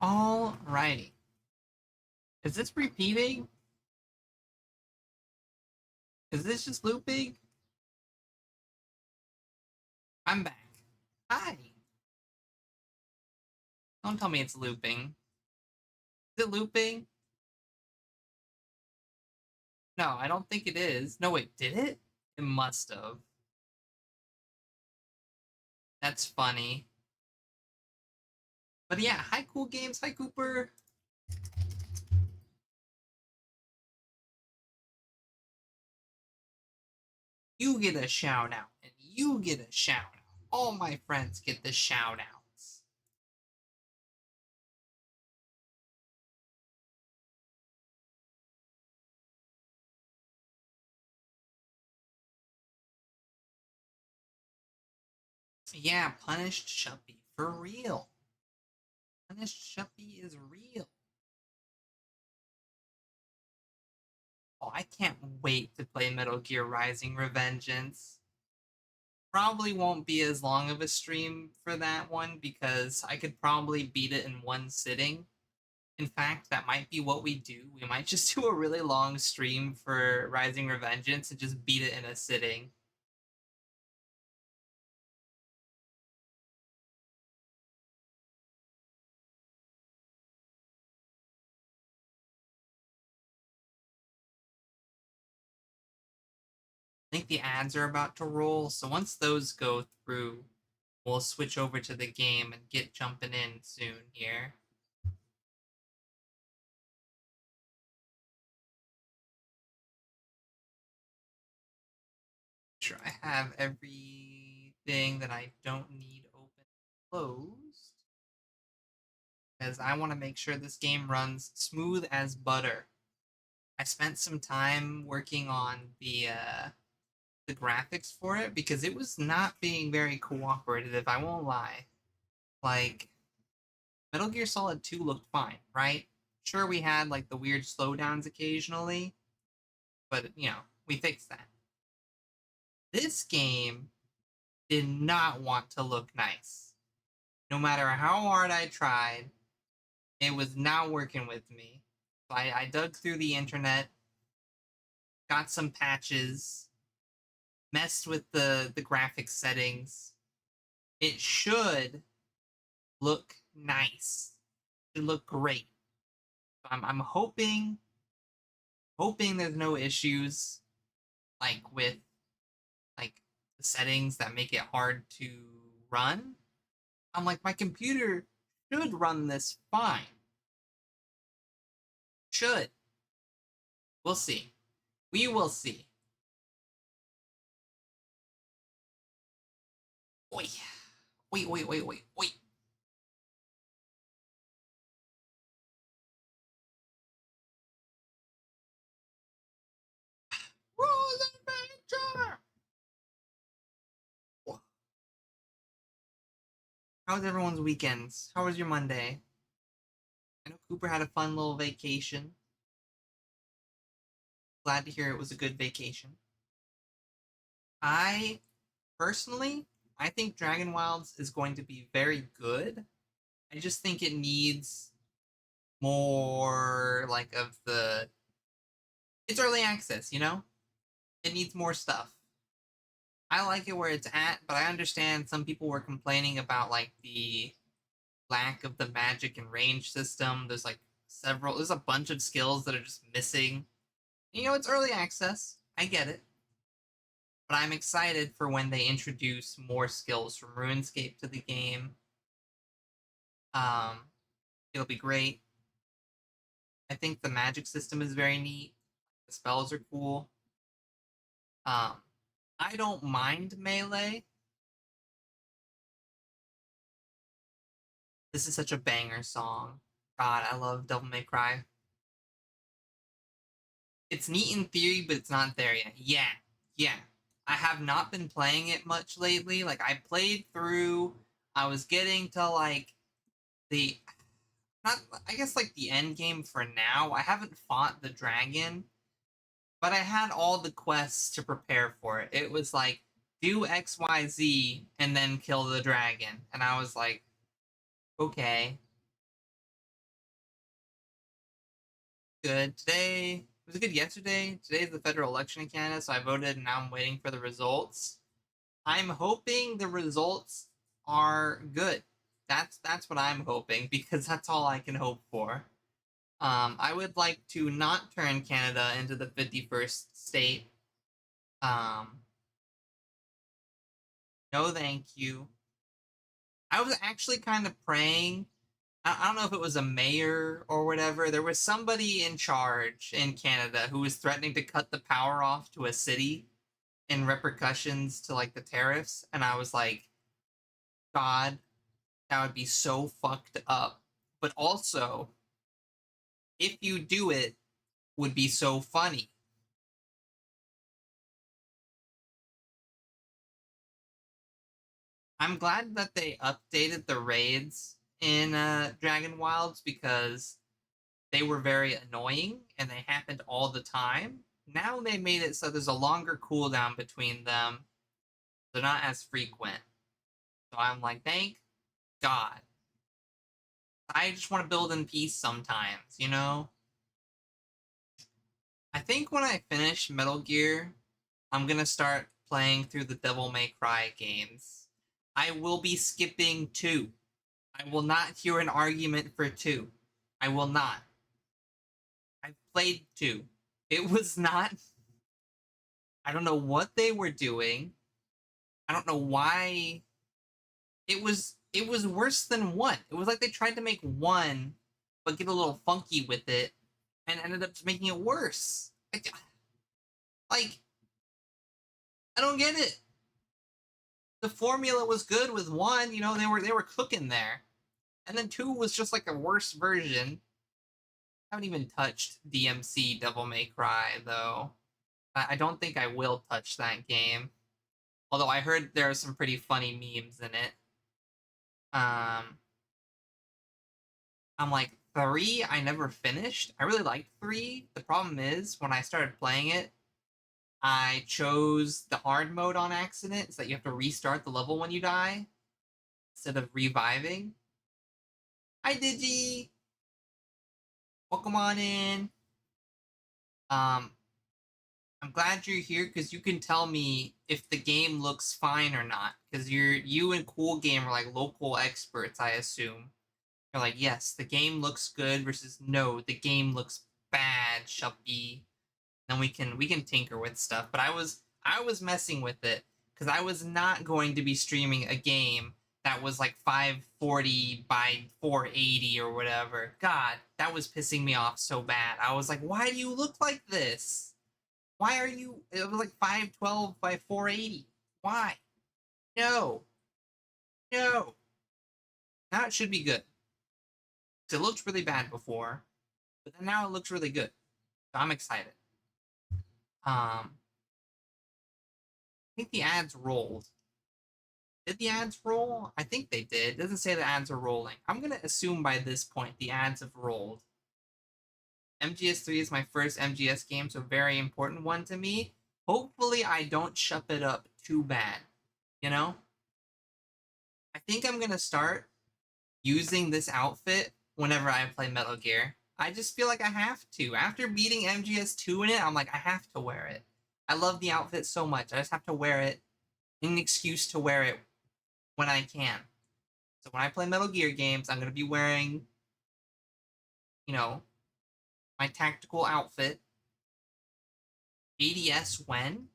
Alrighty. Is this repeating? Is this just looping? I'm back. Hi. Don't tell me it's looping. Is it looping? No, I don't think it is. No, wait, did it? It must have. That's funny. But yeah, hi, Cool Games. Hi, Cooper. You get a shout out, and you get a shout out. All my friends get the shout outs. Yeah, punished Shuppy. For real. Punished Shuppy is real. Oh, I can't wait to play Metal Gear Rising Revengeance. Probably won't be as long of a stream for that one because I could probably beat it in one sitting. In fact, that might be what we do. We might just do a really long stream for Rising Revengeance and just beat it in a sitting. I think the ads are about to roll, so once those go through, we'll switch over to the game and get jumping in soon here. Sure, I have everything that I don't need open closed. Because I want to make sure this game runs smooth as butter. I spent some time working on the graphics for it because it was not being very cooperative, I won't lie. Like, Metal Gear Solid 2 looked fine, right? Sure, we had like the weird slowdowns occasionally, but we fixed that. This game did not want to look nice. No matter how hard I tried, it was not working with me. So I dug through the internet, got some patches, messed with the graphics settings. It should look nice. It should look great. I'm hoping there's no issues like with like the settings that make it hard to run. I'm like, my computer should run this fine. Should. We'll see. We will see. Oi. Wait, wait, wait, wait, wait. Rules adventure. How was everyone's weekends? How was your Monday? I know Cooper had a fun little vacation. Glad to hear it was a good vacation. I personally, I think Dragon Wilds is going to be very good. I just think it needs more like of the it's early access, It needs more stuff. I like it where it's at, but I understand some people were complaining about like the lack of the magic and range system. There's a bunch of skills that are just missing. It's early access. I get it. But I'm excited for when they introduce more skills from RuneScape to the game. Um, it'll be great. I think the magic system is very neat. The spells are cool. Um, I don't mind melee. This is such a banger song. God, I love Devil May Cry. It's neat in theory, but it's not there yet. Yeah, yeah. I have not been playing it much lately. Like I played through, I was getting to like the not I guess like the end game for now. I haven't fought the dragon, but I had all the quests to prepare for it. It was like do XYZ and then kill the dragon. And I was like, okay. Good. Today was it good yesterday? Today's the federal election in Canada, so I voted and now I'm waiting for the results. I'm hoping the results are good. That's what I'm hoping because that's all I can hope for. I would like to not turn Canada into the 51st state. Um, no, thank you. I was actually kind of praying. I don't know if it was a mayor or whatever. There was somebody in charge in Canada who was threatening to cut the power off to a city in repercussions to like the tariffs, and I was like, God, that would be so fucked up. But also, if you do it, would be so funny. I'm glad that they updated the raids in Dragon Wilds because they were very annoying and they happened all the time. Now they made it so there's a longer cooldown between them. They're not as frequent. So I'm like, thank God. I just want to build in peace sometimes, you know? I think when I finish Metal Gear, I'm gonna start playing through the Devil May Cry games. I will be skipping 2. I will not hear an argument for 2. I will not. I've played 2. It was not. I don't know what they were doing. I don't know why. It was worse than 1. It was like they tried to make 1, but get a little funky with it, and ended up just making it worse. Like I don't get it. The formula was good with 1. They were cooking there, and then 2 was just like a worse version. I haven't even touched DMC Devil May Cry though. I don't think I will touch that game. Although I heard there are some pretty funny memes in it. Um, I'm like 3. I never finished. I really liked 3. The problem is when I started playing it, I chose the hard mode on accident, so that you have to restart the level when you die instead of reviving. Hi Digi, welcome on in. Um, I'm glad you're here because you can tell me if the game looks fine or not. Because you and Cool Game are like local experts, I assume. You're like, yes, the game looks good versus no, the game looks bad, Shuppy. Then we can tinker with stuff. But I was messing with it because I was not going to be streaming a game that was like 540 by 480 or whatever. God, that was pissing me off so bad. I was like, why do you look like this? Why are you? It was like 512 by 480. Why? No, no. Now it should be good. 'Cause it looked really bad before, but then now it looks really good. So I'm excited. I think the ads rolled. Did the ads roll? I think they did. It doesn't say the ads are rolling. I'm gonna assume by this point the ads have rolled. MGS3 is my first MGS game, so very important one to me. Hopefully I don't shup it up too bad. You know? I think I'm gonna start using this outfit whenever I play Metal Gear. I just feel like I have to. After beating MGS2 in it, I'm like, I have to wear it. I love the outfit so much. I just have to wear it. An excuse to wear it when I can. So when I play Metal Gear games, I'm gonna be wearing, you know, my tactical outfit. ADS when?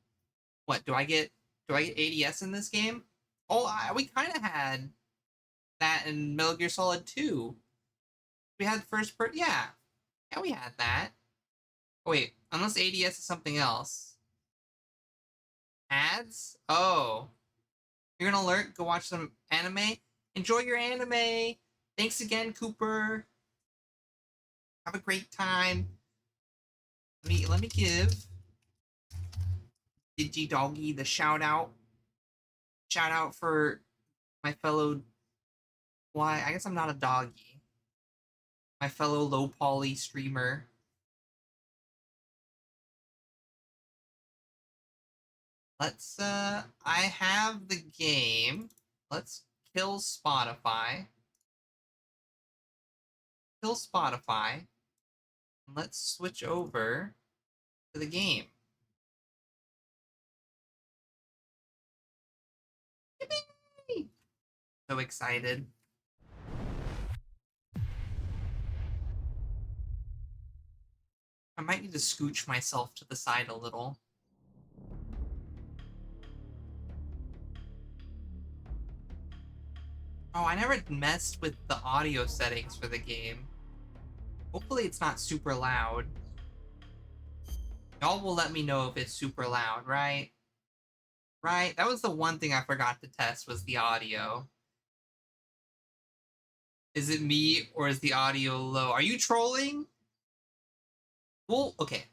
What do I get ADS in this game? Oh, we kind of had that in Metal Gear Solid 2. We had first person. Yeah, we had that. Oh, wait, unless ADS is something else. Ads? Oh, you're gonna alert. Go watch some anime. Enjoy your anime. Thanks again, Cooper. Have a great time. Let me give Digi Doggy the shout out. Shout out for my fellow. Why? I guess I'm not a doggy. My fellow low poly streamer. I have the game. Let's kill Spotify. Kill Spotify. Let's switch over to the game. Yippee! So excited. I might need to scooch myself to the side a little. Oh, I never messed with the audio settings for the game. Hopefully it's not super loud. Y'all will let me know if it's super loud, right? Right? That was the one thing I forgot to test was the audio. Is it me or is the audio low? Are you trolling? Well, okay.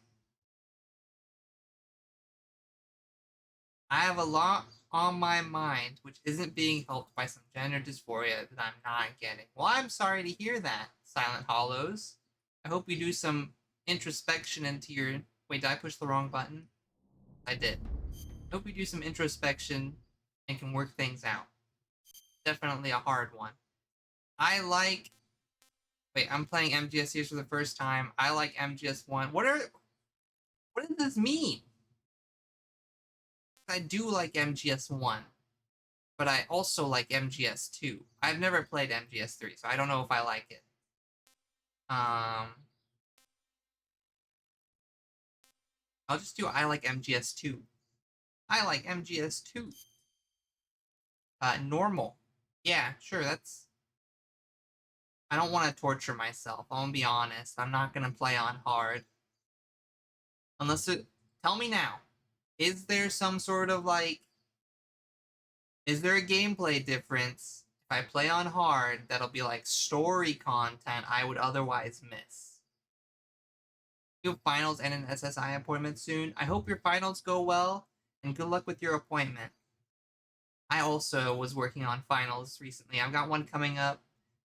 I have a lot on my mind, which isn't being helped by some gender dysphoria that I'm not getting. Well, I'm sorry to hear that, Silent Hollows. I hope you do some introspection into your... Wait, did I push the wrong button? I did. I hope you do some introspection and can work things out. Definitely a hard one. I like... Wait, I'm playing MGS here for the first time. I like MGS 1. What does this mean? I do like MGS 1, but I also like MGS 2. I've never played MGS 3, so I don't know if I like it. I'll just do I like MGS 2. I like MGS 2. Normal. Yeah, sure, that's... I don't want to torture myself. I'm gonna be honest. I'm not gonna play on hard. Unless it... Tell me now. Is there some sort of, like... Is there a gameplay difference if I play on hard that'll be like story content I would otherwise miss? You have finals and an SSI appointment soon. I hope your finals go well, and good luck with your appointment. I also was working on finals recently. I've got one coming up.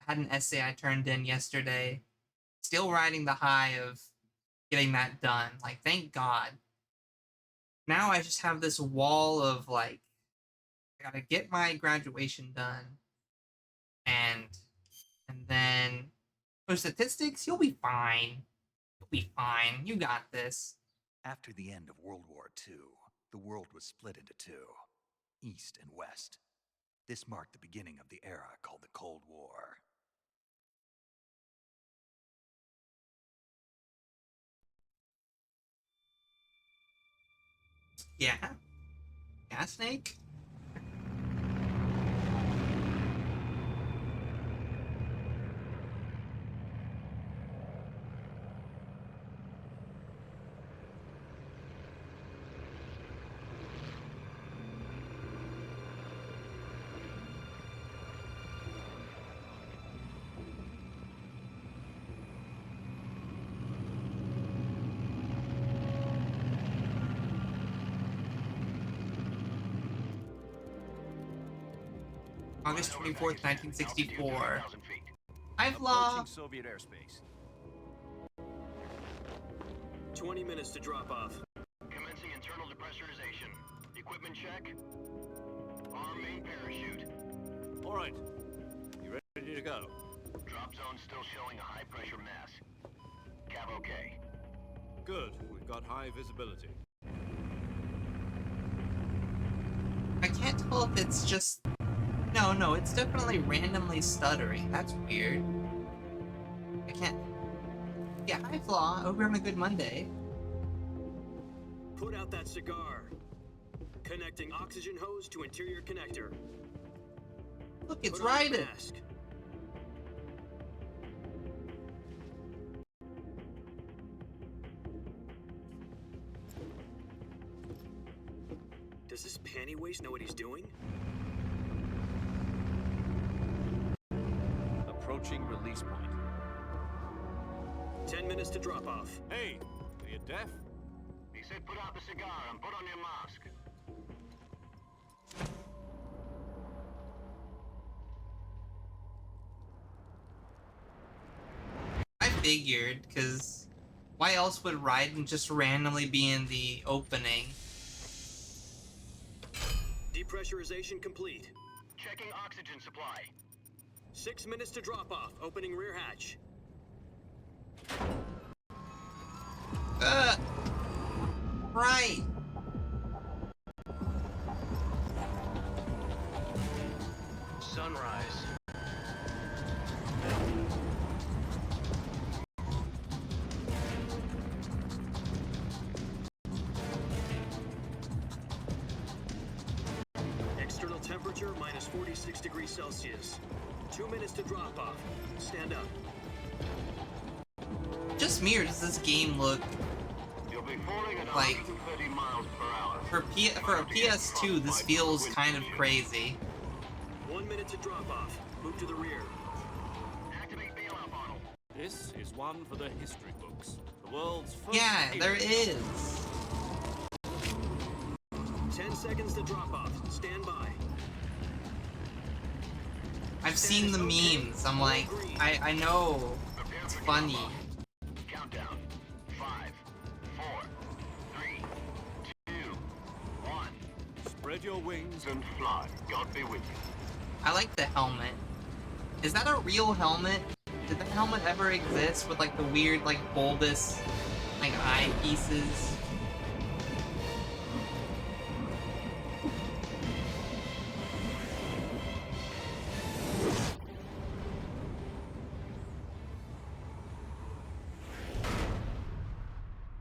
I had an essay I turned in yesterday. Still riding the high of getting that done. Like, thank God. Now I just have this wall of, like, I gotta get my graduation done. And then for statistics, you'll be fine. You'll be fine. You got this. After the end of World War II, the world was split into two, East and West. This marked the beginning of the era called the Cold War. Yeah? Yeah, Snake? August 24th, 1964. I've Approaching Soviet airspace. 20 minutes to drop off. Commencing internal depressurization. Equipment check. Arm main parachute. All right. You ready to go? Drop zone still showing a high pressure mass. Cav okay. Good. We've got high visibility. I can't tell if it's just... No, it's definitely randomly stuttering. That's weird. I can't... Yeah, hi, Flaw. I hope you're having a good Monday. Put out that cigar. Connecting oxygen hose to interior connector. Look, it's Put on the Raiden. mask. Does this panty waste know what he's doing? Approaching release point. 10 minutes to drop off. Hey, are you deaf? He said put out the cigar and put on your mask. I figured, because why else would Raiden just randomly be in the opening? Depressurization complete. Checking oxygen supply. 6 minutes to drop off. Opening rear hatch. Right. Sunrise. External temperature minus 46 degrees Celsius. 2 minutes to drop off. Stand up. Just me, or does this game look You'll be falling at like 130 miles per hour. for a PS2? This feels kind of crazy. 1 minute to drop off. Move to the rear. Activate bailout model. This is one for the history books. The world's first. Yeah, there alien. is. 10 seconds to drop off. Stand by. I've seen the memes. I'm like, I know it's funny. Countdown. 5, 4, 3, 2, 1. Spread your wings And fly. God be with you. I like the helmet. Is that a real helmet? Did that helmet ever exist with like the weird, like bulbous, like eye pieces?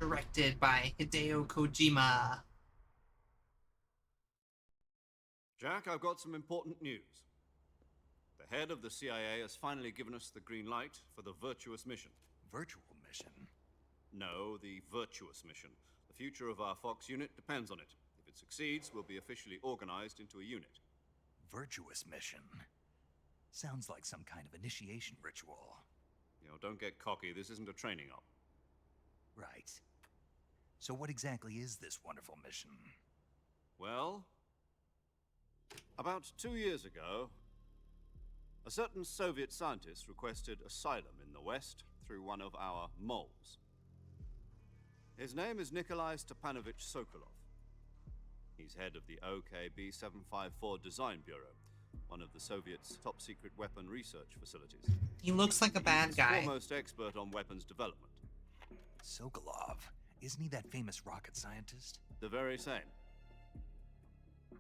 Directed by Hideo Kojima. Jack, I've got some important news. The head of the CIA has finally given us the green light for the virtuous mission. Virtual mission? No, the virtuous mission. The future of our Fox unit depends on it. If it succeeds, we'll be officially organized into a unit. Virtuous mission? Sounds like some kind of initiation ritual. You know, don't get cocky. This isn't a training op. Right. So what exactly is this wonderful mission? Well, about 2 years ago, a certain Soviet scientist requested asylum in the West through one of our moles. His name is Nikolai Stepanovich Sokolov. He's head of the OKB 754 Design Bureau, one of the Soviets' top-secret weapon research facilities. He looks like a bad He's guy. foremost expert on weapons development. Sokolov? Isn't he that famous rocket scientist? The very same.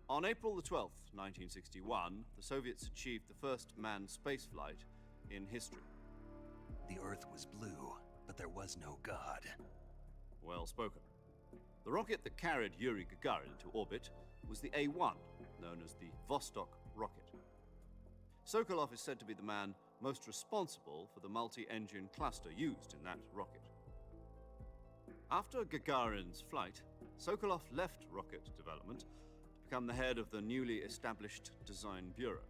On April the 12th, 1961, the Soviets achieved the first manned spaceflight in history. The Earth was blue, but there was no God. Well spoken. The rocket that carried Yuri Gagarin to orbit was the A-1, known as the Vostok rocket. Sokolov is said to be the man most responsible for the multi-engine cluster used in that rocket. After Gagarin's flight, Sokolov left rocket development to become the head of the newly established Design Bureau.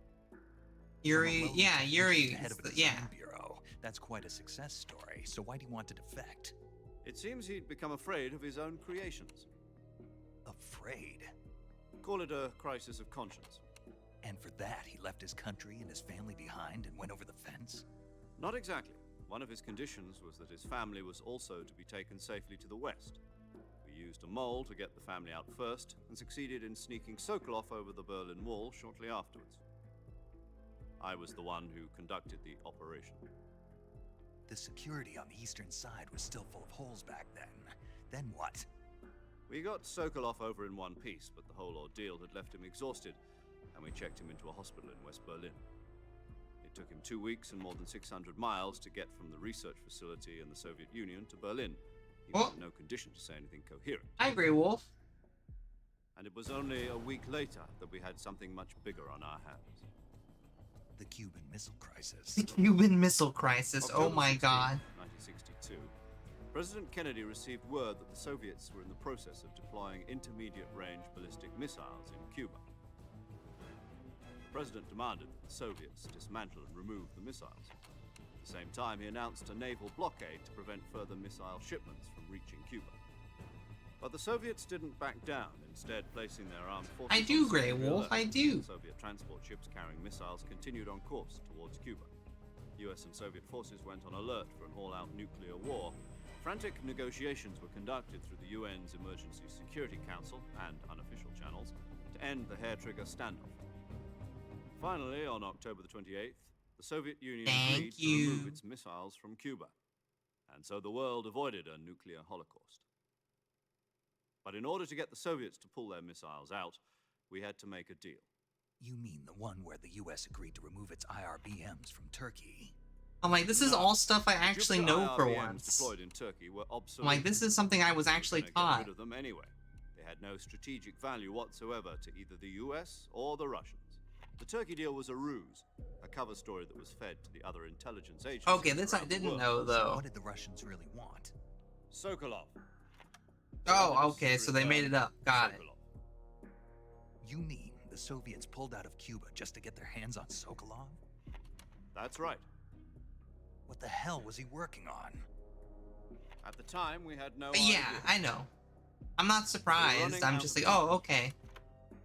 Yuri, Well, yeah, he's Yuri, the head of a yeah. design bureau. That's quite a success story. So why do you want to defect? It seems he'd become afraid of his own creations. Afraid? Call it a crisis of conscience. And for that, he left his country and his family behind and went over the fence? Not exactly. One of his conditions was that his family was also to be taken safely to the west. We used a mole to get the family out first, and succeeded in sneaking Sokolov over the Berlin Wall shortly afterwards. I was the one who conducted the operation. The security on the eastern side was still full of holes back then. Then what? We got Sokolov over in one piece, but the whole ordeal had left him exhausted, and we checked him into a hospital in West Berlin. It took him 2 weeks and more than 600 miles to get from the research facility in the Soviet Union to Berlin. He was in no condition to say anything coherent. I agree, Wolf. And it was only a week later that we had something much bigger on our hands. The Cuban Missile Crisis. The Cuban Missile Crisis. Oh October my 16, god. 1962, President Kennedy received word that the Soviets were in the process of deploying intermediate-range ballistic missiles in Cuba. The President demanded that the Soviets dismantle and remove the missiles. At the same time, he announced a naval blockade to prevent further missile shipments from reaching Cuba. But the Soviets didn't back down, instead placing their armed forces I do, on Grey severe Wolf, alert. I do. Soviet transport ships carrying missiles continued on course towards Cuba. US and Soviet forces went on alert for an all-out nuclear war. Frantic negotiations were conducted through the UN's Emergency Security Council and unofficial channels to end the hair-trigger standoff. Finally, on October the 28th, the Soviet Union agreed to remove its missiles from Cuba. And so the world avoided a nuclear holocaust. But in order to get the Soviets to pull their missiles out, we had to make a deal. You mean the one where the US agreed to remove its IRBMs from Turkey? I'm like, this is No. all stuff I actually Jupiter know for IRBMs once. deployed in Turkey were I'm obsolete. like, this is something I was We were actually gonna get taught. rid of them anyway. They had no strategic value whatsoever to either the US or the Russians. The Turkey deal was a ruse, a cover story that was fed to the other intelligence agencies. Okay, this I around the didn't world. know, though. What did the Russians really want? Sokolov. Oh, okay, so they made it up. Got it. Sokolov. You mean the Soviets pulled out of Cuba just to get their hands on Sokolov? That's right. What the hell was he working on? At the time, we had no Yeah, idea. I know. I'm not surprised. running I'm out just of like, time. oh, okay.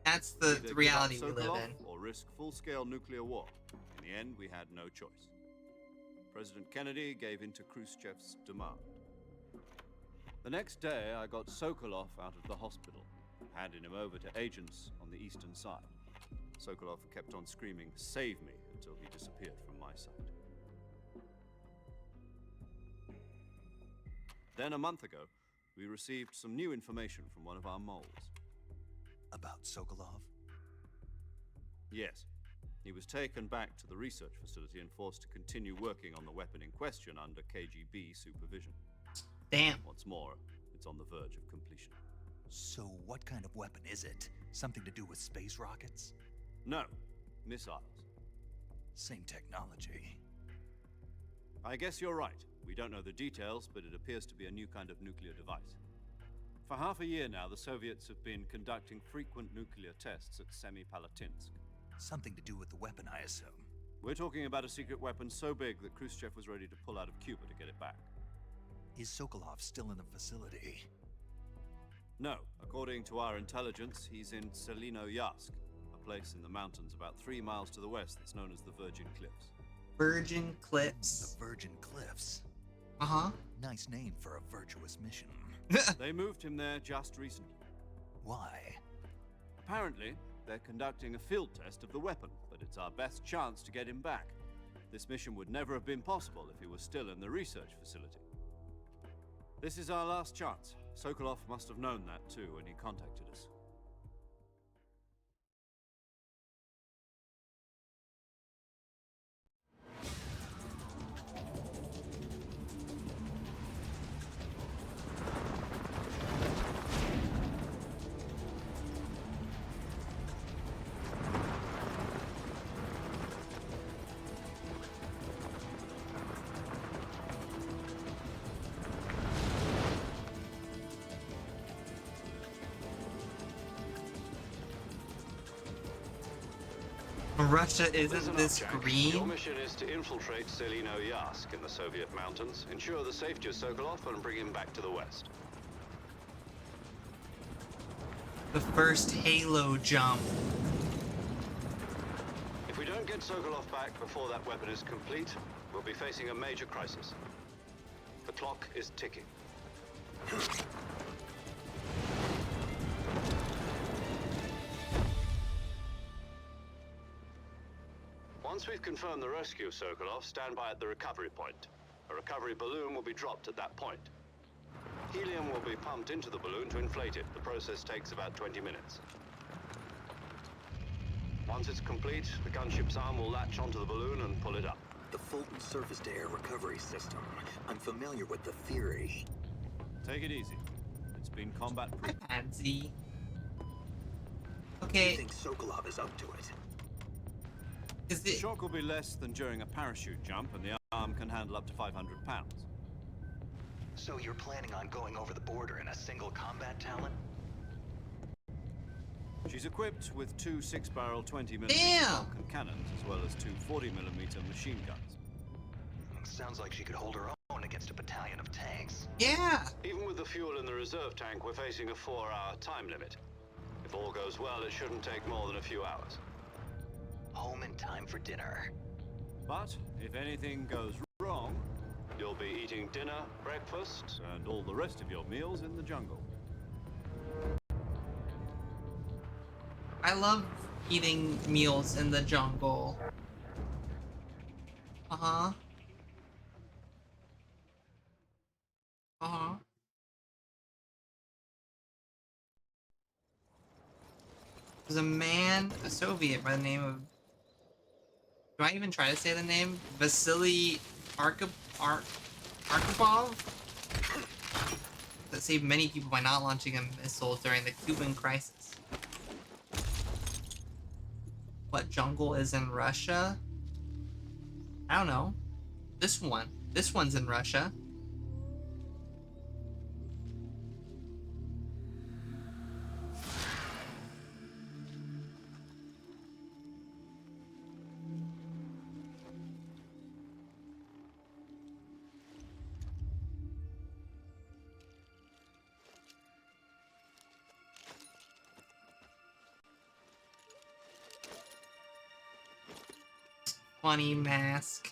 That's the Either give up reality we live Sokolov in. or risk full-scale nuclear war. In the end, we had no choice. President Kennedy gave in to Khrushchev's demand. The next day, I got Sokolov out of the hospital, handing him over to agents on the eastern side. Sokolov kept on screaming, "Save me," until he disappeared from my sight. Then, a month ago, we received some new information from one of our moles. About Sokolov? Yes. He was taken back to the research facility and forced to continue working on the weapon in question under KGB supervision. Damn. What's more, it's on the verge of completion. So what kind of weapon is it? Something to do with space rockets? No, missiles. Same technology. I guess you're right. We don't know the details, but it appears to be a new kind of nuclear device. For half a year now, the Soviets have been conducting frequent nuclear tests at Semipalatinsk. Something to do with the weapon, I assume. We're talking about a secret weapon so big that Khrushchev was ready to pull out of Cuba to get it back. Is Sokolov still in the facility? No, according to our intelligence, he's in Selinoyarsk, a place in the mountains about 3 miles to the west that's known as the Virgin Cliffs. Virgin The Cliffs. Virgin Cliffs. Uh-huh. Nice name for a virtuous mission. They moved him there just recently. Why? Apparently, they're conducting a field test of the weapon, but it's our best chance to get him back. This mission would never have been possible if he was still in the research facility. This is our last chance. Sokolov must have known that too when he contacted us. Russia Listen isn't up, this Jack. Your green? mission is to infiltrate Selinoyarsk in the Soviet mountains, ensure the safety of Sokolov, and bring him back to the west. The first Halo jump. If we don't get Sokolov back before that weapon is complete, we'll be facing a major crisis. The clock is ticking. Once we've confirmed the rescue of Sokolov, stand by at the recovery point. A recovery balloon will be dropped at that point. Helium will be pumped into the balloon to inflate it. The process takes about 20 minutes. Once it's complete, the gunship's arm will latch onto the balloon and pull it up. The Fulton surface-to-air recovery system. I'm familiar with the theory. Take it easy. It's been combat-proof. iPad Z. I Okay, think Sokolov is up to it. is The it... shock will be less than during a parachute jump, and the arm can handle up to 500 pounds. So you're planning on going over the border in a single combat talon? She's equipped with two 6-barrel 20mm Damn! Falcon cannons, as well as two 40mm machine guns. Sounds like she could hold her own against a battalion of tanks. Yeah! Even with the fuel in the reserve tank, we're facing a 4-hour time limit. If all goes well, it shouldn't take more than a few hours. Home in time for dinner. But if anything goes wrong, You'll be eating dinner, breakfast, and all the rest of your meals in the jungle. I love eating meals in the jungle. Uh-huh. Uh-huh. There's a man, a Soviet by the name of. Do I even try to say the name? Vasily Arkhipov? That saved many people by not launching a missile during the Cuban crisis. What jungle is in Russia? I don't know. This one. This one's in Russia. Funny mask.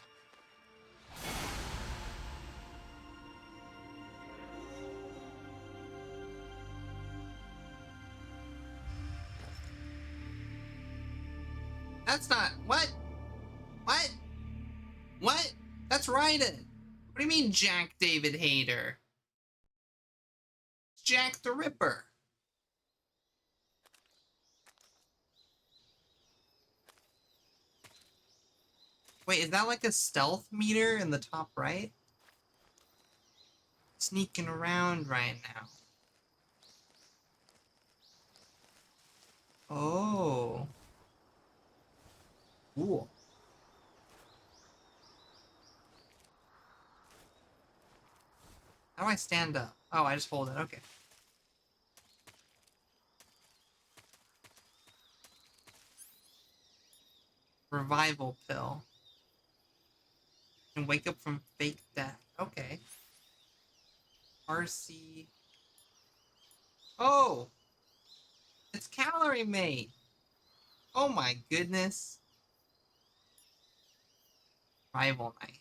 That's not what? What? What? That's Raiden. What do you mean Jack David Hayter? It's Jack the Ripper. Wait, is that like a stealth meter in the top right? Sneaking around right now. Oh. Cool. How do I stand up? Oh, I just hold it. Okay. Revival pill. And wake up from fake death. Okay. RC. Oh! It's Calorie Mate! Oh my goodness. Rival knife.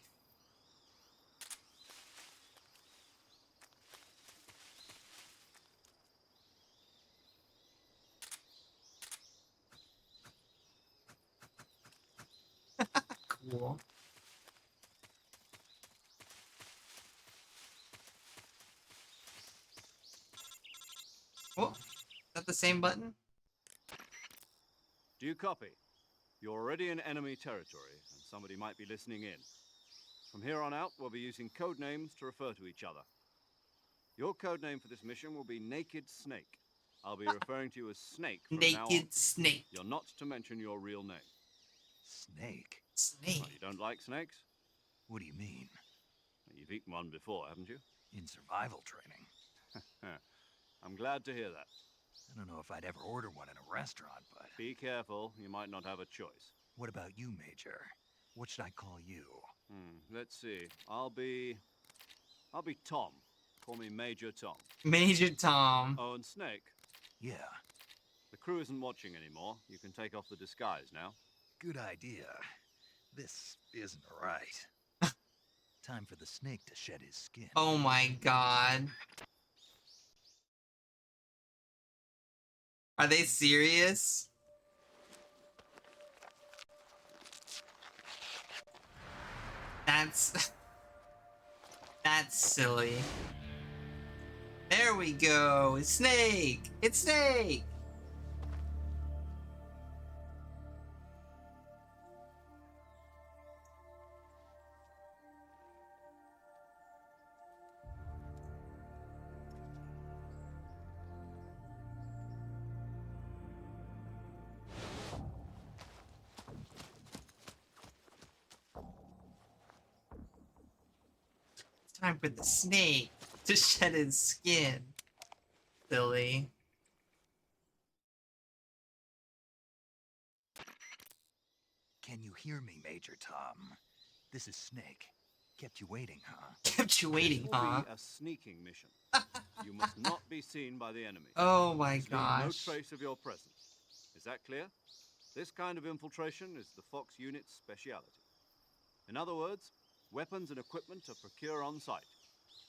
Cool. Oh, is that the same button? Do you copy? You're already in enemy territory, and somebody might be listening in. From here on out, we'll be using code names to refer to each other. Your code name for this mission will be Naked Snake. I'll be referring to you as Snake from now on. Naked Snake. You're not to mention your real name. Snake? Snake. Oh, you don't like snakes? What do you mean? You've eaten one before, haven't you? In survival training? I'm glad to hear that. I don't know if I'd ever order one in a restaurant, but... Be careful, you might not have a choice. What about you, Major? What should I call you? Let's see. I'll be Tom. Call me Major Tom. Major Tom. Oh, and Snake. Yeah, The crew isn't watching anymore. You can take off the disguise now. good idea. This isn't right. Time for the snake to shed his skin. Oh my god. Are they serious? That's... That's silly. There we go. It's Snake. It's Snake. It's time for the snake to shed his skin. Silly. Can you hear me, Major Tom? This is Snake. Kept you waiting, huh? Kept you waiting, This will huh? be a sneaking mission. You must not be seen by the enemy. Oh my Must leave no gosh. trace of your presence. Is that clear? This kind of infiltration is the Fox unit's speciality. In other words, weapons and equipment are procure on site.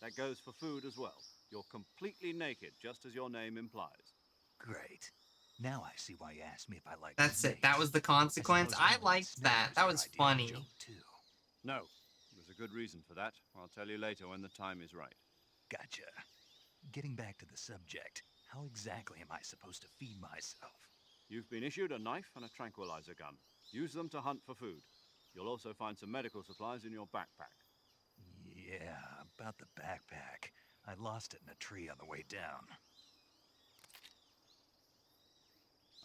That goes for food as well. You're completely naked, just as your name implies. Great. Now I see why you asked me if I like That's it. snakes. That was the consequence. suppose I knowing liked snake that. That your was idea of a funny. joke, too. No, there's a good reason for that. I'll tell you later when the time is right. Gotcha. Getting back to the subject, how exactly am I supposed to feed myself? You've been issued a knife and a tranquilizer gun. Use them to hunt for food. You'll also find some medical supplies in your backpack. Yeah, about the backpack. I lost it in a tree on the way down.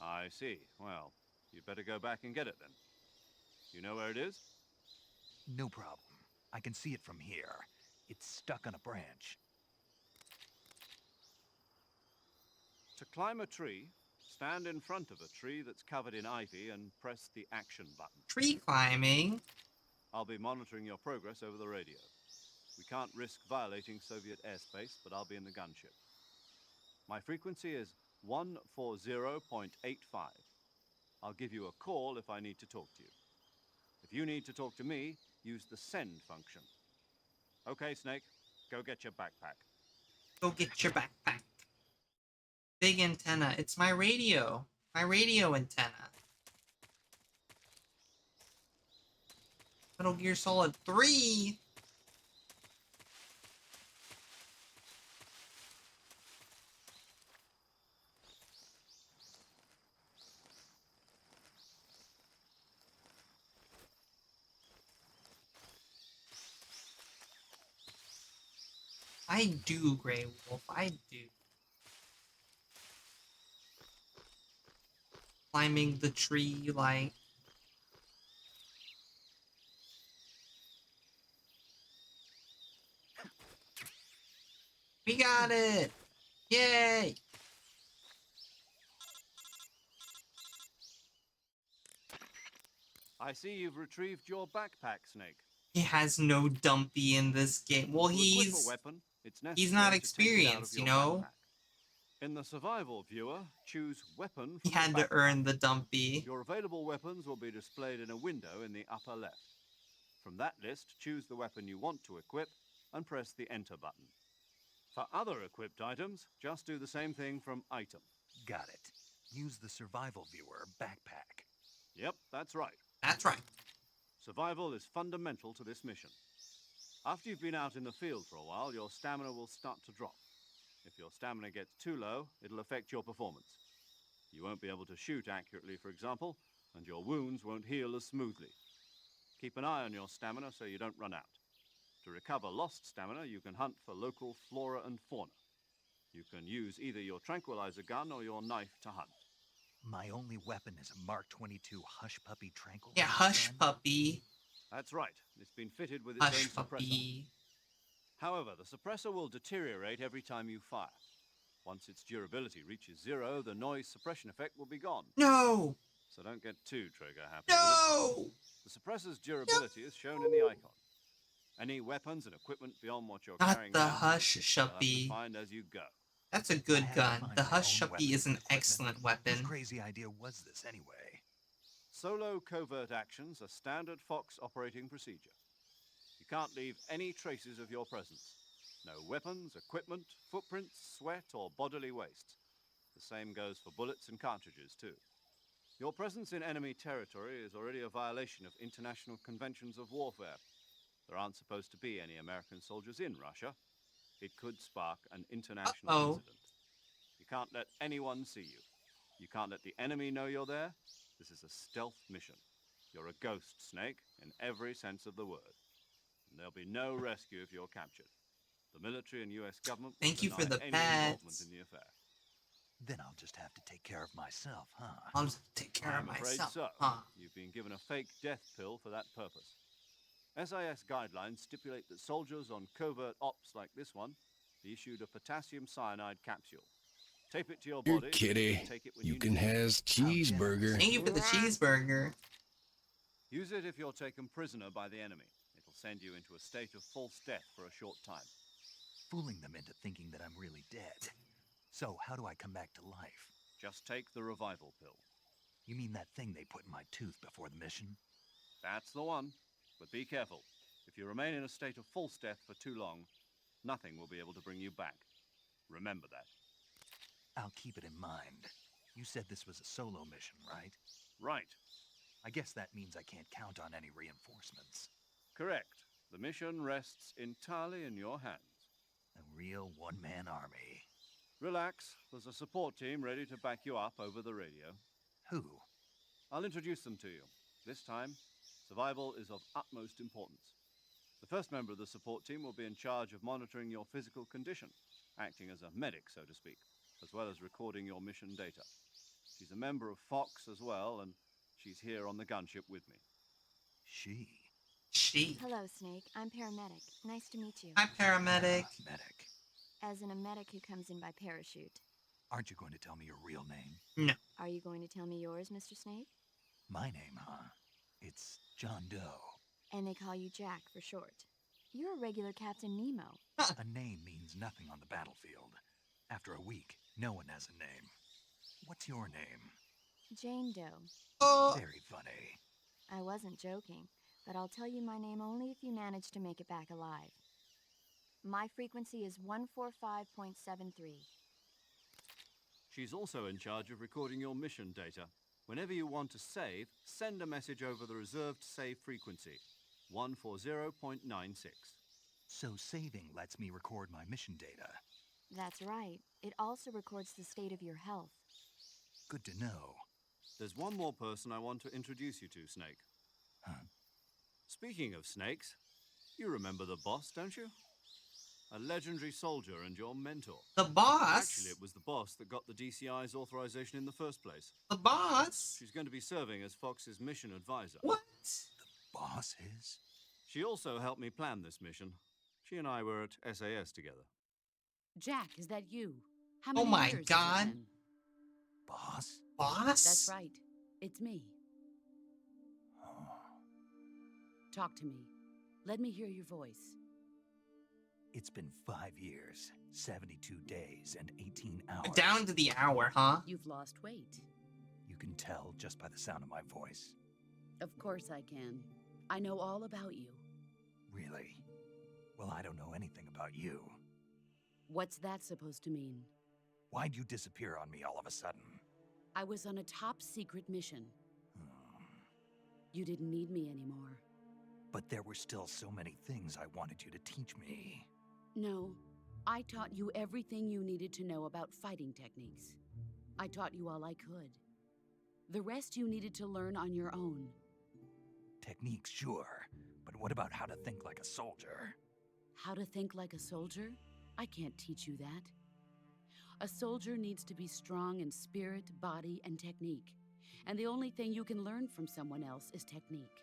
I see. Well, you'd better go back and get it then. You know where it is? No problem. I can see it from here. It's stuck on a branch. To climb a tree, stand in front of a tree that's covered in ivy and press the action button. Tree climbing? I'll be monitoring your progress over the radio. We can't risk violating Soviet airspace, but I'll be in the gunship. My frequency is 140.85. I'll give you a call if I need to talk to you. If you need to talk to me, use the send function. Okay, Snake, go get your backpack. Go get your backpack. Big antenna. It's my radio. My radio antenna. Metal Gear Solid 3. I do, Grey Wolf. I do. Climbing the tree like... We got it! Yay! I see you've retrieved your backpack, Snake. He has no dumpy in this game. Well, To equip a he's weapon, it's he's not necessary to take it out of experienced, you your know? backpack. In the survival viewer, choose weapon He from the had to backpack. earn the dumpy. Your available weapons will be displayed in a window in the upper left. From that list, choose the weapon you want to equip and press the enter button. For other equipped items, just do the same thing from item. Got it. Use the survival viewer backpack. Yep, that's right. That's right. Survival is fundamental to this mission. After you've been out in the field for a while, your stamina will start to drop. If your stamina gets too low, it'll affect your performance. You won't be able to shoot accurately, for example, and your wounds won't heal as smoothly. Keep an eye on your stamina so you don't run out. To recover lost stamina, you can hunt for local flora and fauna. You can use either your tranquilizer gun or your knife to hunt. My only weapon is a Mark 22 Hush Puppy tranquilizer Yeah, hush gun. puppy. That's right. It's been fitted with its Hush own suppressor. puppy. However, the suppressor will deteriorate every time you fire. Once its durability reaches 0, the noise suppression effect will be gone. No! So don't get too trigger happy with it. No! The suppressor's durability is shown in the icon. Any weapons and equipment beyond what you're Not carrying the now, hush you'll have to shuppy. find as you go. That's a I good had to gun. find The my hush own shuppy weapons is and an equipment. excellent Whose weapon. crazy idea was this anyway? Solo covert actions are standard Fox operating procedure. You can't leave any traces of your presence. No weapons, equipment, footprints, sweat, or bodily waste. The same goes for bullets and cartridges, too. Your presence in enemy territory is already a violation of international conventions of warfare. There aren't supposed to be any American soldiers in Russia. It could spark an international Uh-oh. incident. You can't let anyone see you. You can't let the enemy know you're there. This is a stealth mission. You're a ghost, Snake, in every sense of the word. And there'll be no rescue if you're captured. The military and U.S. government will Thank you for deny the any involvement pets. in the affair. Then I'll just have to take care of myself, huh? I'll just take care of I'm afraid myself. so. Huh. You've been given a fake death pill for that purpose. SIS guidelines stipulate that soldiers on covert ops like this one be issued a potassium cyanide capsule. Tape it to your Here, body. kitty. And take it when You you can need it. have cheeseburger. Thank you for the cheeseburger. Use it if you're taken prisoner by the enemy. It'll send you into a state of false death for a short time. Fooling them into thinking that I'm really dead. So how do I come back to life? Just take the revival pill. You mean that thing they put in my tooth before the mission? That's the one. But be careful. If you remain in a state of false death for too long, nothing will be able to bring you back. Remember that. I'll keep it in mind. You said this was a solo mission, right? Right. I guess that means I can't count on any reinforcements. Correct. The mission rests entirely in your hands. A real one-man army. Relax. There's a support team ready to back you up over the radio. Who? I'll introduce them to you. This time, survival is of utmost importance. The first member of the support team will be in charge of monitoring your physical condition, acting as a medic, so to speak, as well as recording your mission data. She's a member of Fox as well, and she's here on the gunship with me. She. She. Hello, Snake. I'm paramedic. Nice to meet you. Hi, paramedic. Medic. As in a medic who comes in by parachute. Aren't you going to tell me your real name? No. Are you going to tell me yours, Mr. Snake? My name, huh? It's John Doe. And they call you Jack for short. You're a regular Captain Nemo. A name means nothing on the battlefield. After a week, no one has a name. What's your name? Jane Doe. Oh. Very funny. I wasn't joking, but I'll tell you my name only if you manage to make it back alive. My frequency is 145.73. She's also in charge of recording your mission data. Whenever you want to save, send a message over the reserved save frequency, 140.96. So saving lets me record my mission data. That's right. It also records the state of your health. Good to know. There's one more person I want to introduce you to, Snake. Huh? Speaking of snakes, you remember the boss, don't you? A legendary soldier and your mentor. The boss? Actually, it was the boss that got the DCI's authorization in the first place. The boss? She's going to be serving as Fox's mission advisor. What? The boss is? She also helped me plan this mission. She and I were at SAS together. Jack, is that you? How Oh many my years has it God. been? Boss? Boss? That's right. It's me. Oh. Talk to me. Let me hear your voice. It's been 5 years, 72 days, and 18 hours. Down to the hour, huh? You've lost weight. You can tell just by the sound of my voice. Of course I can. I know all about you. Really? Well, I don't know anything about you. What's that supposed to mean? Why'd you disappear on me all of a sudden? I was on a top secret mission. Hmm. You didn't need me anymore. But there were still so many things I wanted you to teach me. No, I taught you everything you needed to know about fighting techniques. I taught you all I could. The rest you needed to learn on your own. Techniques, sure. But what about how to think like a soldier? How to think like a soldier? I can't teach you that. A soldier needs to be strong in spirit, body, and technique. And the only thing you can learn from someone else is technique.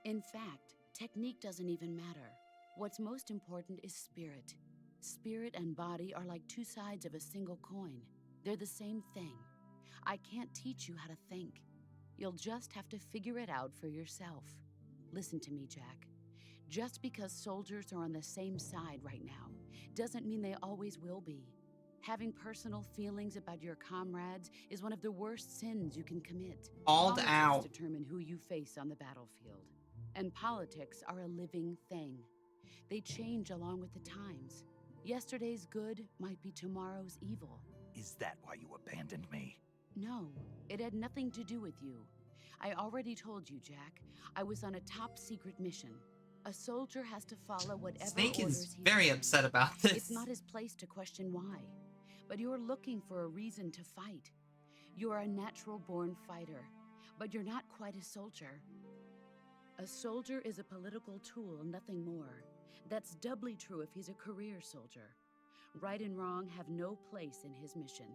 In fact, technique doesn't even matter. What's most important is spirit. Spirit and body are like two sides of a single coin. They're the same thing. I can't teach you how to think. You'll just have to figure it out for yourself. Listen to me, Jack. Just because soldiers are on the same side right now doesn't mean they always will be. Having personal feelings about your comrades is one of the worst sins you can commit. Called Politics out. determine who you face on the battlefield. And politics are a living thing. They change along with the times. Yesterday's good might be tomorrow's evil. Is that why you abandoned me? No, it had nothing to do with you. I already told you, Jack. I was on a top secret mission. A soldier has to follow whatever Snake orders is he's very given. upset about this. It's not his place to question why. But you're looking for a reason to fight. You're a natural-born fighter, but you're not quite a soldier. A soldier is a political tool, nothing more. That's doubly true if he's a career soldier. Right and wrong have no place in his mission.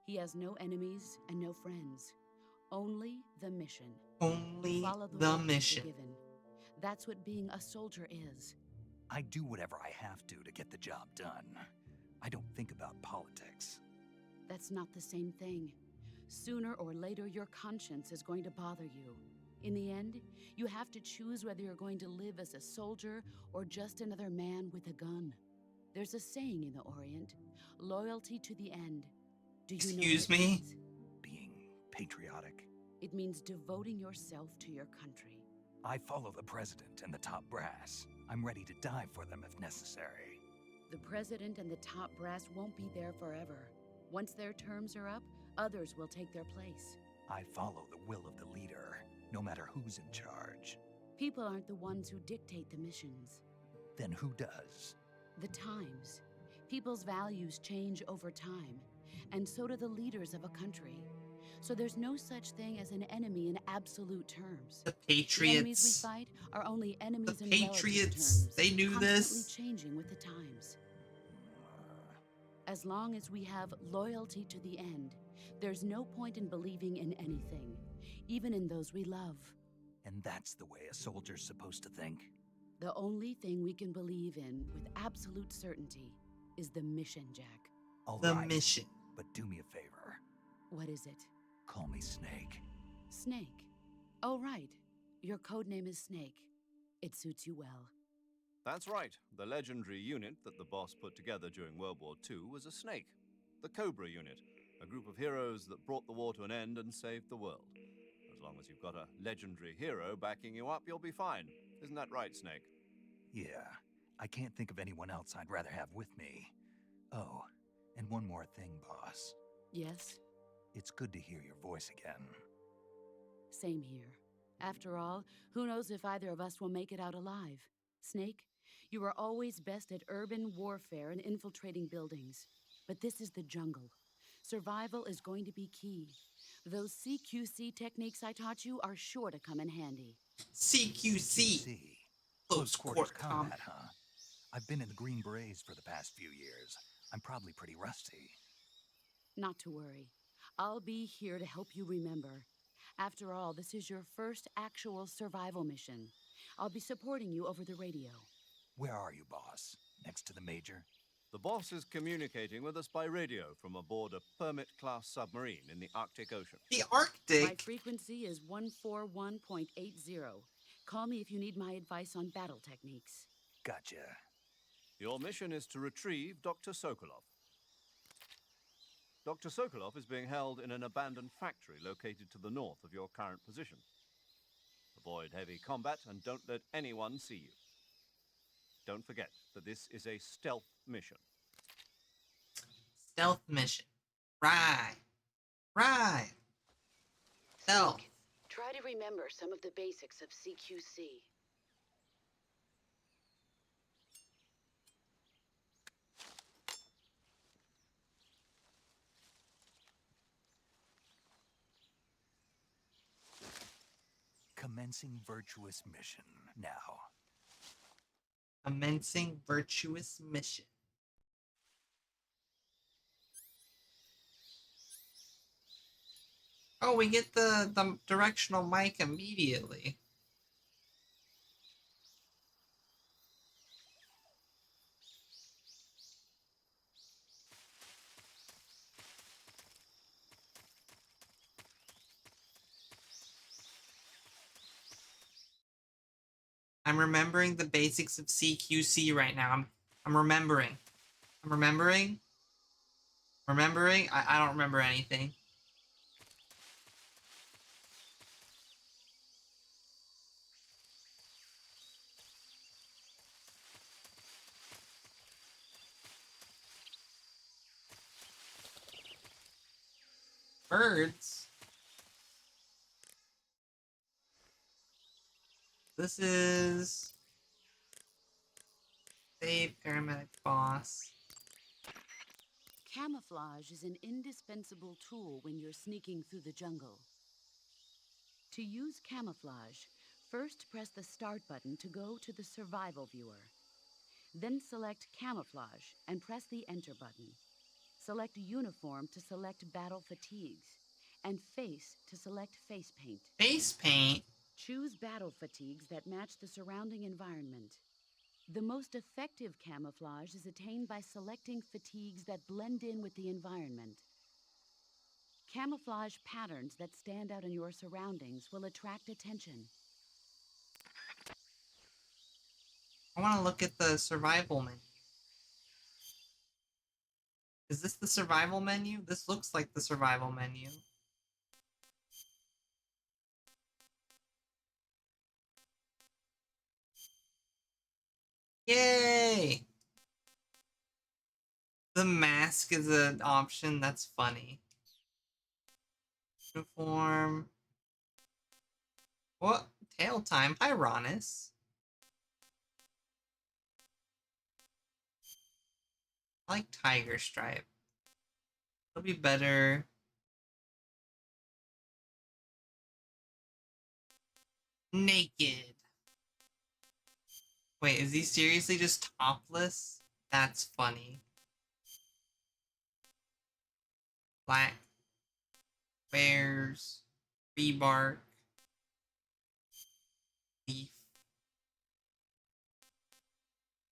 He has no enemies and no friends. Only the mission. Only Follow the orders you're mission. given. That's what being a soldier is. I do whatever I have to get the job done. I don't think about politics. That's not the same thing. Sooner or later, your conscience is going to bother you. In the end, you have to choose whether you're going to live as a soldier or just another man with a gun. There's a saying in the Orient, loyalty to the end. Do you know what Excuse it me? means? Being patriotic. It means devoting yourself to your country. I follow the president and the top brass. I'm ready to die for them if necessary. The president and the top brass won't be there forever. Once their terms are up, others will take their place. I follow the will of the leader, no matter who's in charge. People aren't the ones who dictate the missions. Then who does? The times. People's values change over time, and so do the leaders of a country. So there's no such thing as an enemy in absolute terms. The The enemies we Patriots. fight are only The enemies in relative Patriots. terms, They knew constantly this. changing with the times. As long as we have loyalty to the end, there's no point in believing in anything, even in those we love. And that's the way a soldier's supposed to think? The only thing we can believe in with absolute certainty is the mission, Jack. All The right, mission. but do me a favor. What is it? Call me Snake. Snake. Oh, right. Your code name is Snake. It suits you well. That's right. The legendary unit that the boss put together during World War II was a snake. The Cobra unit, a group of heroes that brought the war to an end and saved the world. As long as you've got a legendary hero backing you up, you'll be fine. Isn't that right, Snake? Yeah, I can't think of anyone else I'd rather have with me. Oh, and one more thing, boss. Yes? It's good to hear your voice again. Same here. After all, who knows if either of us will make it out alive? Snake, you are always best at urban warfare and infiltrating buildings. But this is the jungle. Survival is going to be key. Those CQC techniques I taught you are sure to come in handy. CQC. Close quarter combat. Huh? I've been in the Green Berets for the past few years. I'm probably pretty rusty. Not to worry. I'll be here to help you remember. After all, this is your first actual survival mission. I'll be supporting you over the radio. Where are you, boss? Next to the Major? The boss is communicating with us by radio from aboard a Permit-class submarine in the Arctic Ocean. The My Arctic. frequency is 141.80. Call me if you need my advice on battle techniques. Gotcha. Your mission is to retrieve Dr. Sokolov. Dr. Sokolov is being held in an abandoned factory located to the north of your current position. Avoid heavy combat and don't let anyone see you. Don't forget that this is a stealth mission. Stealth mission. Right. Right. Stealth. Try to remember some of the basics of CQC. Commencing virtuous mission now. Commencing virtuous mission. Oh, we get the directional mic immediately. I'm remembering the basics of CQC right now. I'm remembering. I'm remembering. Remembering? I don't remember anything. Birds? This is... Save paramedic boss. Camouflage is an indispensable tool when you're sneaking through the jungle. To use camouflage, first press the Start button to go to the Survival viewer. Then select Camouflage and press the Enter button. Select Uniform to select Battle Fatigues, and Face to select Face Paint. Face paint? Choose battle fatigues that match the surrounding environment. The most effective camouflage is attained by selecting fatigues that blend in with the environment. Camouflage patterns that stand out in your surroundings will attract attention. I want to look at the survival menu. Is this the survival menu? This looks like the survival menu. Yay! The mask is an option. That's funny. Uniform. What? Tail time. Hi, Ronis. I like Tiger Stripe. It'll be better. naked. Wait, is he seriously just topless? That's funny. Black bears, tree bark, leaf,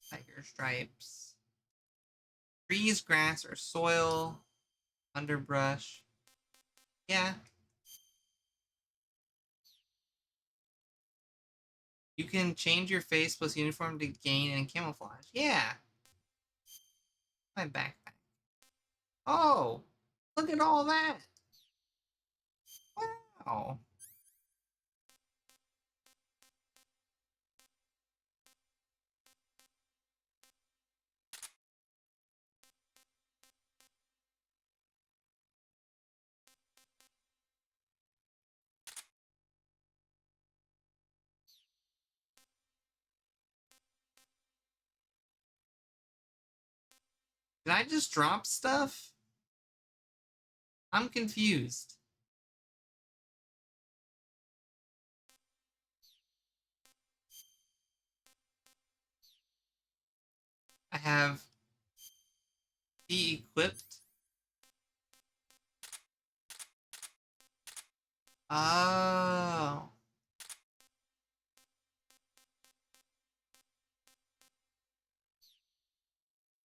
tiger stripes, trees, grass, or soil, underbrush. Yeah. You can change your face plus uniform to gain and camouflage. Yeah. My backpack. Oh, look at all that. Wow. Did I just drop stuff? I'm confused. I have be equipped. Oh.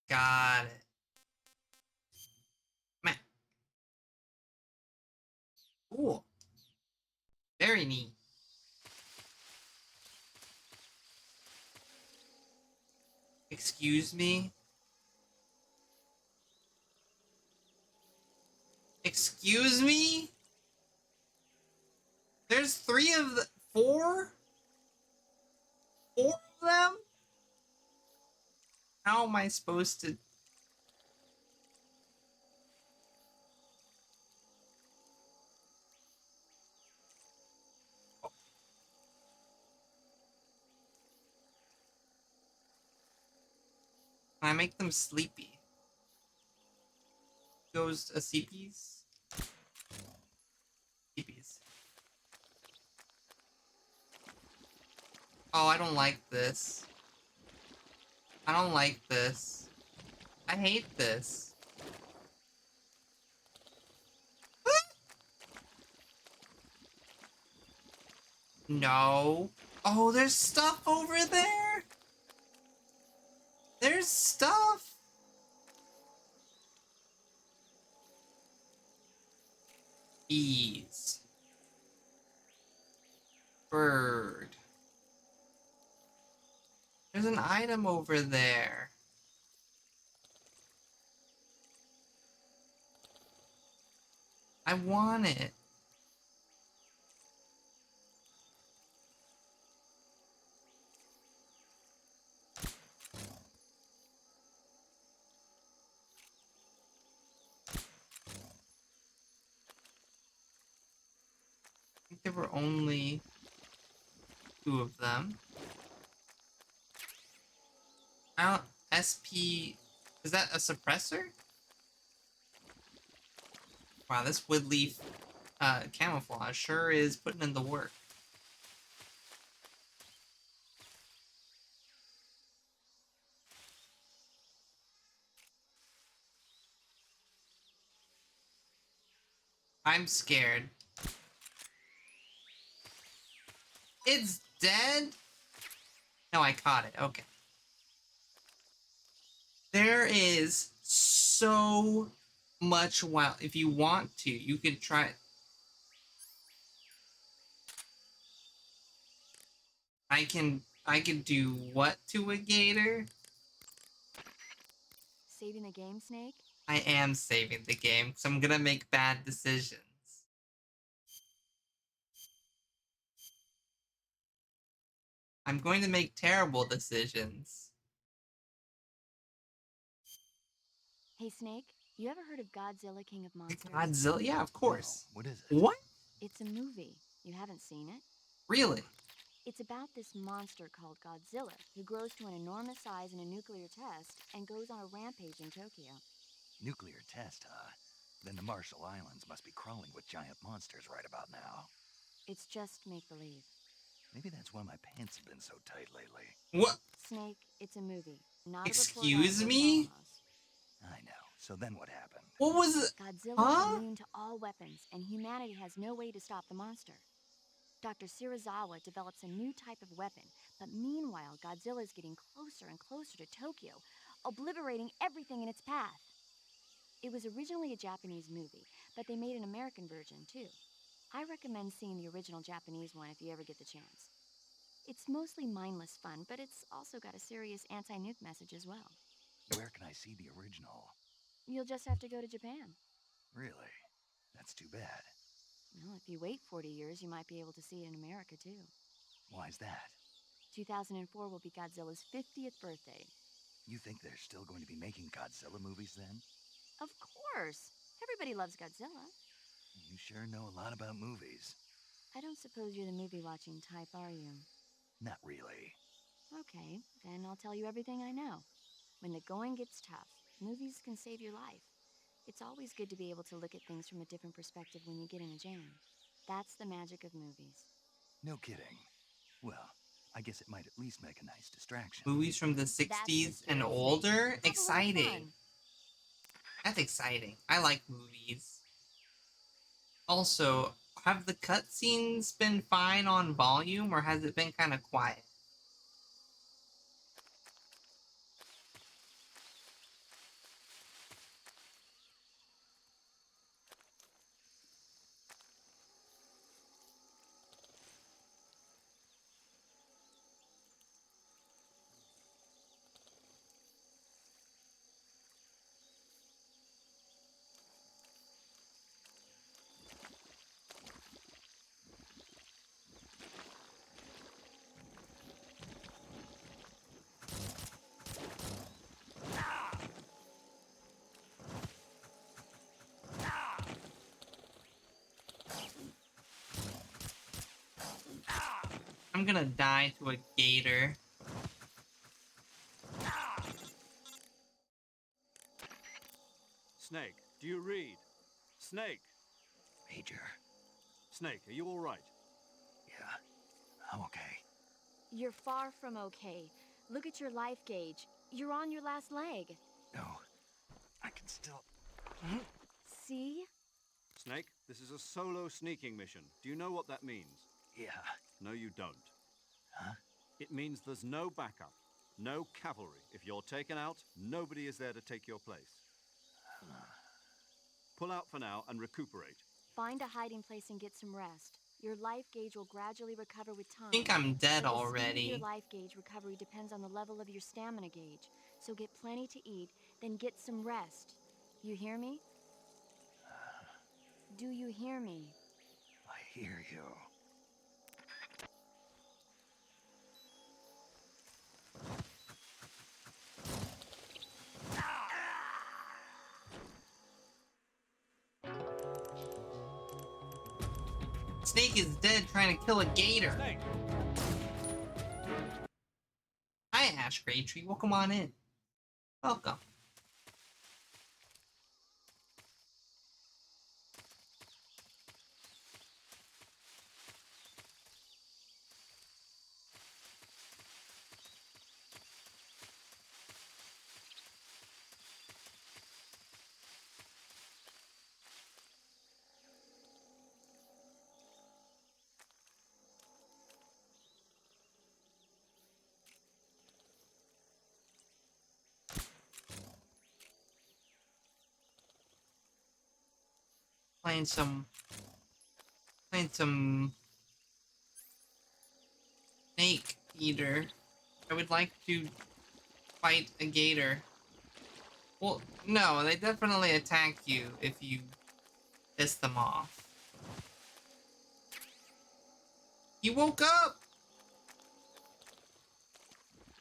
Got it. Man. Cool. Very neat. Excuse me? Excuse me? There's three of the four? Four of them? How am I supposed to? Can I make them sleepy? Goes a CPs? CPs. Oh, I don't like this. I don't like this. I hate this. No. Oh, there's stuff over there? There's stuff? Bees. Bird. There's an item over there. I want it. I think there were only two of them. I don't... SP... Is that a suppressor? Wow, this wood leaf camouflage sure is putting in the work. I'm scared. It's dead? No, I caught it. Okay. There is so much wild. If you want to, you could try. I can do what to a gator? Saving the game, Snake? I am saving the game because I'm gonna make bad decisions. I'm going to make terrible decisions. Hey, Snake, you ever heard of Godzilla King of Monsters? Godzilla? Yeah, of course. No, what is it? What? It's a movie. You haven't seen it? Really? It's about this monster called Godzilla who grows to an enormous size in a nuclear test and goes on a rampage in Tokyo. Nuclear test, huh? Then the Marshall Islands must be crawling with giant monsters right about now. It's just make-believe. Maybe that's why my pants have been so tight lately. What? Snake, it's a movie, not a Excuse report me? I know. So then what happened? What was it? Godzilla's Huh? immune to all weapons, and humanity has no way to stop the monster. Dr. Shirazawa develops a new type of weapon, but meanwhile, Godzilla is getting closer and closer to Tokyo, obliterating everything in its path. It was originally a Japanese movie, but they made an American version too. I recommend seeing the original Japanese one if you ever get the chance. It's mostly mindless fun, but it's also got a serious anti-nuke message as well. Where can I see the original? You'll just have to go to Japan. Really? That's too bad. Well, if you wait 40 years, you might be able to see it in America too. Why's that? 2004 will be Godzilla's 50th birthday. You think they're still going to be making Godzilla movies then? Of course! Everybody loves Godzilla. You sure know a lot about movies. I don't suppose you're the movie-watching type, are you? Not really. Okay, then I'll tell you everything I know. When the going gets tough, movies can save your life. It's always good to be able to look at things from a different perspective when you get in a jam. That's the magic of movies. No kidding. Well, I guess it might at least make a nice distraction. Movies from the That's the 60s and spirit, Snake. older? Have a little Exciting. fun. That's exciting. I like movies. Also, have the cutscenes been fine on volume, or has it been kind of quiet? I'm gonna die to a gator. Snake, do you read? Snake! Major. Snake, are you all right? Yeah, I'm okay. You're far from okay. Look at your life gauge. You're on your last leg. No, I can still... See? Snake, this is a solo sneaking mission. Do you know what that means? Yeah. No, you don't. Huh? It means there's no backup, no cavalry. If you're taken out, nobody is there to take your place. Pull out for now and recuperate. Find a hiding place and get some rest. Your life gauge will gradually recover with time. I think I'm dead But the speed of already. your life gauge recovery depends on the level of your stamina gauge. So get plenty to eat, then get some rest. You hear me? Do you hear me? I hear you. Snake is dead trying to kill a gator. Snake! Hi, Ash Graytree. Welcome on in. Welcome. Playing some Snake Eater. I would like to fight a gator. Well, no, they definitely attack you if you piss them off. He woke up!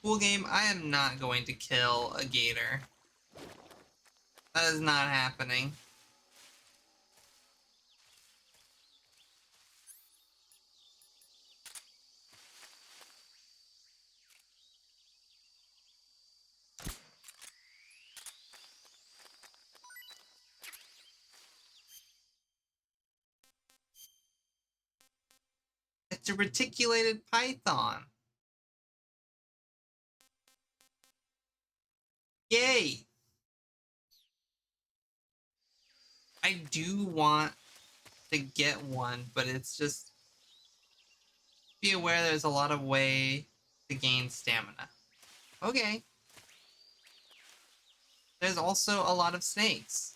Cool game, I am not going to kill a gator. That is not happening. a reticulated python. Yay! I do want to get one, but it's just be aware there's a lot of way to gain stamina. Okay. There's also a lot of snakes.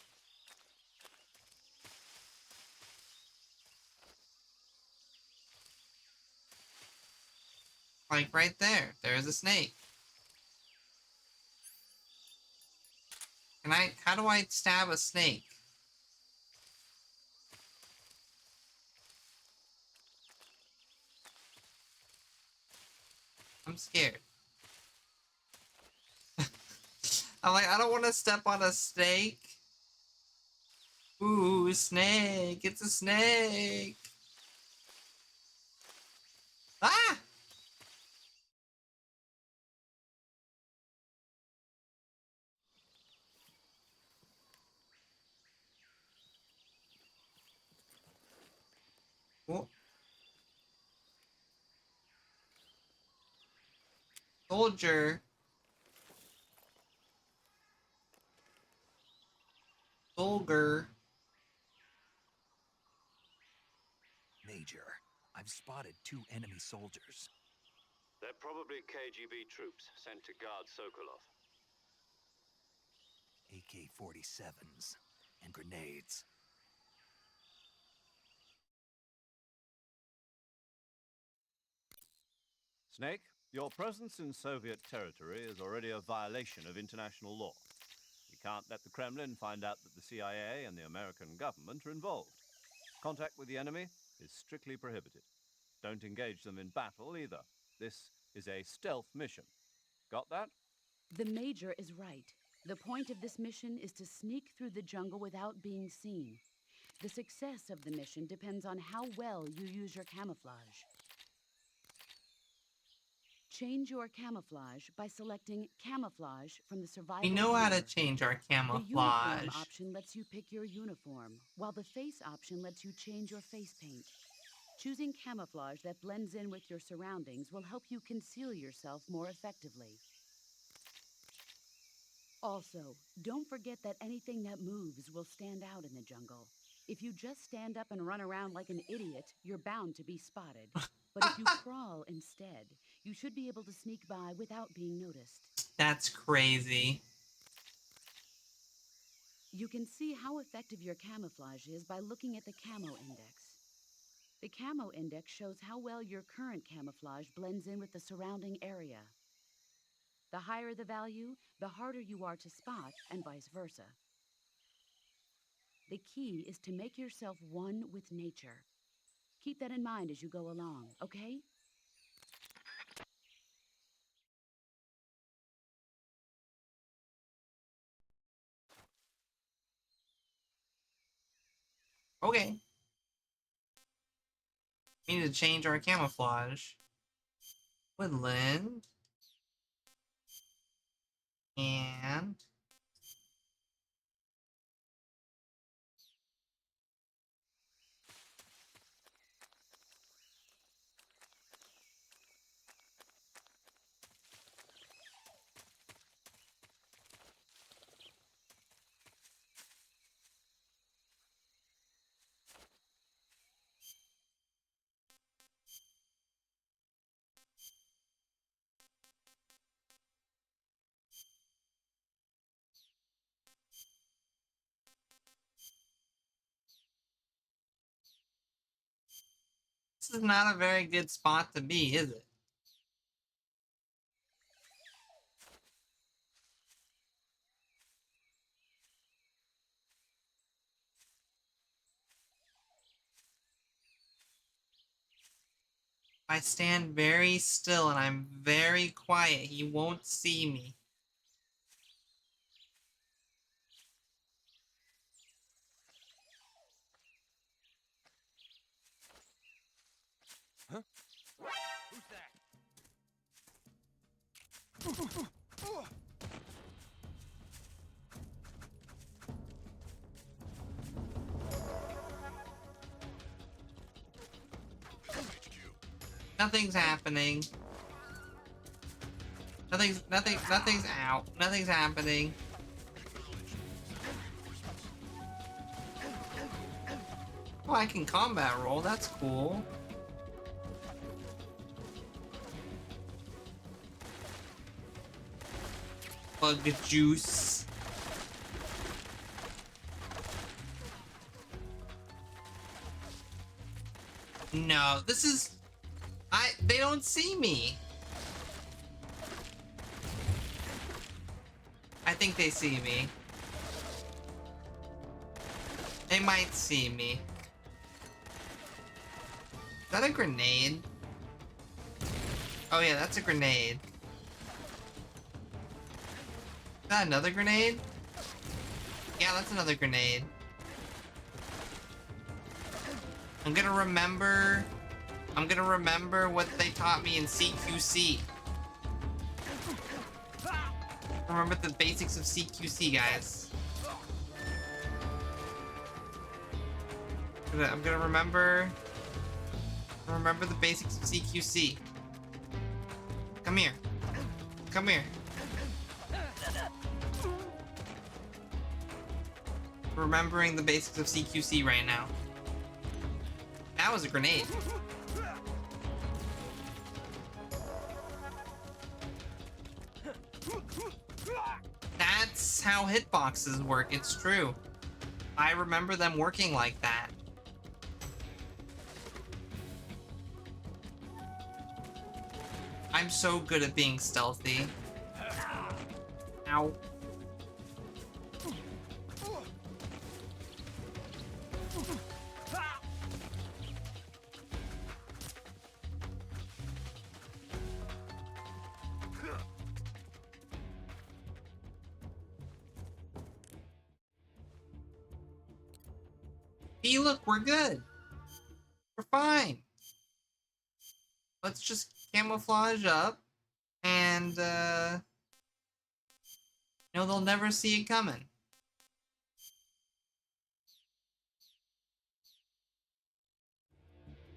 Like right there. There's a snake. How do I stab a snake? I'm scared. I'm like, I don't want to step on a snake. Ooh, snake. It's a snake. Ah! Oh. Soldier. Soldier. Major, I've spotted 2 enemy soldiers. They're probably KGB troops sent to guard Sokolov. AK-47s and grenades. Snake, your presence in Soviet territory is already a violation of international law. You can't let the Kremlin find out that the CIA and the American government are involved. Contact with the enemy is strictly prohibited. Don't engage them in battle either. This is a stealth mission. Got that? The Major is right. The point of this mission is to sneak through the jungle without being seen. The success of the mission depends on how well you use your camouflage. Change your camouflage by selecting Camouflage from the We Survival know how to menu. change our The uniform camouflage. option lets you pick your uniform, while the face option lets you change your face paint. Choosing camouflage that blends in with your surroundings will help you conceal yourself more effectively. Also, don't forget that anything that moves will stand out in the jungle. If you just stand up and run around like an idiot, you're bound to be spotted. But if you crawl instead, you should be able to sneak by without being noticed. That's crazy. You can see how effective your camouflage is by looking at the Camo Index. The Camo Index shows how well your current camouflage blends in with the surrounding area. The higher the value, the harder you are to spot, and vice versa. The key is to make yourself one with nature. Keep that in mind as you go along, okay? Okay. We need to change our camouflage. Woodland. And this is not a very good spot to be, is it? I stand very still and I'm very quiet. He won't see me. Huh? Who's that? HQ. Nothing's happening. Nothing's out. Nothing's happening. Oh, I can combat roll. That's cool. Bug juice. No, this is... They don't see me. I think they see me. They might see me. Is that a grenade? Oh yeah, that's a grenade. Is that another grenade? Yeah, that's another grenade. I'm gonna remember what they taught me in CQC. Remember the basics of CQC, guys. I'm gonna remember the basics of CQC. Come here. Come here. Remembering the basics of CQC right now. That was a grenade. That's how hitboxes work. It's true. I remember them working like that. I'm so good at being stealthy. Ow. See, look, we're good. We're fine. Let's just camouflage up and, they'll never see it coming.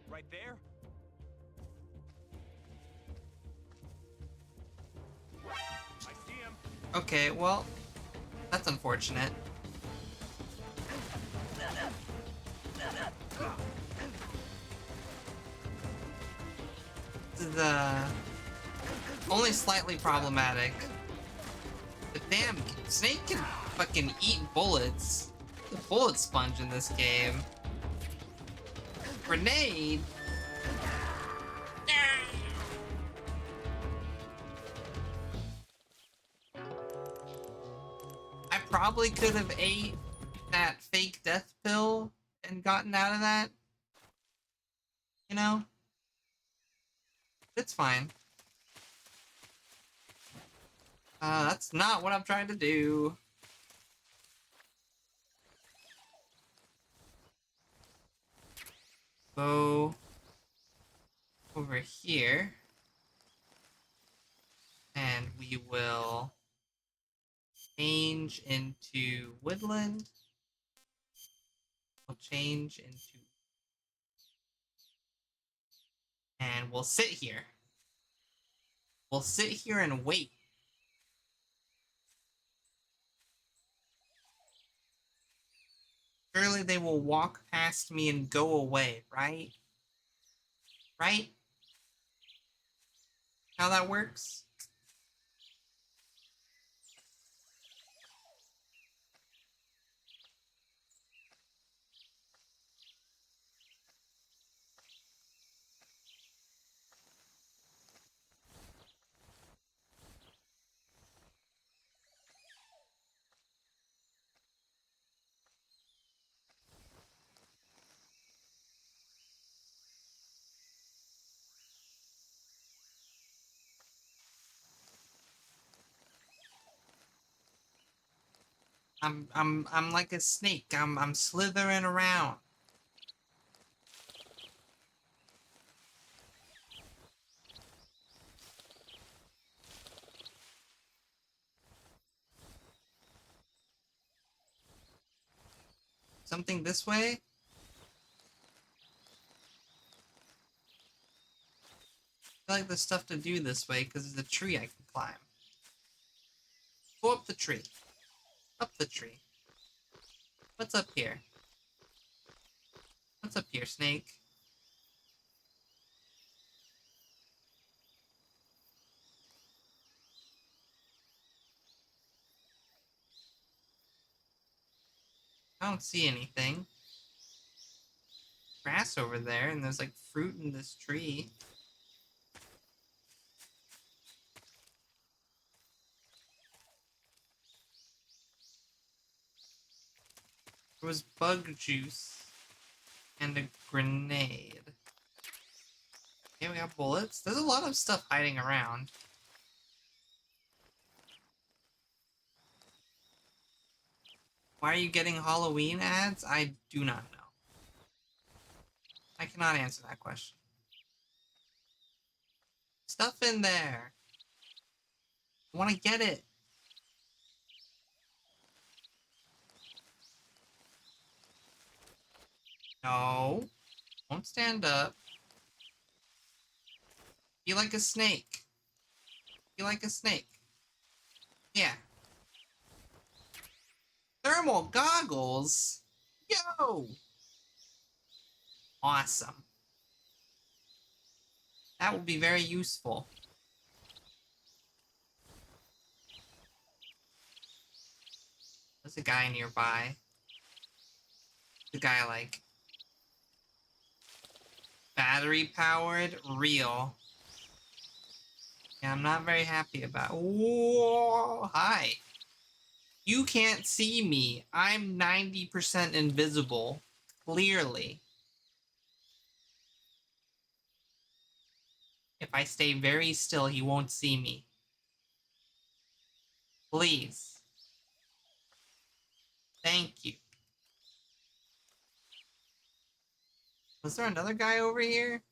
Right there? I see him. Okay, well, that's unfortunate. This is, only slightly problematic. But damn, Snake can fucking eat bullets. The bullet sponge in this game. Grenade? I probably could have ate that fake death pill and gotten out of that. You know? It's fine. That's not what I'm trying to do. Go over here. And we will change into woodland. We'll change into... And we'll sit here. We'll sit here and wait. Surely they will walk past me and go away, right? Right? How that works? I'm like a snake. I'm slithering around. Something this way? I feel like there's stuff to do this way because there's a tree I can climb. Go up the tree. Up the tree. What's up here? What's up here, snake? I don't see anything. Grass over there, and there's like fruit in this tree. There was bug juice and a grenade. Yeah, we got bullets. There's a lot of stuff hiding around. Why are you getting Halloween ads? I do not know. I cannot answer that question. Stuff in there. I want to get it. No. Don't stand up. Be like a snake. Be like a snake. Yeah. Thermal goggles? Yo! Awesome. That will be very useful. There's a guy nearby. The guy like battery powered, real. Yeah, I'm not very happy about. Whoa! Hi. You can't see me. I'm 90% invisible. Clearly. If I stay very still, he won't see me. Please. Thank you. Was there another guy over here?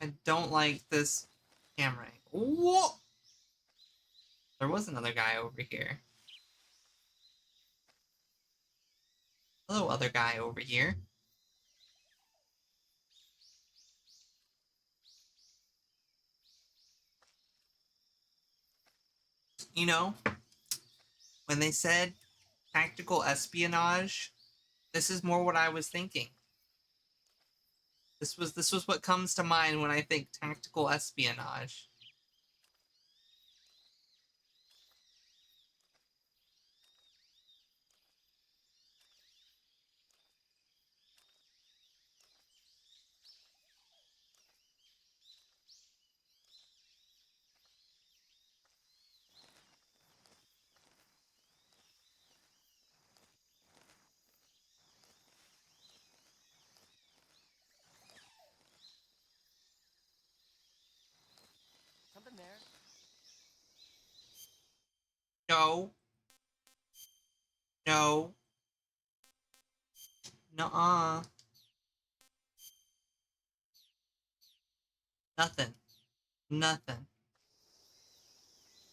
I don't like this camera. Whoa! There was another guy over here. Hello, other guy over here. You know, when they said tactical espionage, this is more what I was thinking. This was what comes to mind when I think tactical espionage. Something there. No. No. Nuh-uh. Nothing. Nothing.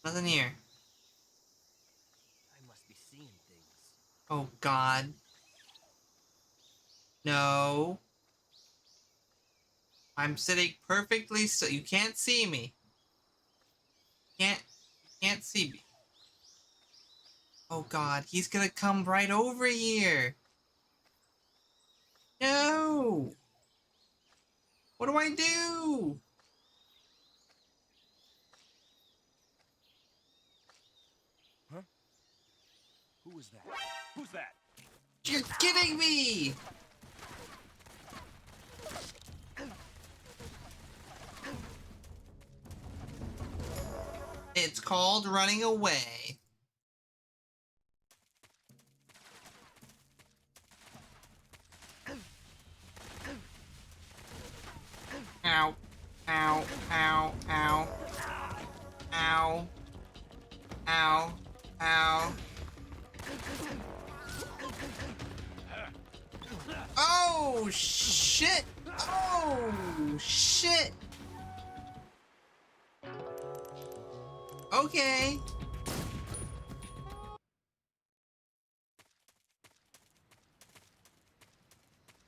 Nothing here. I must be seeing things. Oh, God. No. I'm sitting perfectly still. You can't see me. You can't see me. Oh, God. He's gonna come right over here. No. What do I do? Huh? Who was that? Who's that? You're kidding me! It's called running away. Ow. Ow. Ow. Ow. Ow. Ow. Ow. Oh, shit! Oh, shit! Okay.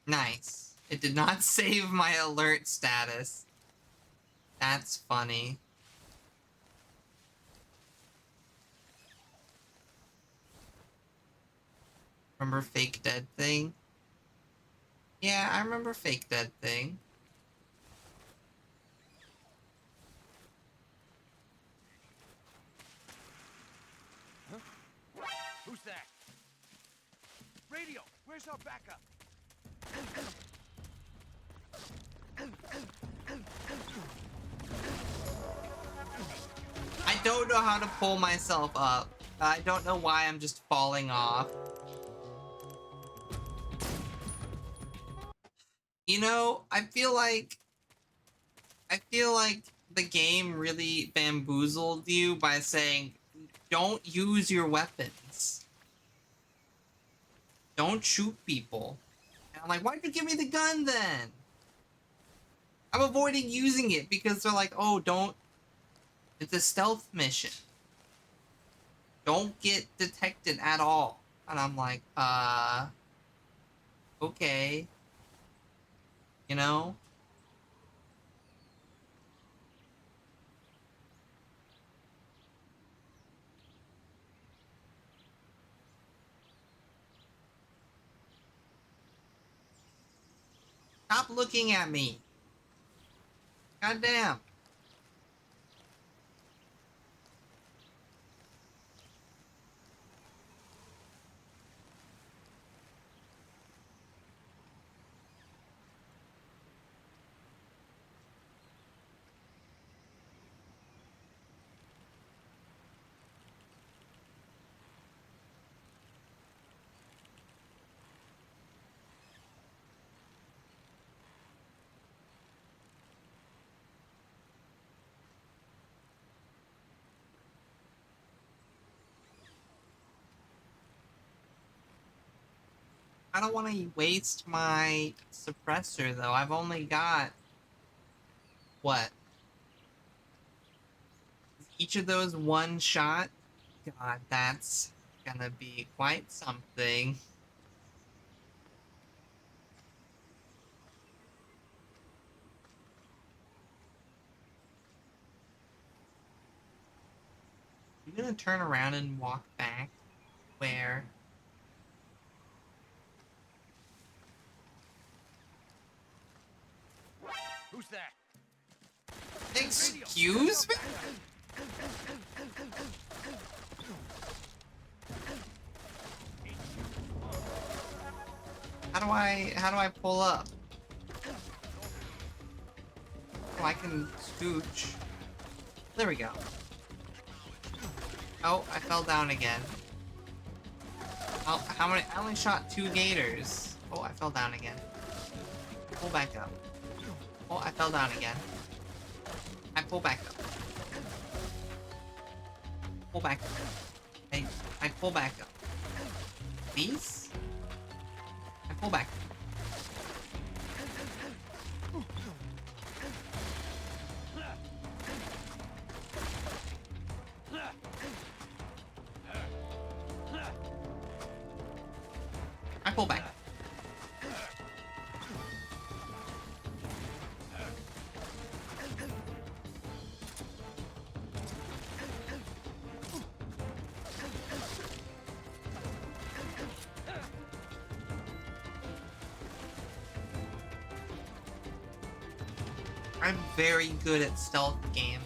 Nice. It did not save my alert status. That's funny. Remember Fake Dead Thing? Yeah, I remember Fake Dead Thing. Huh? Who's that? Radio, where's our backup? I don't know how to pull myself up. I don't know why I'm just falling off. You know, I feel like the game really bamboozled you by saying, don't use your weapons. Don't shoot people. And I'm like, why'd you give me the gun then? I'm avoiding using it because they're like, oh, don't. It's a stealth mission. Don't get detected at all. And I'm like, okay. You know? Stop looking at me. Goddamn. I don't want to waste my suppressor, though. I've only got... What? Is each of those one shot? God, that's gonna be quite something. I'm gonna turn around and walk back. Where? Who's that? Excuse me? How do I pull up? Oh, I can scooch. There we go. Oh, I fell down again. Oh, how many? I only shot 2 gators. Oh, I fell down again. Pull back up. Oh, I fell down again. I pull back up. Pull back up. I pull back up. These? I pull back up. I pull back. I'm very good at stealth games.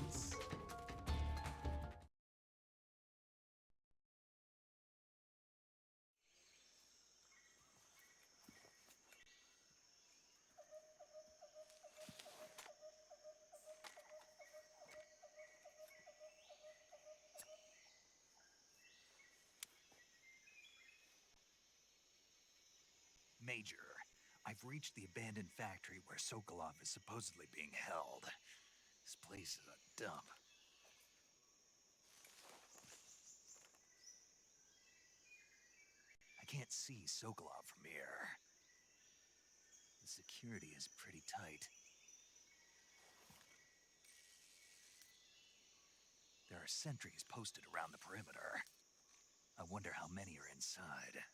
Major, I've reached the abandoned factory where Sokolov is supposedly being held. This place is a dump. I can't see Sokolov from here. The security is pretty tight. There are sentries posted around the perimeter. I wonder how many are inside.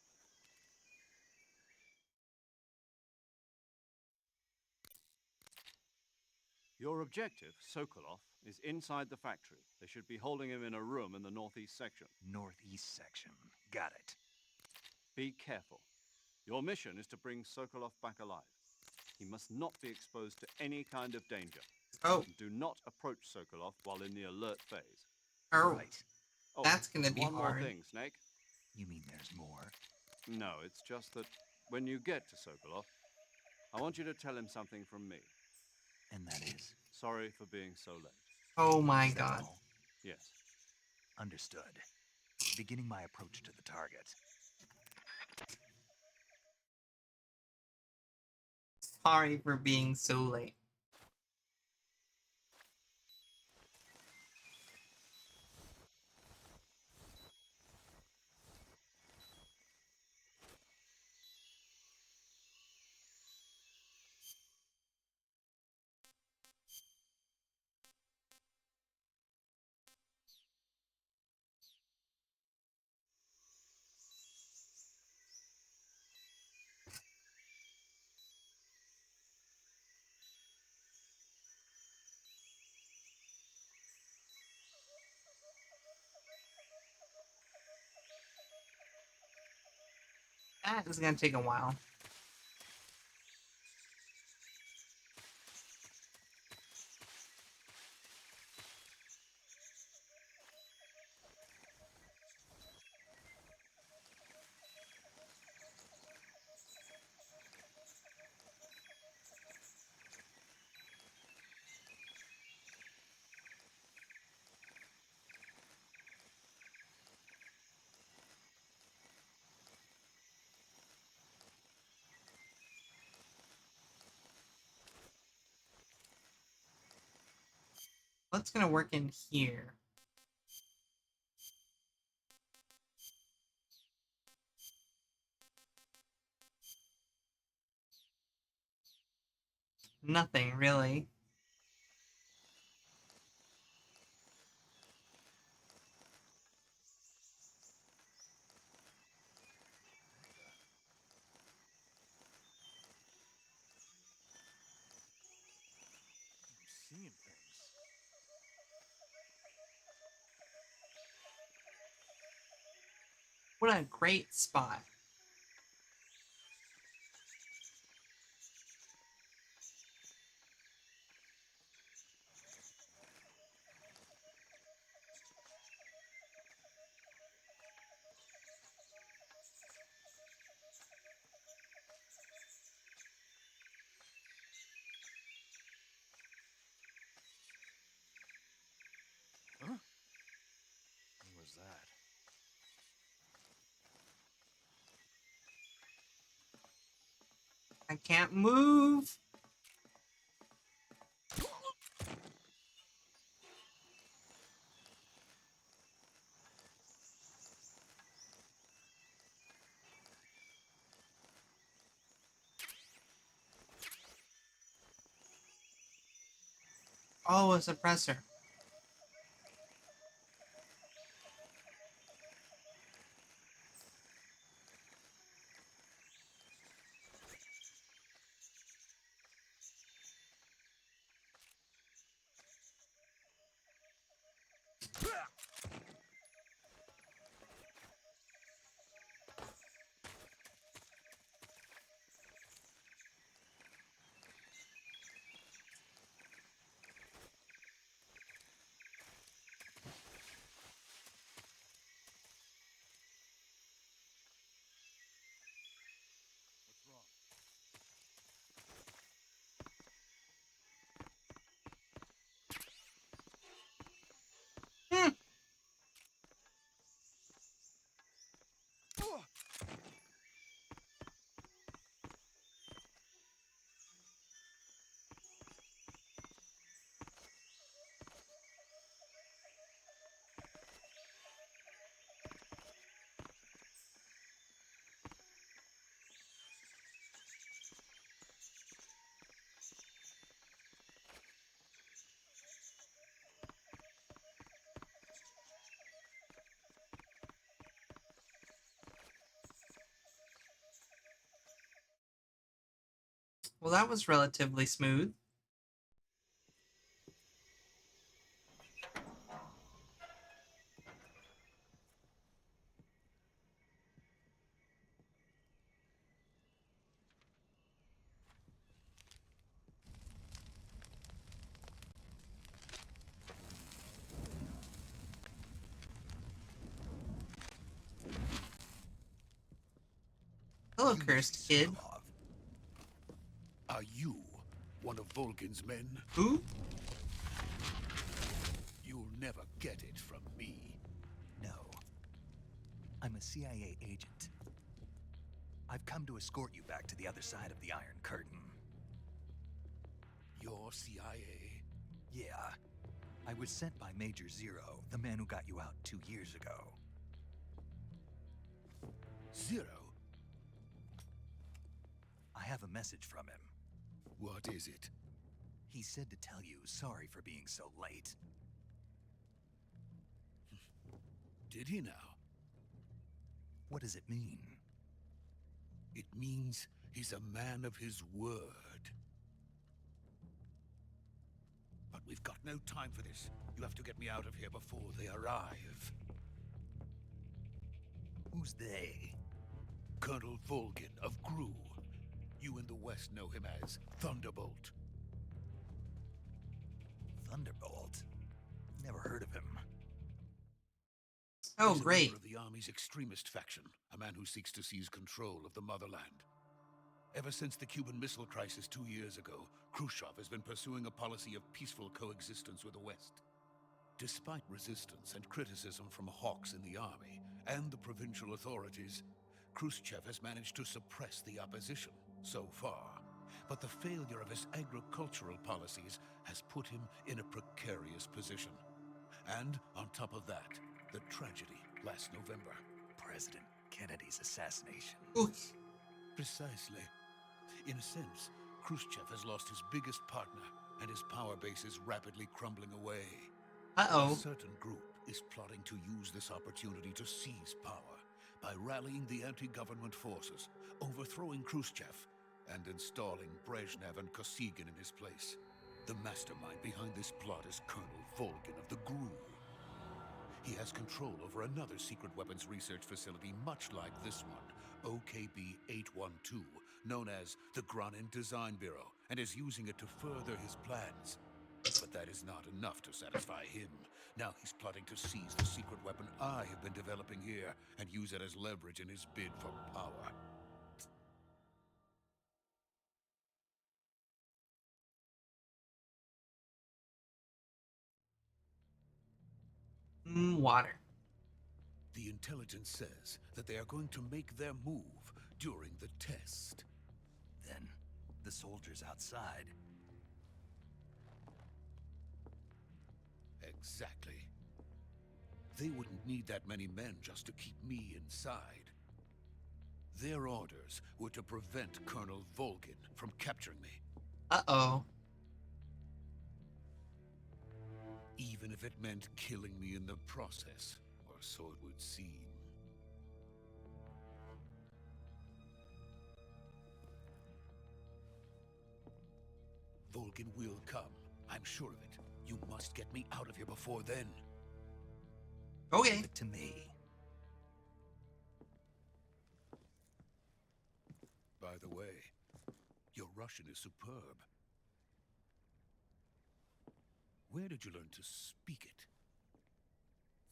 Your objective, Sokolov, is inside the factory. They should be holding him in a room in the northeast section. Northeast section. Got it. Be careful. Your mission is to bring Sokolov back alive. He must not be exposed to any kind of danger. Oh, And do not approach Sokolov while in the alert phase. oh, Right. Oh, that's gonna be one more hard. thing, Snake. You mean there's more? No, it's just that when you get to Sokolov, I want you to tell him something from me. And that is? Sorry for being so late. Oh my Is that god. all? Yes. Understood. Beginning my approach to the target. Sorry for being so late. That is gonna take a while. What's gonna work in here? Nothing, really. I'm seeing things. What a great spot. Huh? What was that? I can't move. Oh, a suppressor. What's wrong? Hmm. Well, that was relatively smooth. Hello, You must cursed be kid. Sokolov. Are you one of Volgin's men? Who? You'll never get it from me. No. I'm a CIA agent. I've come to escort you back to the other side of the Iron Curtain. You're CIA? Yeah. I was sent by Major Zero, the man who got you out 2 years ago. Zero? I have a message from him. What is it? He said to tell you sorry for being so late. Did he now? What does it mean? It means he's a man of his word. But we've got no time for this. You have to get me out of here before they arrive. Who's they? Colonel Volgin of Gru. You in the West know him as Thunderbolt. Thunderbolt? Never heard of him. Oh, He's a great. member of the Army's extremist faction, a man who seeks to seize control of the motherland. Ever since the Cuban Missile Crisis 2 years ago, Khrushchev has been pursuing a policy of peaceful coexistence with the West. Despite resistance and criticism from hawks in the army and the provincial authorities, Khrushchev has managed to suppress the opposition so far. But the failure of his agricultural policies has put him in a precarious position. And on top of that, the tragedy last November. President Kennedy's assassination. Oof. Precisely. In a sense, Khrushchev has lost his biggest partner, and his power base is rapidly crumbling away. Uh-oh. A certain group is plotting to use this opportunity to seize power by rallying the anti-government forces, overthrowing Khrushchev, and installing Brezhnev and Kosygin in his place. The mastermind behind this plot is Colonel Volgin of the GRU. He has control over another secret weapons research facility much like this one, OKB-812, known as the Granin Design Bureau, and is using it to further his plans. But that is not enough to satisfy him. Now he's plotting to seize the secret weapon I have been developing here and use it as leverage in his bid for power. Water. The intelligence says that they are going to make their move during the test. Then, the soldiers outside. Exactly. They wouldn't need that many men just to keep me inside. Their orders were to prevent Colonel Volgin from capturing me. Uh-oh. Even if it meant killing me in the process, or so it would seem. Volgin will come. I'm sure of it. You must get me out of here before then. Okay. Give it to me. By the way, your Russian is superb. Where did you learn to speak it?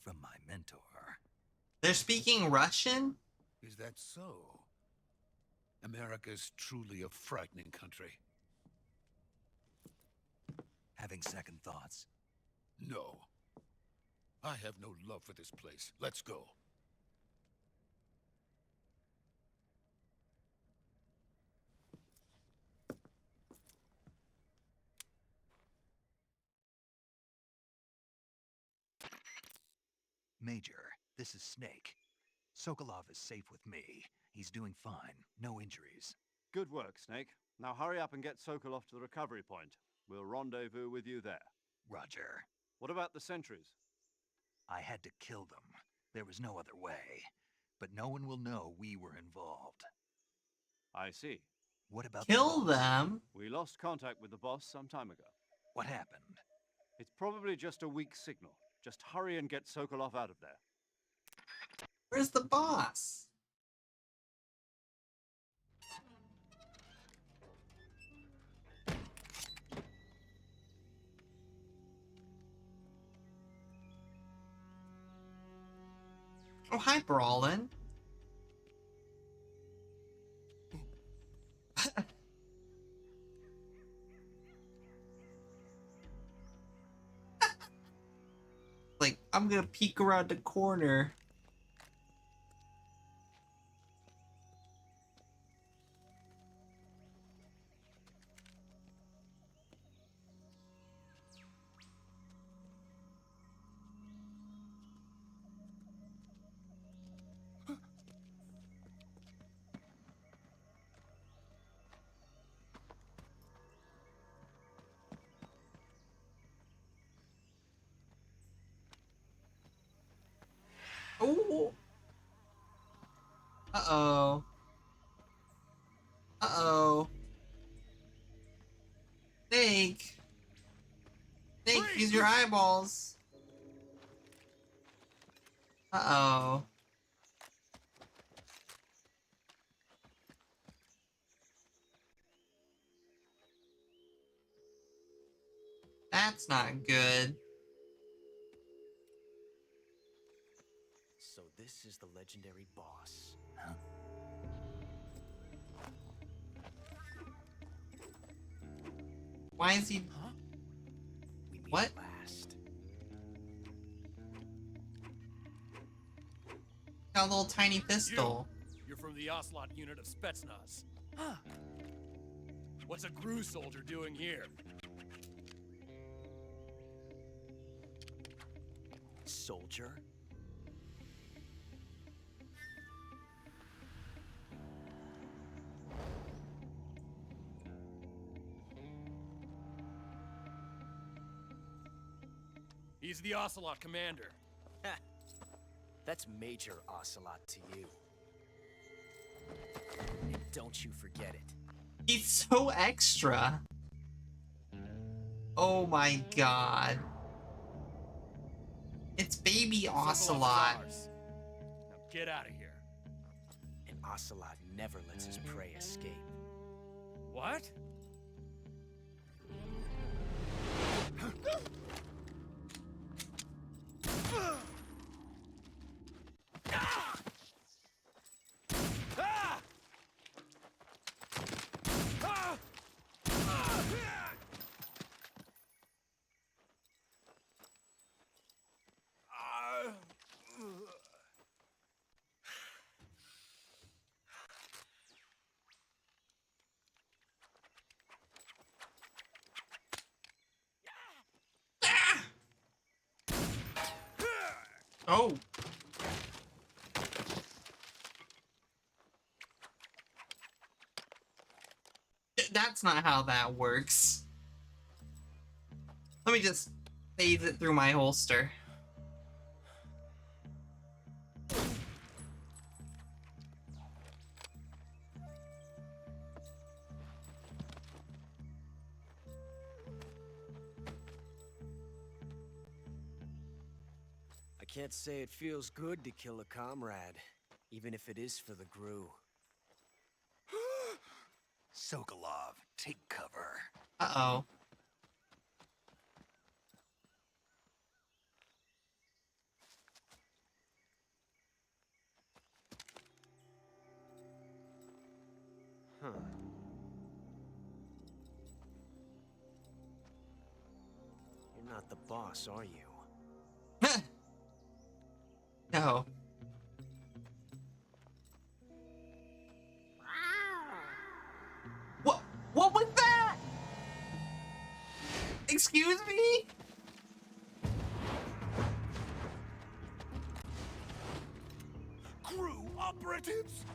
From my mentor. They're speaking Russian? Is that so? America's truly a frightening country. Having second thoughts. No. I have no love for this place. Let's go. Major, this is Snake. Sokolov is safe with me. He's doing fine. No injuries. Good work, Snake. Now hurry up and get Sokolov to the recovery point. We'll rendezvous with you there. Roger. What about the sentries? I had to kill them. There was no other way. But no one will know we were involved. I see. What about Kill the boss? them? We lost contact with the boss some time ago. What happened? It's probably just a weak signal. Just hurry and get Sokolov out of there. Where's the boss? Oh, hi, Brawlin. I'm gonna peek around the corner. Oh. Uh-oh. Uh-oh. Snake. Snake, use your eyeballs. Uh-oh. That's not good. So this is the legendary boss. Why is he... Huh? We meet What? at last. Got a little tiny pistol. You're from the Ocelot unit of Spetsnaz. Huh. What's a GRU soldier doing here? Soldier? He's the Ocelot commander. That's Major Ocelot to you. And don't you forget it. He's so extra. Oh my god. It's baby Ocelot. Now get out of here. And Ocelot never lets his prey escape. What? Oh. That's not how that works. Let me just phase it through my holster. I can't say it feels good to kill a comrade, even if it is for the GRU. Sokolov, take cover. Uh-oh. Huh. You're not the boss, are you? No. What was that? Excuse me? GRU operatives?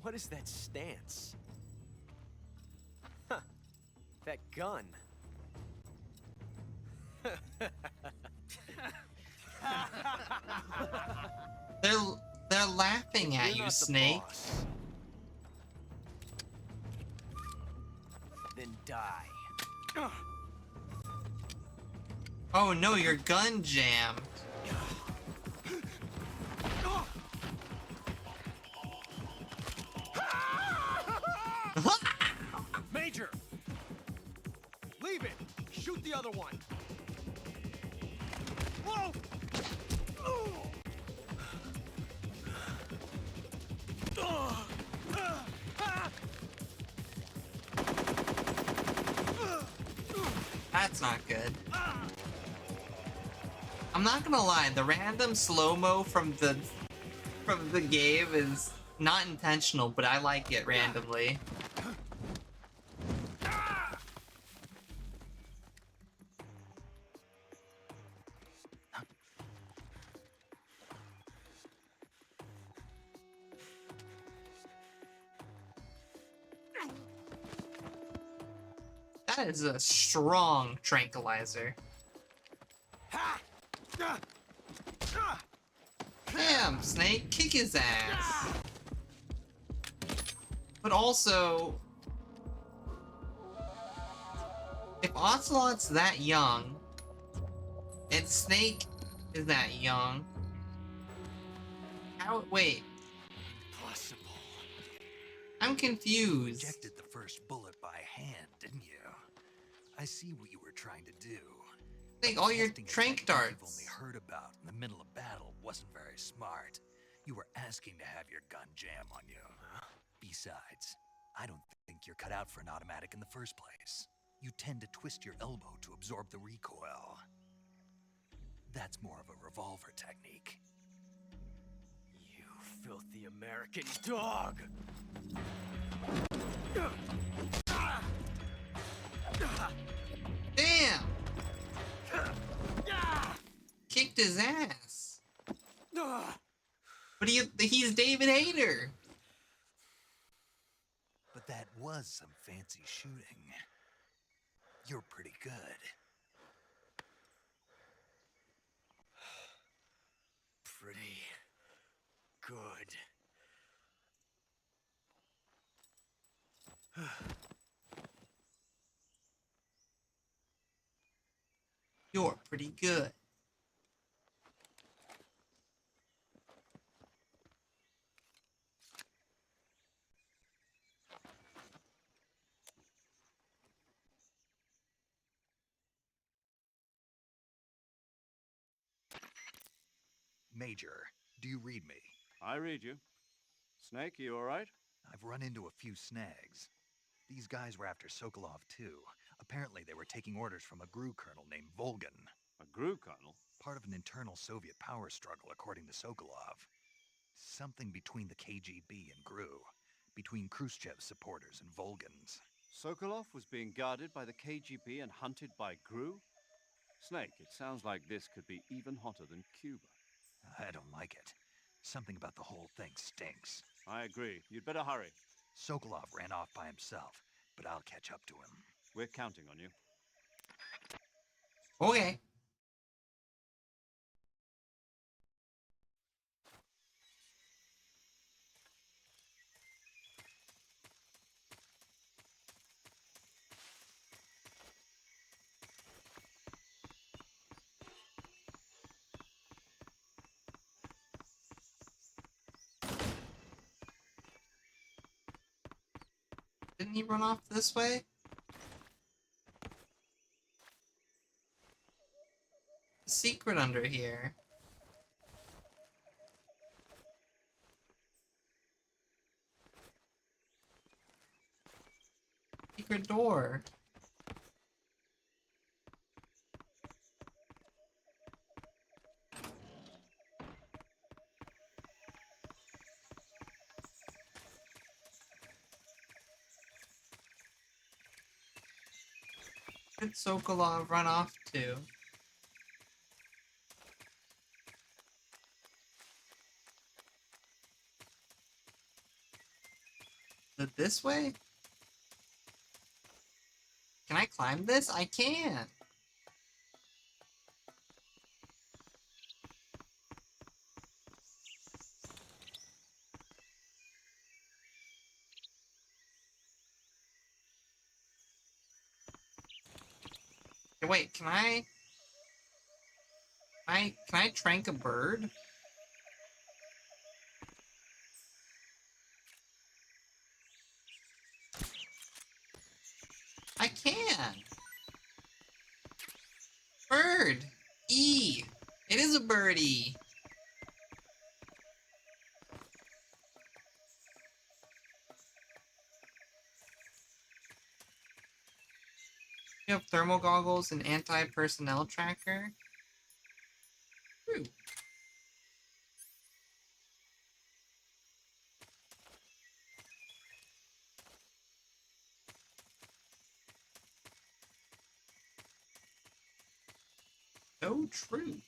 What is that stance? Huh. That gun. They're laughing at You're you, not the Snake. boss. Then die. Oh no, your gun jammed. Major! Leave it! Shoot the other one! Whoa! That's that's not good. I'm not gonna lie, the random slow-mo from the game is not intentional, but I like it randomly. That is a strong tranquilizer. Damn, Snake, kick his ass. But also, if Ocelot's that young, and Snake is that young, how? Wait, Impossible. I'm confused. Ejected the first bullet by hand, didn't you? I see what you were trying to do. Snake, But all your testing a trank technique you've darts. only heard about in the middle of battle wasn't very smart. You were asking to have your gun jam on you. Besides, I don't think you're cut out for an automatic in the first place. You tend to twist your elbow to absorb the recoil. That's more of a revolver technique. You filthy American dog! Damn! Kicked his ass. But he's David Hayter. But that was some fancy shooting. You're pretty good. Pretty good. You're pretty good. Major, do you read me? I read you. Snake, you all right? I've run into a few snags. These guys were after Sokolov too. Apparently they were taking orders from a GRU colonel named Volgan. A GRU colonel? Part of an internal Soviet power struggle, according to Sokolov. Something between the KGB and GRU. Between Khrushchev's supporters and Volgan's. Sokolov was being guarded by the KGB and hunted by GRU? Snake, it sounds like this could be even hotter than Cuba. I don't like it. Something about the whole thing stinks. I agree. You'd better hurry. Sokolov ran off by himself, but I'll catch up to him. We're counting on you. Okay. Didn't he run off this way? Secret under here. Secret door. Where did Sokolov run off to? Is it this way? Can I climb this? I can! Okay, wait, can I trank a bird? I can! Bird! E! It is a birdie! You have thermal goggles and anti-personnel tracker. True. So true.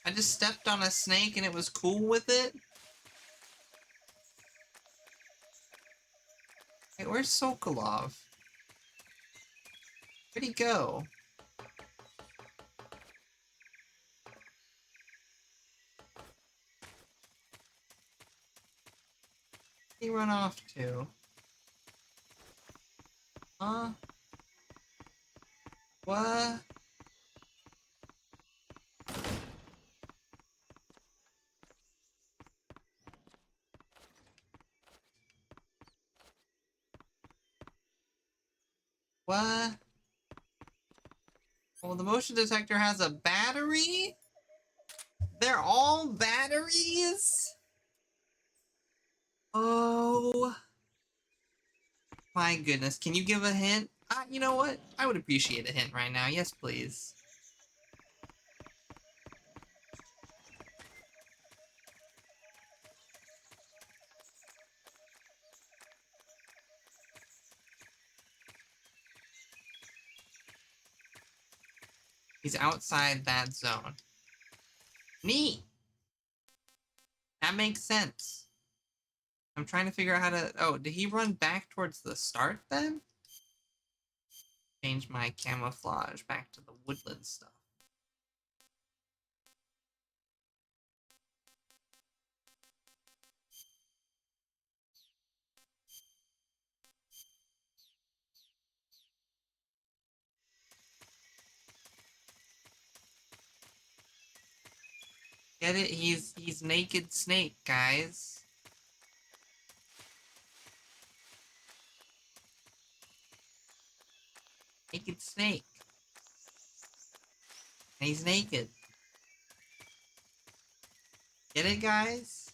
I just stepped on a snake and it was cool with it? Hey, where's Sokolov? Where'd he go? Where'd he run off to? Huh? What? What? Well, the motion detector has a battery? They're all batteries? Oh. My goodness. Can you give a hint? You know what? I would appreciate a hint right now. Yes, please. He's outside that zone. Neat. That makes sense. I'm trying to figure out how to... Oh, did he run back towards the start then? Change my camouflage back to the woodland stuff. Get it? He's Naked Snake, guys. Naked Snake. And he's naked. Get it, guys?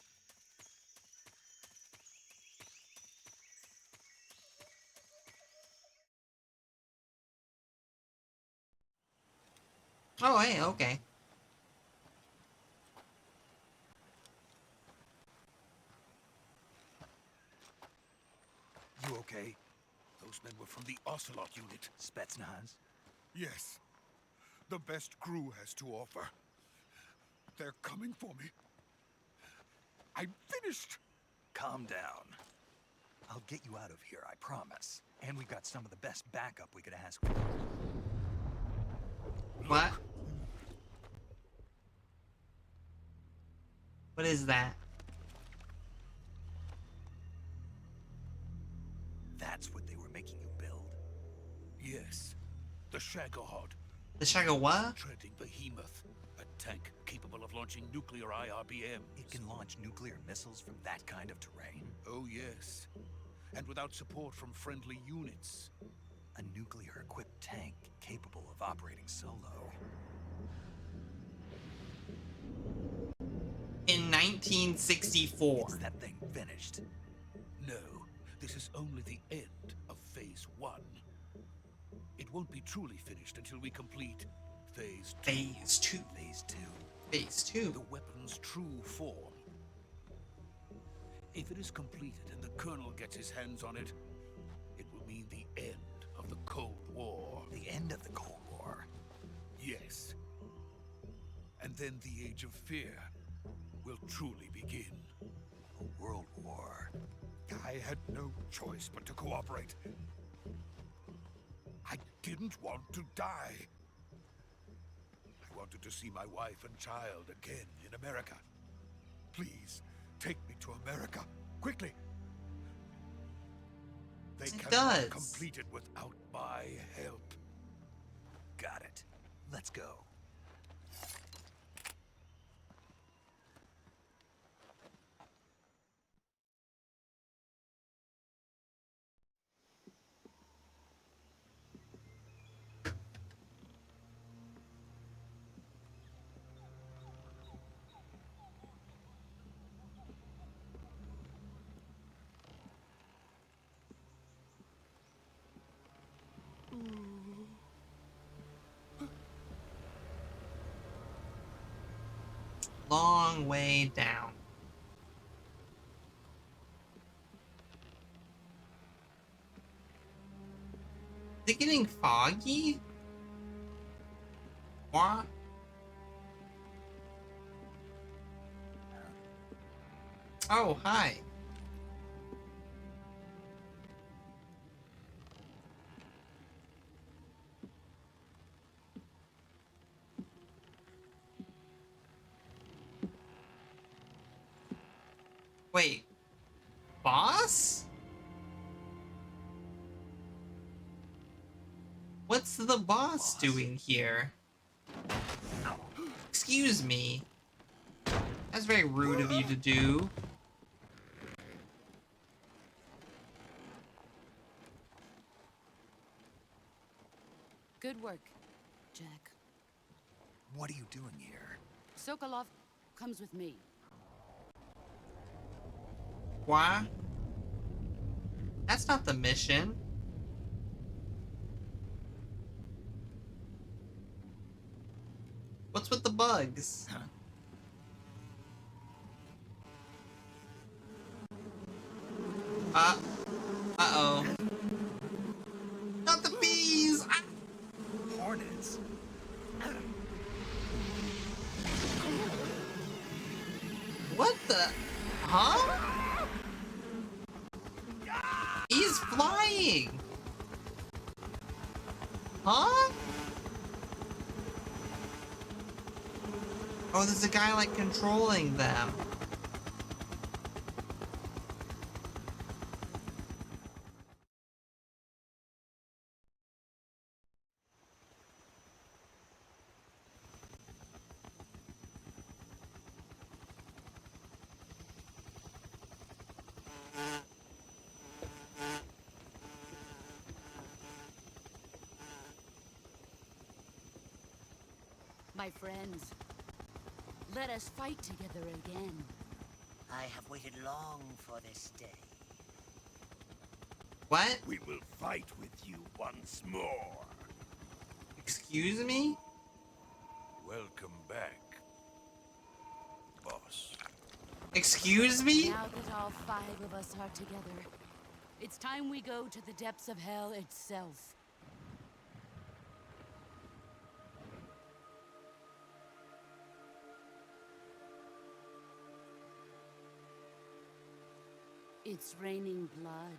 Oh, hey, okay. You okay? Those men were from the Ocelot unit. Spetsnaz? Yes. The best crew has to offer. They're coming for me. I'm finished. Calm down. I'll get you out of here, I promise. And we've got some of the best backup we could ask for. What? What is that? That's what they were making you build? Yes. The Shagohod. The Shago what? Treading behemoth. A tank capable of launching nuclear IRBMs. It can launch nuclear missiles from that kind of terrain? Oh, yes. And without support from friendly units. A nuclear-equipped tank capable of operating solo. In 1964. Is that thing finished? No, this is only the end of Phase 1. It won't be truly finished until we complete Phase 2. Phase 2. Phase 2. Phase 2. The weapon's true form. If it is completed and the Colonel gets his hands on it, it will mean the end of the Cold War. The end of the Cold War? Yes. And then the Age of Fear will truly begin. A world war. I had no choice but to cooperate. I didn't want to die. I wanted to see my wife and child again in America. Please, take me to America, quickly. They cannot complete it without my help. Let's go. Long way down. Is it getting foggy? What? Oh, hi. Wait. Boss? What's the boss doing here? Excuse me. That's very rude of you to do. Good work, Jack. What are you doing here? Sokolov comes with me. Why? That's not the mission. What's with the bugs? Huh? Uh-oh. Not the bees! Ah! Hornets. What the? Huh? He's flying! Huh? Oh, there's a guy, like, controlling them. My friends, let us fight together again. I have waited long for this day. What? We will fight with you once more. Excuse me? Welcome back, boss. Excuse me? Now that all 5 of us are together, it's time we go to the depths of hell itself. It's raining blood.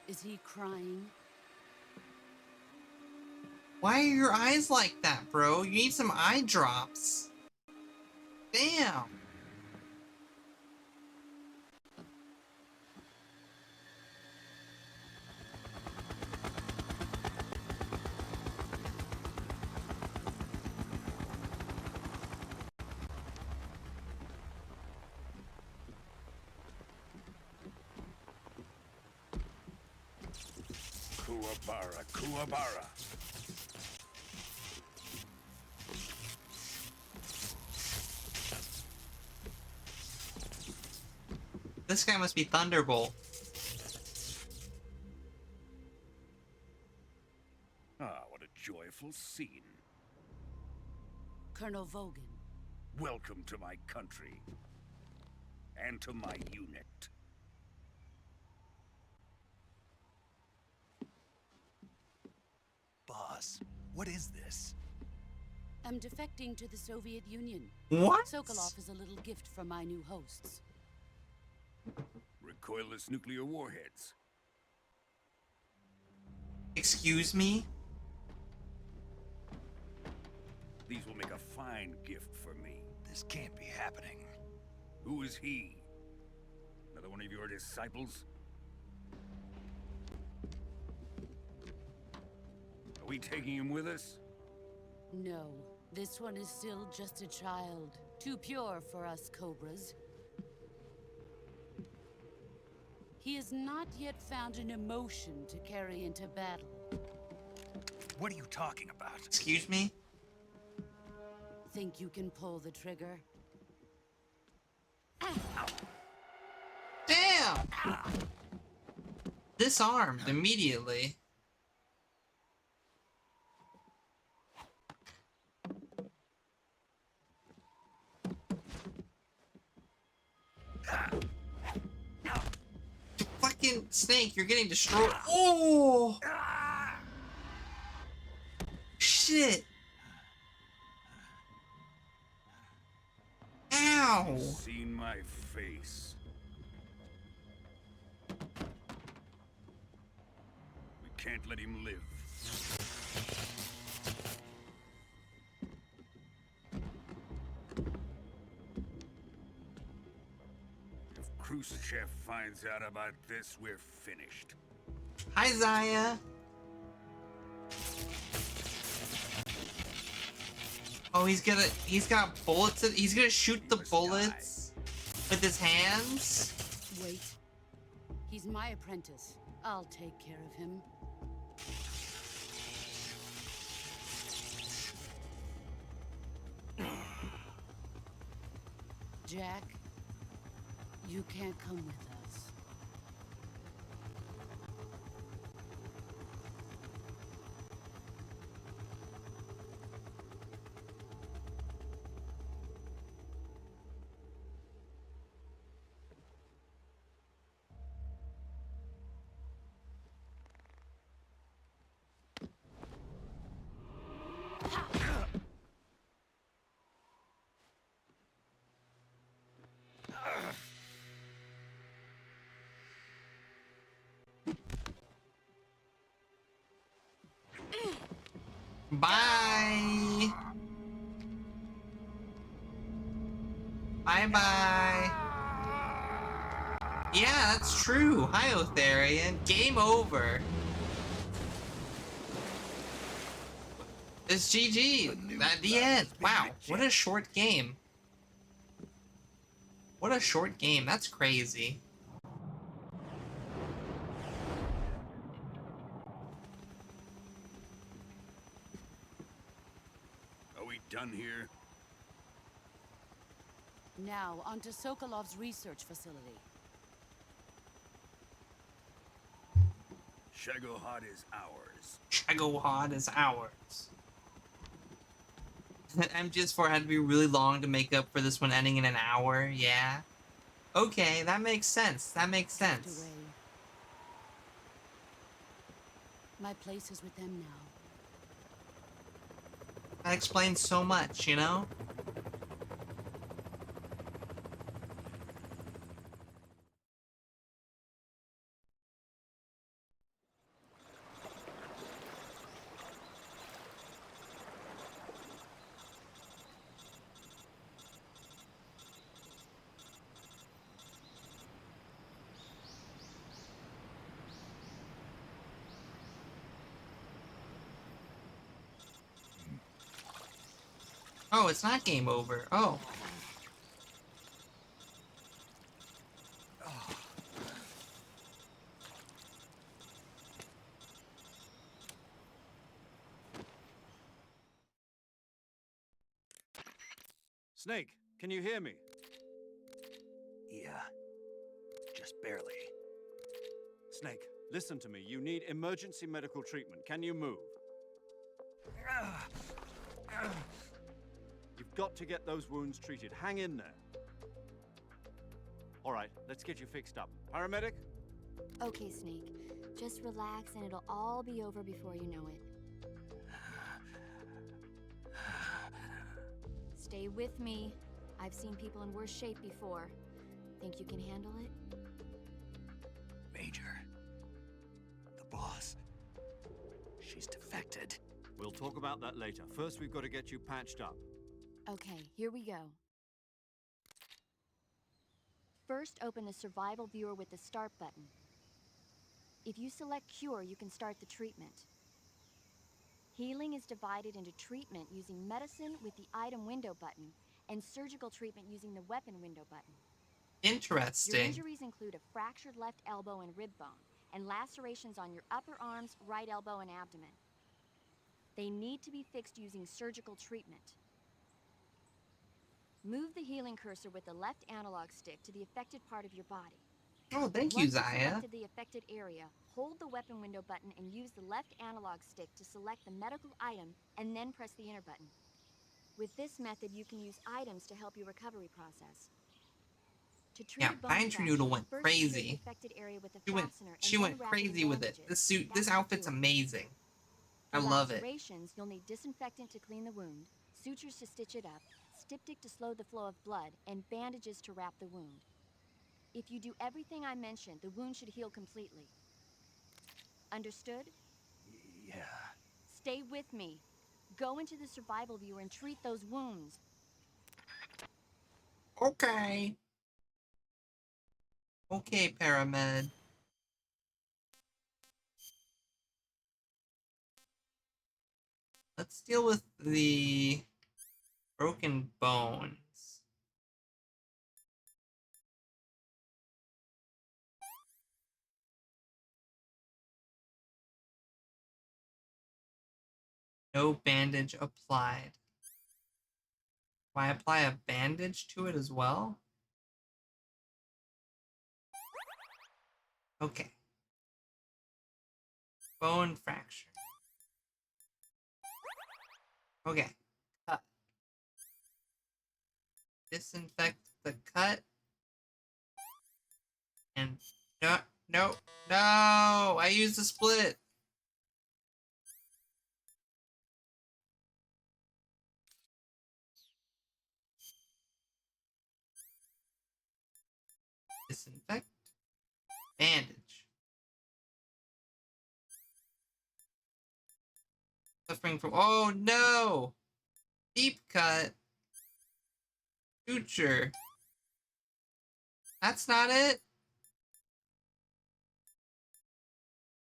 Is he crying? Why are your eyes like that, bro? You need some eye drops. Damn. Kuwabara, Kuwabara. This guy must be Thunderbolt. Ah, what a joyful scene. Colonel Vogan. Welcome to my country. And to my unit. Boss, what is this? I'm defecting to the Soviet Union. What? Sokolov is a little gift from my new hosts. Recoilless nuclear warheads. Excuse me? These will make a fine gift for me. This can't be happening. Who is he? Another one of your disciples? Are we taking him with us? No, this one is still just a child. Too pure for us Cobras. He has not yet found an emotion to carry into battle. What are you talking about? Excuse me? Think you can pull the trigger? Damn! Disarmed immediately. Fucking Snake, you're getting destroyed. Oh! Shit! Ow! Seen my face. We can't let him live. If Khrushchev finds out about this, we're finished. Hi, Zaya. Oh, he's got bullets. He's gonna shoot the bullets with his hands. Wait. He's my apprentice. I'll take care of him. Jack, you can't come with us. Bye. Bye bye. Yeah, that's true. Hi, Otharian. Game over. It's GG. At the end. Wow, what a short game. What a short game. That's crazy. Are we done here? Now, onto Sokolov's research facility. Shagohod is ours. Shagohod is ours. MGS4 had to be really long to make up for this one ending in an hour, yeah. Okay, that makes sense. That makes sense. Away. My place is with them now. That explains so much, you know? Oh, it's not game over. Oh. Snake, can you hear me? Yeah. Just barely. Snake, listen to me. You need emergency medical treatment. Can you move? You've got to get those wounds treated. Hang in there. All right, let's get you fixed up. Paramedic? Okay, Snake. Just relax and it'll all be over before you know it. Stay with me. I've seen people in worse shape before. Think you can handle it? Major. The boss. She's defected. We'll talk about that later. First, we've got to get you patched up. Okay, here we go. First, open the survival viewer with the start button. If you select cure, you can start the treatment. Healing is divided into treatment using medicine with the item window button and surgical treatment using the weapon window button. Your Interesting. injuries include a fractured left elbow and rib bone, and lacerations on your upper arms, right elbow, and abdomen. They need to be fixed using surgical treatment. Move the healing cursor with the left analog stick to the affected part of your body. Oh, thank you, Once you've Zaya. selected the affected area, hold the weapon window button and use the left analog stick to select the medical item and then press the enter button. With this method, you can use items to help your recovery process. To treat Yeah, a bone Pine Tree Noodle fracture, went first secure the crazy. affected area with a She went fastener she and then went wrap it in crazy with it. bandages. This outfit's amazing. I For love it. lacerations, you'll need disinfectant to clean the wound, sutures to stitch it up, styptic to slow the flow of blood, and bandages to wrap the wound. If you do everything I mentioned, the wound should heal completely. Understood? Yeah. Stay with me. Go into the survival viewer and treat those wounds. Okay. Okay, Paramed. Let's deal with the broken bones. No bandage applied. Do I apply a bandage to it as well? Okay. Bone fracture. Okay. Cut. Disinfect the cut. And no, no, no! I used a split. Disinfect. Bandage. Suffering from. Oh no! Deep cut. Suture. That's not it.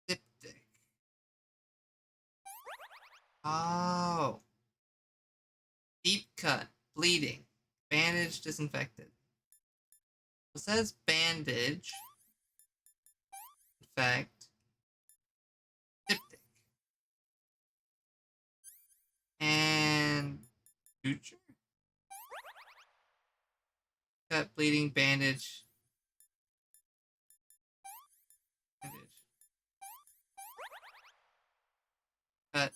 Diptych. Oh. Deep cut. Bleeding. Bandage disinfected. It says bandage. Infect. Diptych. And suture? Cut, bleeding, bandage. Bandage. Cut.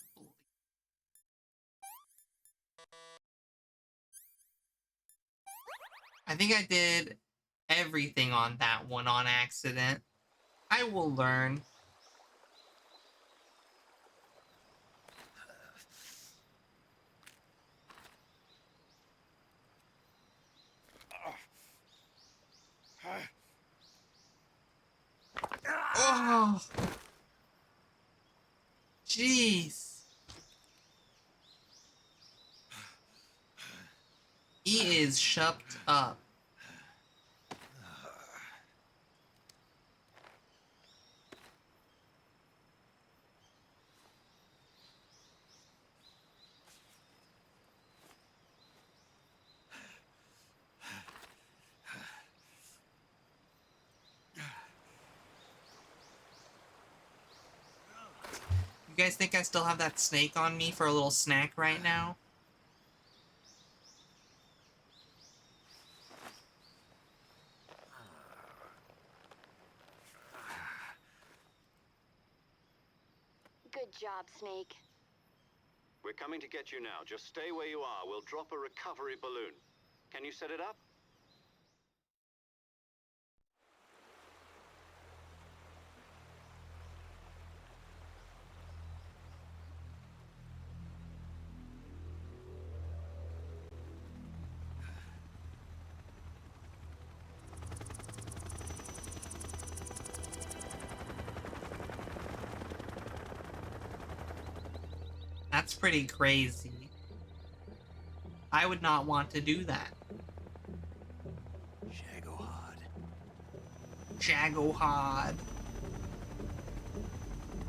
I think I did everything on that one on accident. I will learn. Oh! Jeez! He is shupped up. You guys think I still have that snake on me for a little snack right now? Good job, Snake. We're coming to get you now. Just stay where you are. We'll drop a recovery balloon. Can you set it up? That's pretty crazy. I would not want to do that. Shagohod. Shagohod.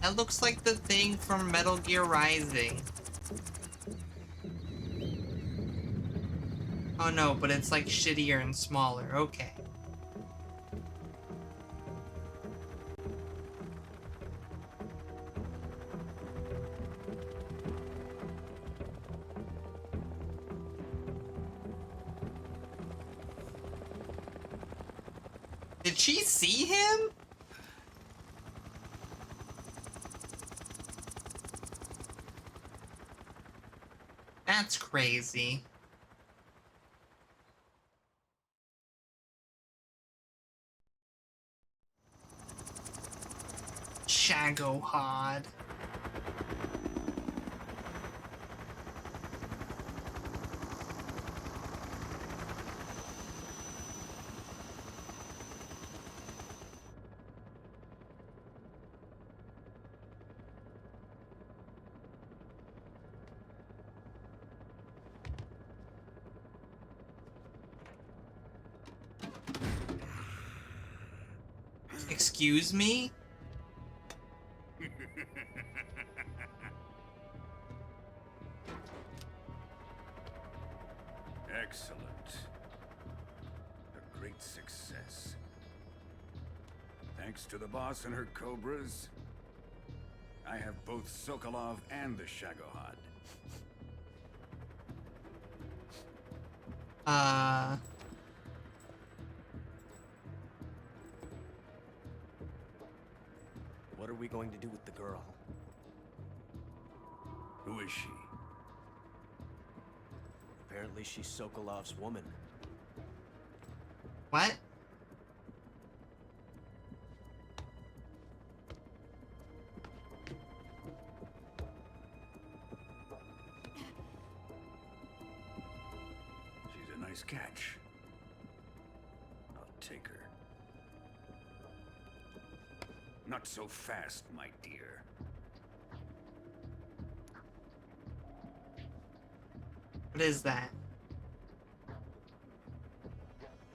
That looks like the thing from Metal Gear Rising. Oh no, but it's like shittier and smaller. Okay. Did she see him? That's crazy. Shagohod. Excuse me? Excellent. A great success. Thanks to the boss and her cobras, I have both Sokolov and the Shagohod. What are we going to do with the girl? Who is she? Apparently she's Sokolov's woman. What? She's a nice catch. I'll take her. Not so fast, my dear. What is that?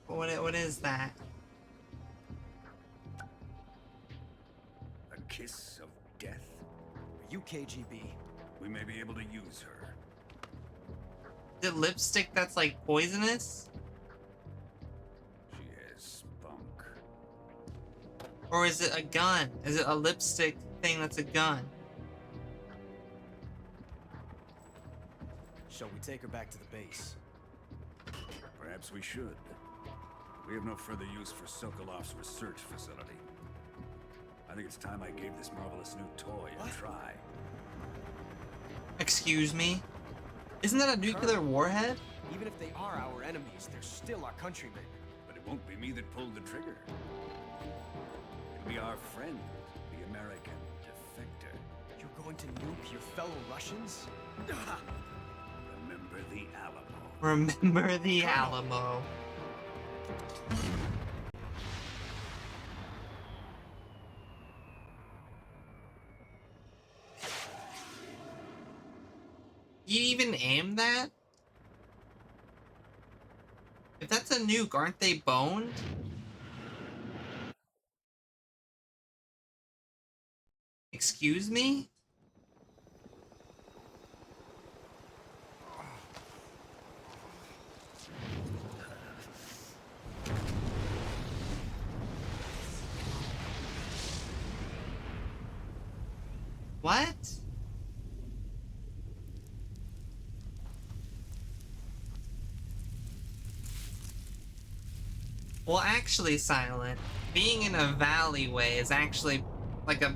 What is that? A kiss of death? Are you KGB? We may be able to use her. Is it lipstick that's like poisonous? She has spunk. Or is it a gun? Is it a lipstick thing that's a gun? Shall we take her back to the base? Perhaps we should. We have no further use for Sokolov's research facility. I think it's time I gave this marvelous new toy a try. Excuse me? Isn't that a nuclear warhead? Even if they are our enemies, they're still our countrymen. But it won't be me that pulled the trigger. It'll be our friend, the American defector. You're going to nuke your fellow Russians? Remember the Alamo. Remember the Alamo. You even aim that? If that's a nuke, aren't they boned? Excuse me? What? Well, actually, Silent, being in a valley is actually,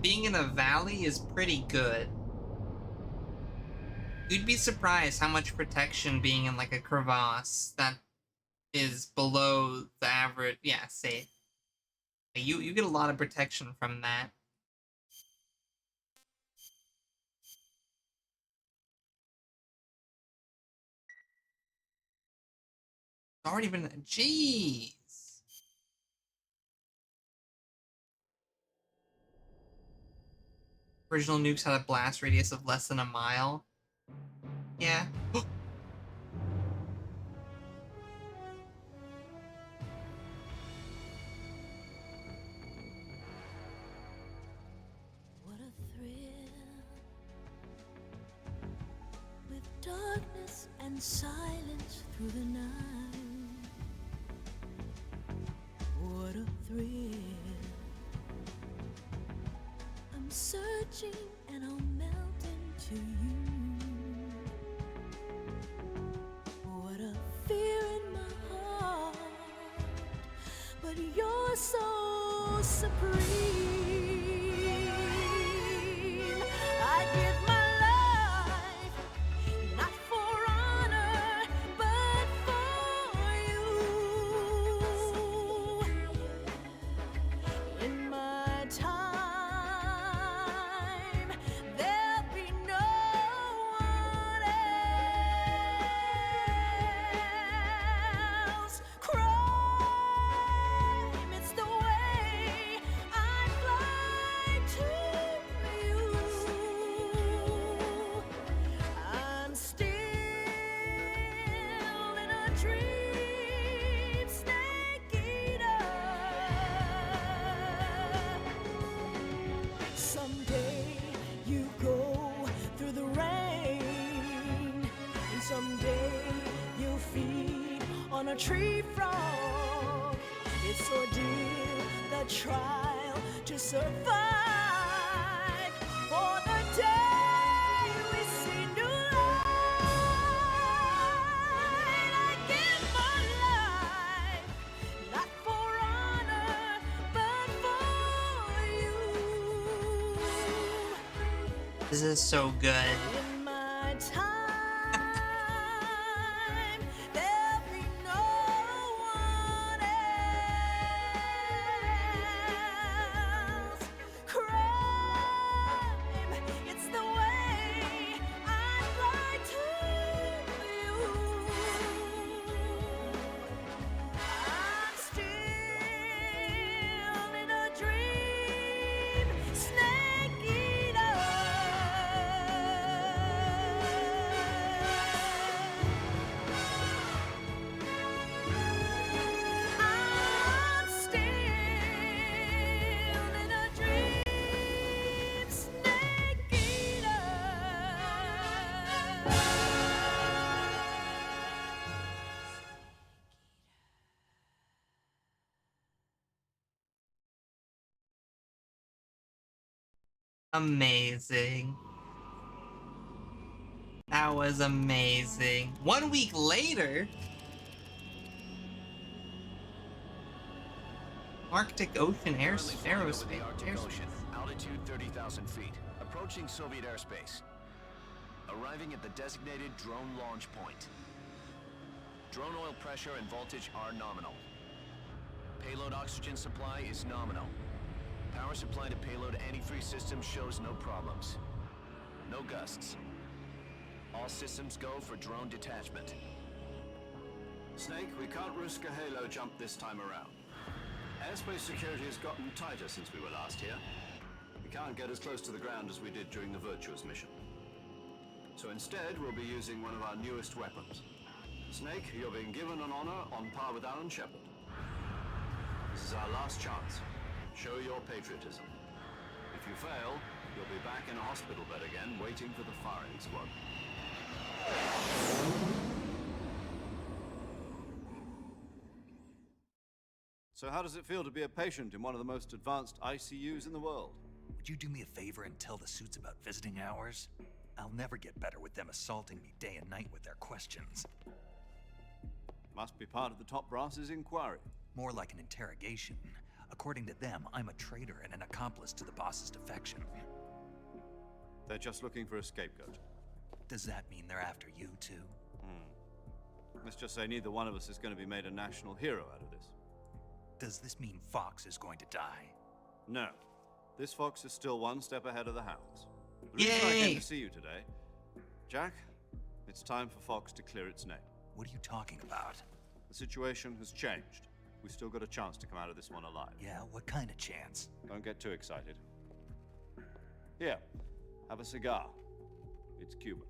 being in a valley is pretty good. You'd be surprised how much protection being in, like, a crevasse that is below the average, yeah, safe. You get a lot of protection from that. It's already been, jeez. Original nukes had a blast radius of less than a mile. Yeah. What a thrill. and silence through the night. What a thrill. I'm searching and I'll melt into you. What a fear in my heart, but you're so supreme. I give my life, not for honor, but for you. In my time, there'll be no one else. Crime, it's the way I fly to you. I'm still in a dream, snake eater. Someday you go through the rain, and someday you'll feed on a tree frog. It's ordeal, the trial to survive for the day we see new light. I give my life, not for honor, but for you. This is so good. In my time, there'll be no one else. Crime, it's the way I fly to you. I'm still in a dream, snake eater. I'm still in a dream, snake eater. Amazing. That was amazing. 1 week later, Arctic Ocean aerospace. Over the Arctic Ocean, altitude 30,000 feet, approaching Soviet airspace. Arriving at the designated drone launch point. Drone oil pressure and voltage are nominal. Payload oxygen supply is nominal. Power supply to payload antifreeze system shows no problems. No gusts. All systems go for drone detachment. Snake, we can't risk a halo jump this time around. Airspace security has gotten tighter since we were last here. We can't get as close to the ground as we did during the Virtuous mission. So instead, we'll be using one of our newest weapons. Snake, you're being given an honor on par with Alan Shepard. This is our last chance. Show your patriotism. If you fail, you'll be back in a hospital bed again, waiting for the firing squad. So how does it feel to be a patient in one of the most advanced ICUs in the world? Would you do me a favor and tell the suits about visiting hours? I'll never get better with them assaulting me day and night with their questions. Must be part of the top brass's inquiry. More like an interrogation. According to them, I'm a traitor and an accomplice to the boss's defection. They're just looking for a scapegoat. Does that mean they're after you too? Let's just say neither one of us is going to be made a national hero out of this. Does this mean Fox is going to die? No. This fox is still one step ahead of the hounds. The reason I came to see you today, Jack, it's time for Fox to clear its name. What are you talking about? The situation has changed. We've still got a chance to come out of this one alive. Yeah, what kind of chance? Don't get too excited. Here, have a cigar. It's Cuban.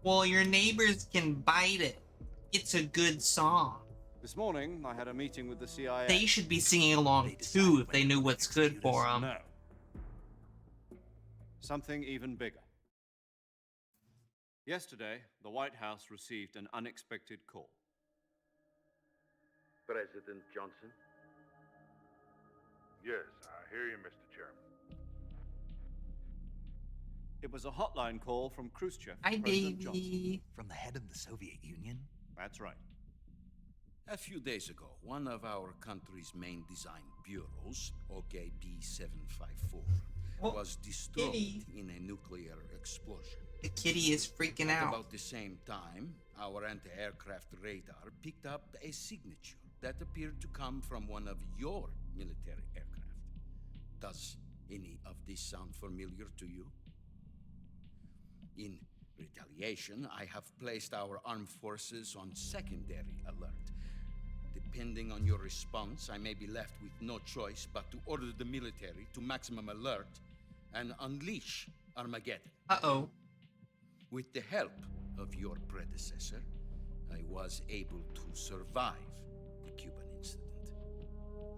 Well, your neighbors can bite it. It's a good song. This morning, I had a meeting with the CIA. They should be singing along too if they knew what's good for them. No. Something even bigger. Yesterday, the White House received an unexpected call. President Johnson? Yes, I hear you, Mr. Chairman. It was a hotline call from Khrushchev, Hi, President baby. Johnson. From the head of the Soviet Union? That's right. A few days ago, one of our country's main design bureaus, OKB 754, was destroyed in a nuclear explosion. The kitty is freaking At out. about the same time, our anti-aircraft radar picked up a signature that appeared to come from one of your military aircraft. Does any of this sound familiar to you? In retaliation, I have placed our armed forces on secondary alert. Depending on your response, I may be left with no choice but to order the military to maximum alert and unleash Armageddon. Uh-oh. With the help of your predecessor, I was able to survive the Cuban incident.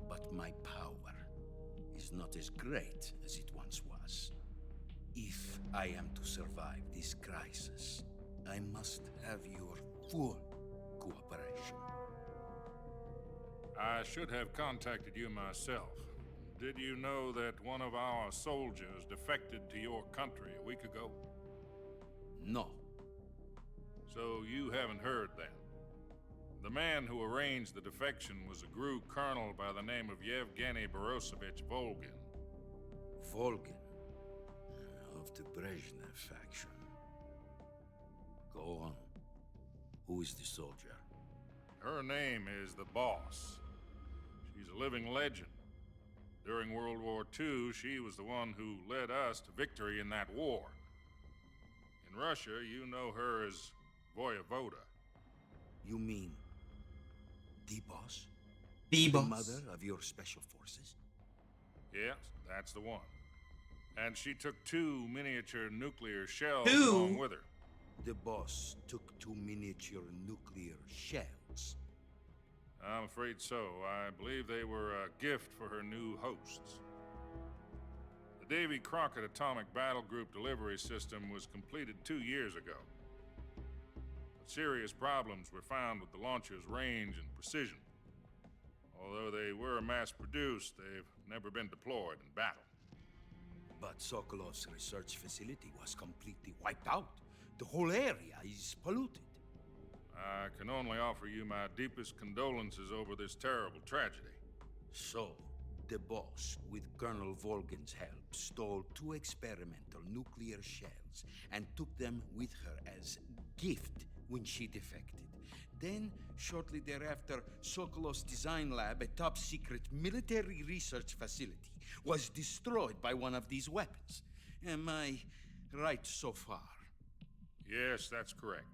But my power is not as great as it once was. If I am to survive this crisis, I must have your full cooperation. I should have contacted you myself. Did you know that one of our soldiers defected to your country a week ago? No. So you haven't heard then. The man who arranged the defection was a GRU colonel by the name of Yevgeny Borosovich Volgin. Volgin? Of the Brezhnev faction. Go on. Who is the soldier? Her name is the Boss. She's a living legend. During World War II, she was the one who led us to victory in that war. In Russia, you know her as Voyevoda. You mean the Boss? The Boss. The mother of your special forces? Yes, that's the one. And she took 2 miniature nuclear shells Two? along with her. The Boss took 2 miniature nuclear shells. I'm afraid so. I believe they were a gift for her new hosts. The Davy Crockett Atomic Battle Group delivery system was completed 2 years ago. But serious problems were found with the launcher's range and precision. Although they were mass-produced, they've never been deployed in battle. But Sokolov's research facility was completely wiped out. The whole area is polluted. I can only offer you my deepest condolences over this terrible tragedy. So, the Boss, with Colonel Volgin's help, stole 2 experimental nuclear shells and took them with her as gift when she defected. Then, shortly thereafter, Sokolov's design lab, a top-secret military research facility, was destroyed by one of these weapons. Am I right so far? Yes, that's correct.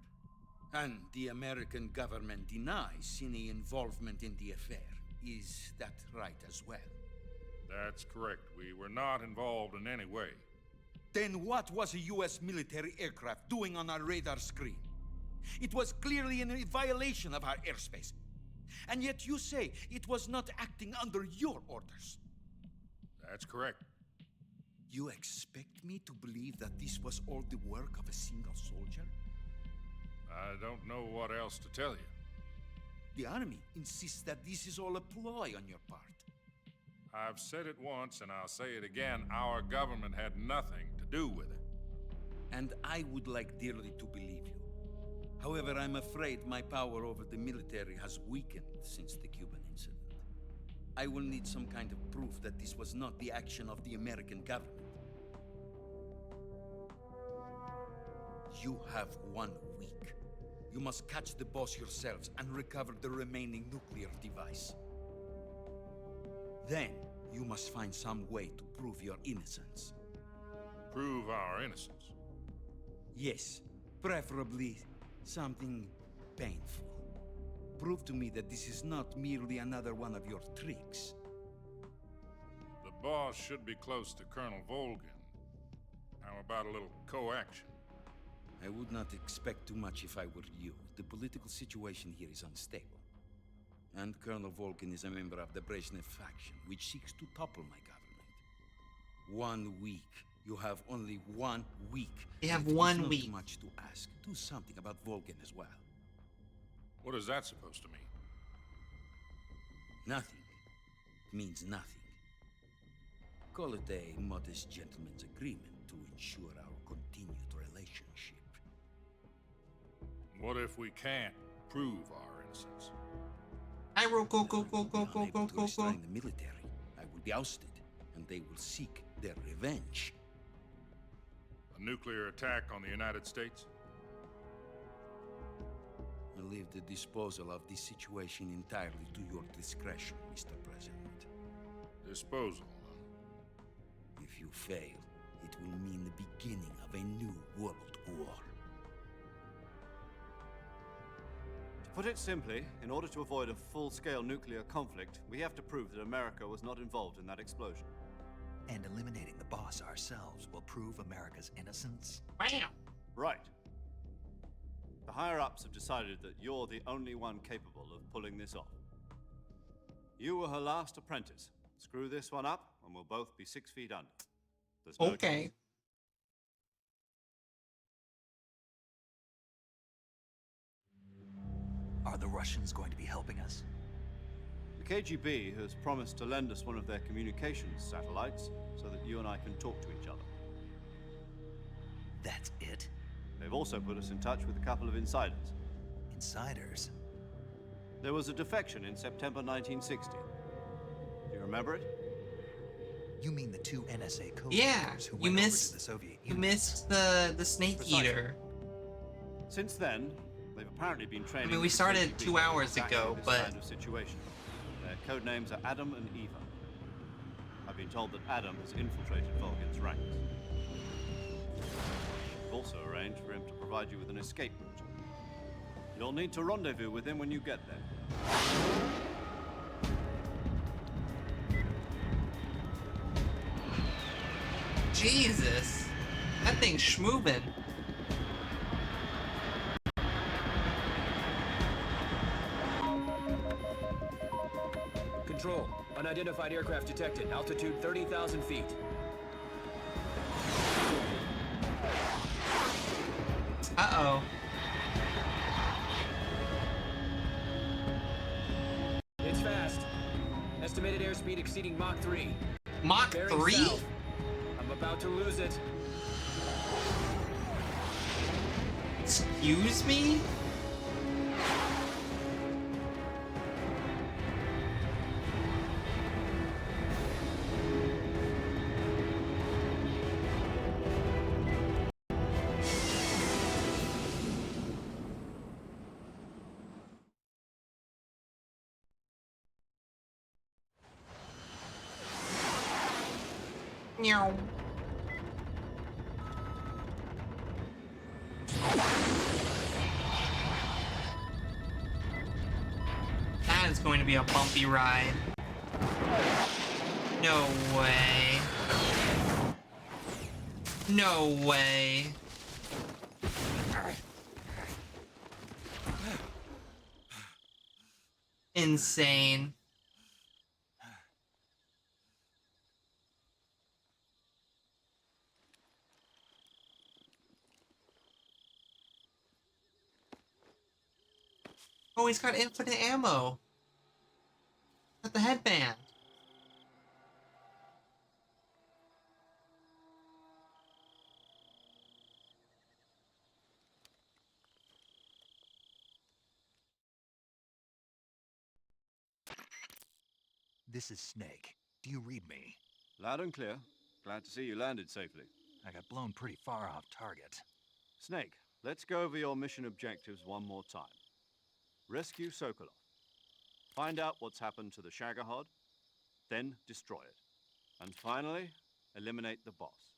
And the American government denies any involvement in the affair. Is that right as well? That's correct. We were not involved in any way. Then what was a U.S. military aircraft doing on our radar screen? It was clearly in a violation of our airspace. And yet you say it was not acting under your orders. That's correct. You expect me to believe that this was all the work of a single soldier? I don't know what else to tell you. The Army insists that this is all a ploy on your part. I've said it once and I'll say it again. Our government had nothing to do with it. And I would like dearly to believe you. However, I'm afraid my power over the military has weakened since the Cuban incident. I will need some kind of proof that this was not the action of the American government. You have 1 week. You must catch the Boss yourselves and recover the remaining nuclear device. Then, you must find some way to prove your innocence. Prove our innocence? Yes, preferably something painful. Prove to me that this is not merely another one of your tricks. The Boss should be close to Colonel Volgin. How about a little co-action? I would not expect too much if I were you. The political situation here is unstable. And Colonel Volgin is a member of the Brezhnev faction, which seeks to topple my government. 1 week. You have only 1 week. They have It is 1 not week. much to ask. Do something about Volgin as well. What is that supposed to mean? Nothing means nothing. Call it a modest gentleman's agreement to ensure our continued relationship. What if we can't prove our innocence? I will go. Restrain the military. I will be ousted, and they will seek their revenge. A nuclear attack on the United States? I leave the disposal of this situation entirely to your discretion, Mr. President. Disposal, If you fail, it will mean the beginning of a new world war. To put it simply, in order to avoid a full-scale nuclear conflict, we have to prove that America was not involved in that explosion. And eliminating the boss ourselves will prove America's innocence? Bam! Right. The higher-ups have decided that you're the only one capable of pulling this off. You were her last apprentice. Screw this one up, and we'll both be 6 feet under. There's no Okay. choice. Are the Russians going to be helping us? The KGB has promised to lend us one of their communications satellites so that you and I can talk to each other. That's it? They've also put us in touch with a couple of insiders. Insiders? There was a defection in September 1960. Do you remember it? You mean the 2 NSA code Yeah, breakers who you went over missed. to the Soviet You Union? missed the Snake Precisely. Eater. Since then, they've apparently been training. I mean, we with the started KGB 2 hours exactly ago, this but kind of situation. Their code names are Adam and Eva. I've been told that Adam has infiltrated Volgin's ranks. We've also arranged for him to provide you with an escape route. You'll need to rendezvous with him when you get there. Jesus, that thing's schmoovin'. Control. Unidentified aircraft detected. Altitude 30,000 feet. Uh-oh. It's fast. Estimated airspeed exceeding Mach 3. Mach Bearing 3? south. I'm about to lose it. Excuse me? Meow. That is going to be a bumpy ride. No way. No way. Insane. Oh, he's got infinite ammo. Got the headband. This is Snake. Do you read me? Loud and clear. Glad to see you landed safely. I got blown pretty far off target. Snake, let's go over your mission objectives one more time. Rescue Sokolov. Find out what's happened to the Shagohod, then destroy it. And finally, eliminate the boss.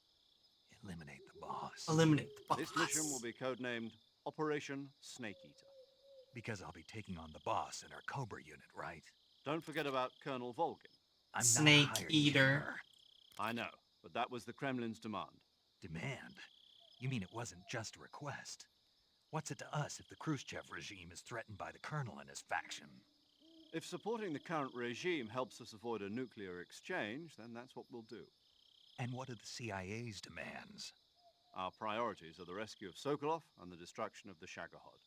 Eliminate the boss. Eliminate the boss. This mission will be codenamed Operation Snake Eater. Because I'll be taking on the boss in our Cobra unit, right? Don't forget about Colonel Volgin. I'm Snake not a hired Eater. gunner. I know, but that was the Kremlin's demand. Demand? You mean it wasn't just a request? What's it to us if the Khrushchev regime is threatened by the Colonel and his faction? If supporting the current regime helps us avoid a nuclear exchange, then that's what we'll do. And what are the CIA's demands? Our priorities are the rescue of Sokolov and the destruction of the Shagohod.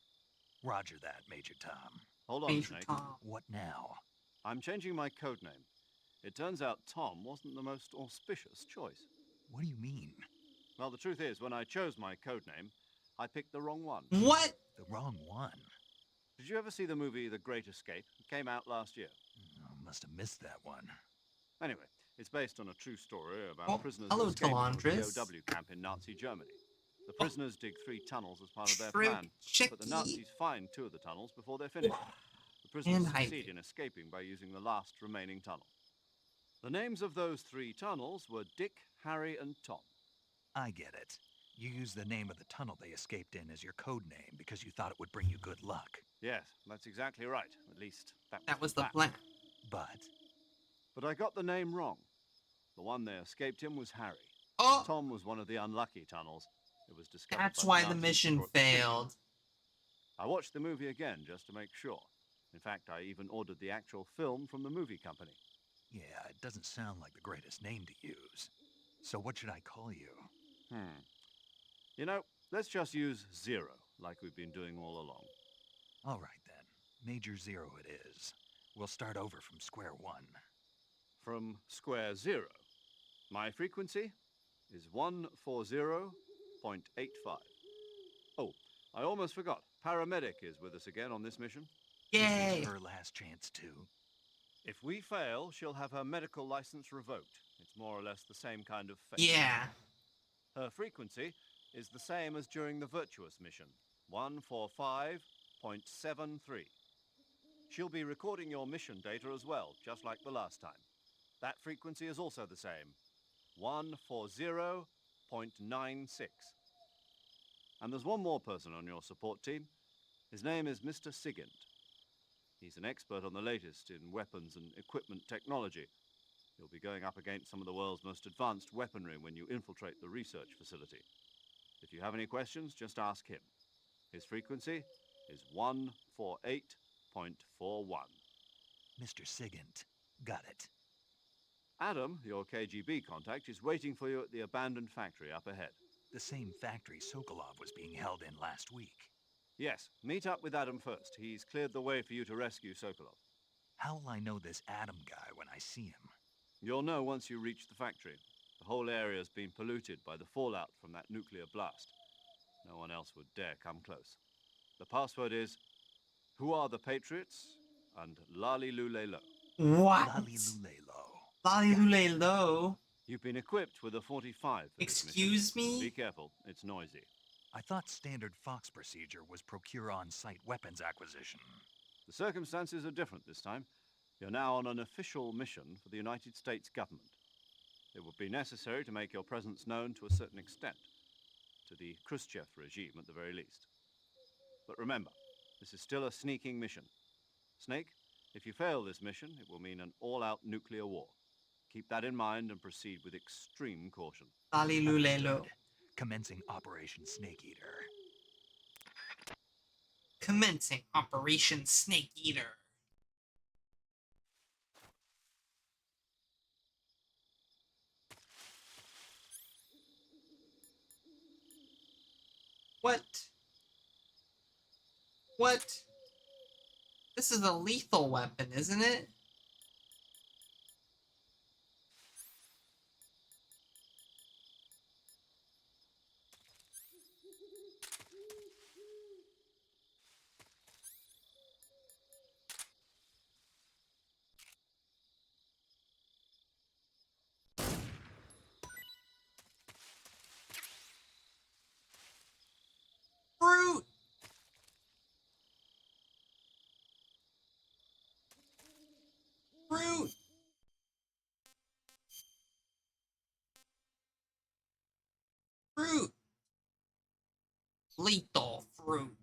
Roger that, Major Tom. Hold on, Major Snake. Tom. What now? I'm changing my code name. It turns out Tom wasn't the most auspicious choice. What do you mean? Well, the truth is, when I chose my code name, I picked the wrong one. What? The wrong one? Did you ever see the movie The Great Escape? It came out last year. Oh, must have missed that one. Anyway, it's based on a true story about prisoners hello, who escaped from a Talandris. POW camp in Nazi Germany. The prisoners dig 3 tunnels as part of their Trip plan, but the Chicky. Nazis find 2 of the tunnels before they're finished. The prisoners And succeed hiding. in escaping by using the last remaining tunnel. The names of those 3 tunnels were Dick, Harry, and Tom. I get it. You used the name of the tunnel they escaped in as your code name because you thought it would bring you good luck. Yes, that's exactly right. At least That was the plan. But I got the name wrong. The one they escaped in was Harry. Oh! Tom was one of the unlucky tunnels. It was discovered That's by why the Nazis mission before it was finished. failed. I watched the movie again just to make sure. In fact, I even ordered the actual film from the movie company. Yeah, it doesn't sound like the greatest name to use. So what should I call you? You know, let's just use Zero, like we've been doing all along. All right, then. Major Zero it is. We'll start over from square one. From square zero. My frequency is 140.85. Oh, I almost forgot. Paramedic is with us again on this mission. Is this her last chance, too? If we fail, she'll have her medical license revoked. It's more or less the same kind of fate. Yeah. Her frequency is the same as during the Virtuous mission, 145.73. She'll be recording your mission data as well, just like the last time. That frequency is also the same, 140.96. And there's one more person on your support team. His name is Mr. Sigint. He's an expert on the latest in weapons and equipment technology. You'll be going up against some of the world's most advanced weaponry when you infiltrate the research facility. If you have any questions, just ask him. His frequency is 148.41. Mr. Sigint. Got it. Adam, your KGB contact, is waiting for you at the abandoned factory up ahead. The same factory Sokolov was being held in last week. Yes, meet up with Adam first. He's cleared the way for you to rescue Sokolov. How will I know this Adam guy when I see him? You'll know once you reach the factory. The whole area's been polluted by the fallout from that nuclear blast. No one else would dare come close. The password is, "Who are the Patriots?" and Lali Lule Lo. What? Lali Lule Lo. Lali Lule Lo? You've been equipped with a 45 for this Excuse mission. me? Be careful, it's noisy. I thought standard Fox procedure was procure on-site weapons acquisition. The circumstances are different this time. You're now on an official mission for the United States government. It would be necessary to make your presence known to a certain extent, to the Khrushchev regime at the very least. But remember, this is still a sneaking mission. Snake, if you fail this mission, it will mean an all-out nuclear war. Keep that in mind and proceed with extreme caution. Lali Lule Lo. Understood. Commencing Operation Snake Eater. Commencing Operation Snake Eater. What? What? This is a lethal weapon, isn't it? Fruit! Fruit! Fruit! Lethal fruit.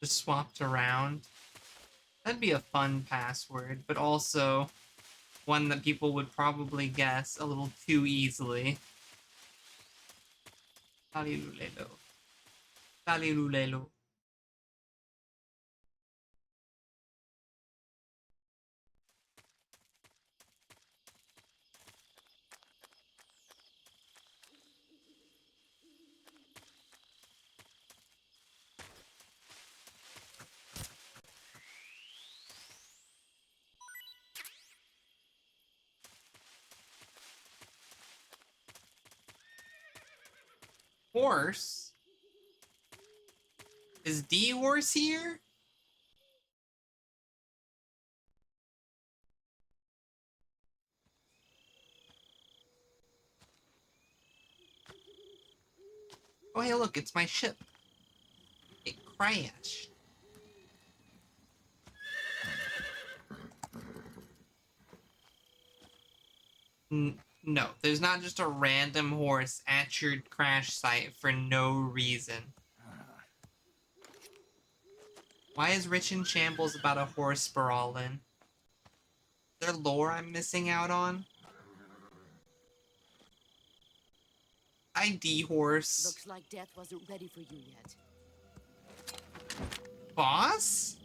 just swapped around. That'd be a fun password, but also one that people would probably guess a little too easily. Talilulelo. Talilulelo. Horse? Is D-Horse here? Oh, hey, look, it's my ship. It crashed. No, there's not just a random horse at your crash site for no reason. Why is Rich in Shambles about a horse sprawling? Is there lore I'm missing out on? ID horse. Looks like death wasn't ready for you yet. Boss?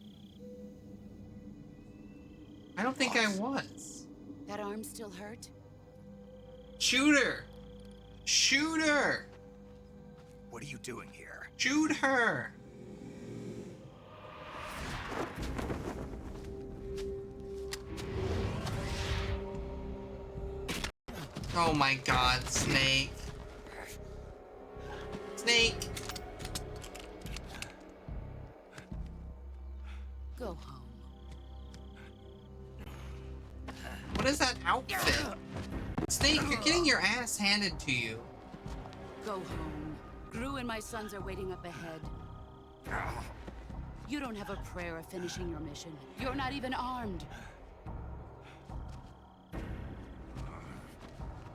I don't think I was. That arm still hurt? Shoot her! Shoot her! What are you doing here? Shoot her! Oh my god, Snake. Snake! Go home. What is that outfit? Snake, you're getting your ass handed to you. Go home. Gru and my sons are waiting up ahead. You don't have a prayer of finishing your mission. You're not even armed.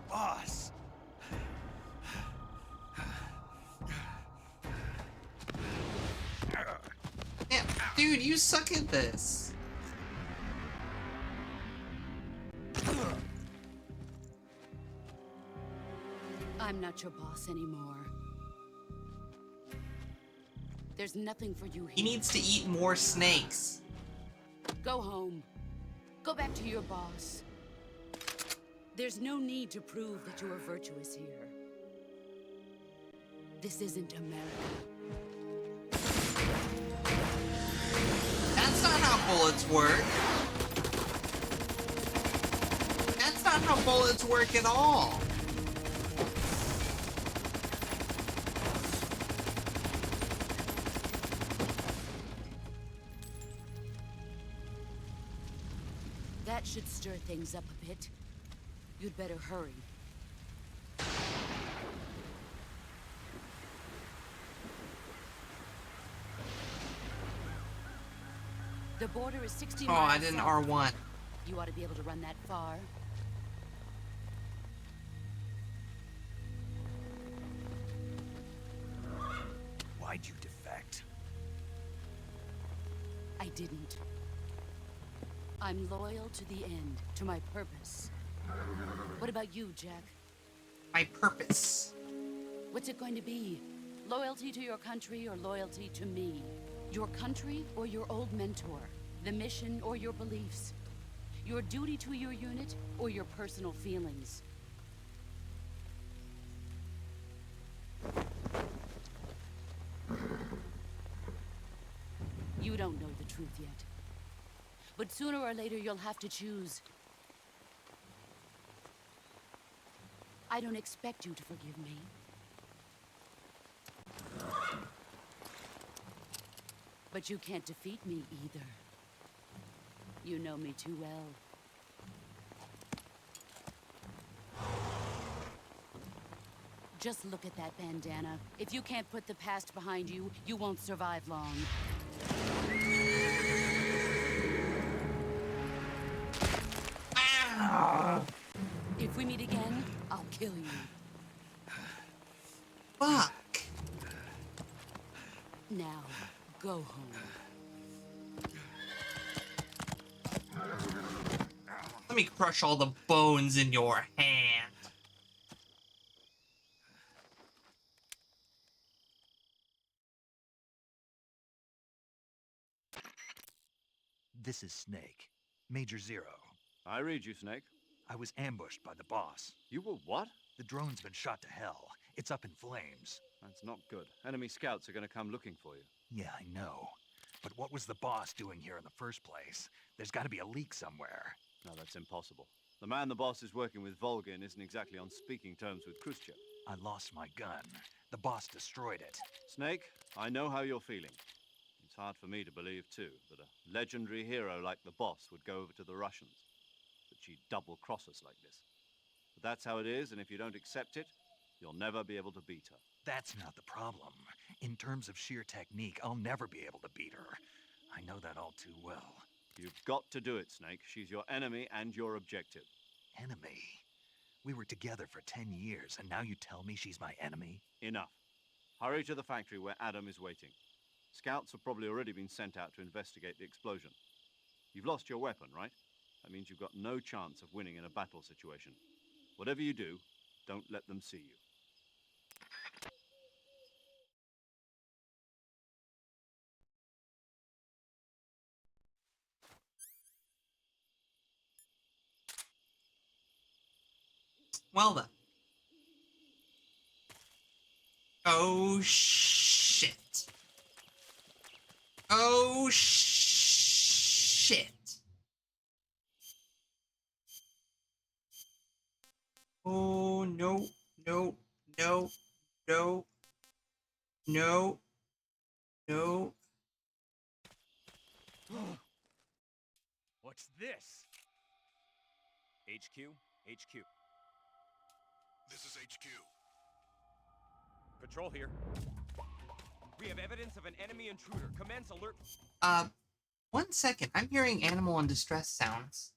Boss! Yeah, dude, you suck at this. I'm not your boss anymore. There's nothing for you here. He needs to eat more snakes. Go home. Go back to your boss. There's no need to prove that you are virtuous here. This isn't America. That's not how bullets work. That's not how bullets work at all. That should stir things up a bit. You'd better hurry. The border is 60 miles. Oh, I didn't south. R1. You ought to be able to run that far. Why'd you defect? I didn't. I'm loyal to the end, to my purpose. What about you, Jack? My purpose. What's it going to be? Loyalty to your country or loyalty to me? Your country or your old mentor? The mission or your beliefs? Your duty to your unit or your personal feelings? You don't know the truth yet. But sooner or later you'll have to choose. I don't expect you to forgive me. But you can't defeat me either. You know me too well. Just look at that bandana. If you can't put the past behind you, you won't survive long. If we meet again, I'll kill you. Fuck. Now, Go home. Let me crush all the bones in your hand. This is Snake. Major Zero. I read you, Snake. I was ambushed by the boss. You were what? The drone's been shot to hell. It's up in flames. That's not good. Enemy scouts are going to come looking for you. Yeah, I know. But what was the boss doing here in the first place? There's got to be a leak somewhere. No, that's impossible. The man the boss is working with, Volgin, isn't exactly on speaking terms with Khrushchev. I lost my gun. The boss destroyed it. Snake, I know how you're feeling. It's hard for me to believe, too, that a legendary hero like the boss would go over to the Russians. That she'd double-cross us like this. But that's how it is, and if you don't accept it, you'll never be able to beat her. That's not the problem. In terms of sheer technique, I'll never be able to beat her. I know that all too well. You've got to do it, Snake. She's your enemy and your objective. Enemy? We were together for 10 years, and now you tell me she's my enemy? Enough. Hurry to the factory where Adam is waiting. Scouts have probably already been sent out to investigate the explosion. You've lost your weapon, right? That means you've got no chance of winning in a battle situation. Whatever you do, don't let them see you. Well then. Oh shit. Oh shit. Oh no, no, no, no, no, no. What's this? HQ? HQ. This is HQ. Patrol here. We have evidence of an enemy intruder. Commence alert. 1 second. I'm hearing animal in distress sounds.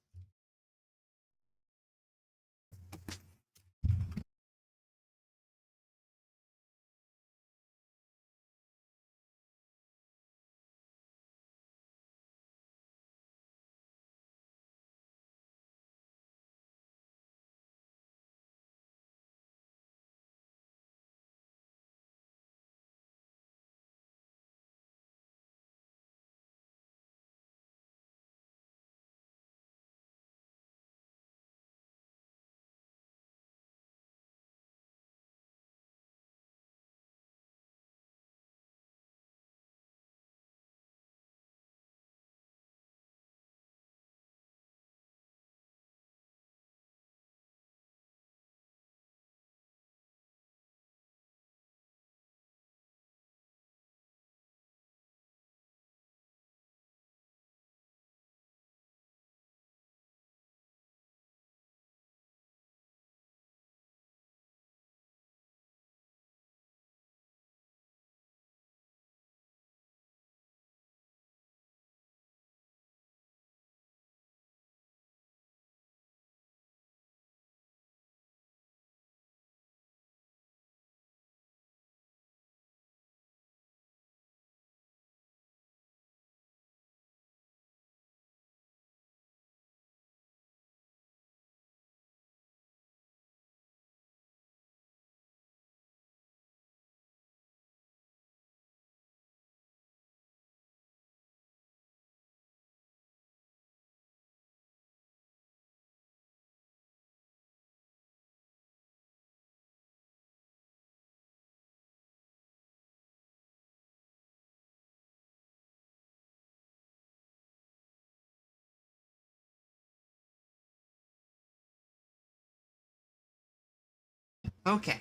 Okay.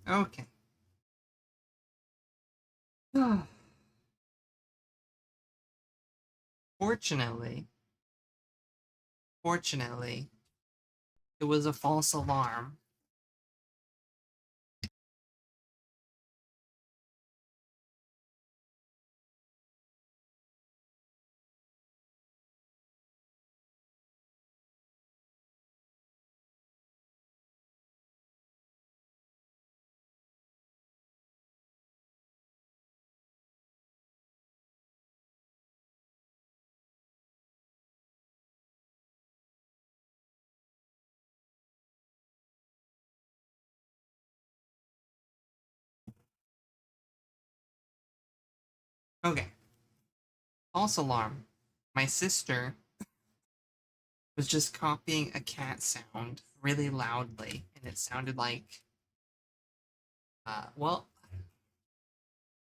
Okay. Fortunately, it was a false alarm. Okay. False alarm. My sister was just copying a cat sound really loudly, and it sounded like, well,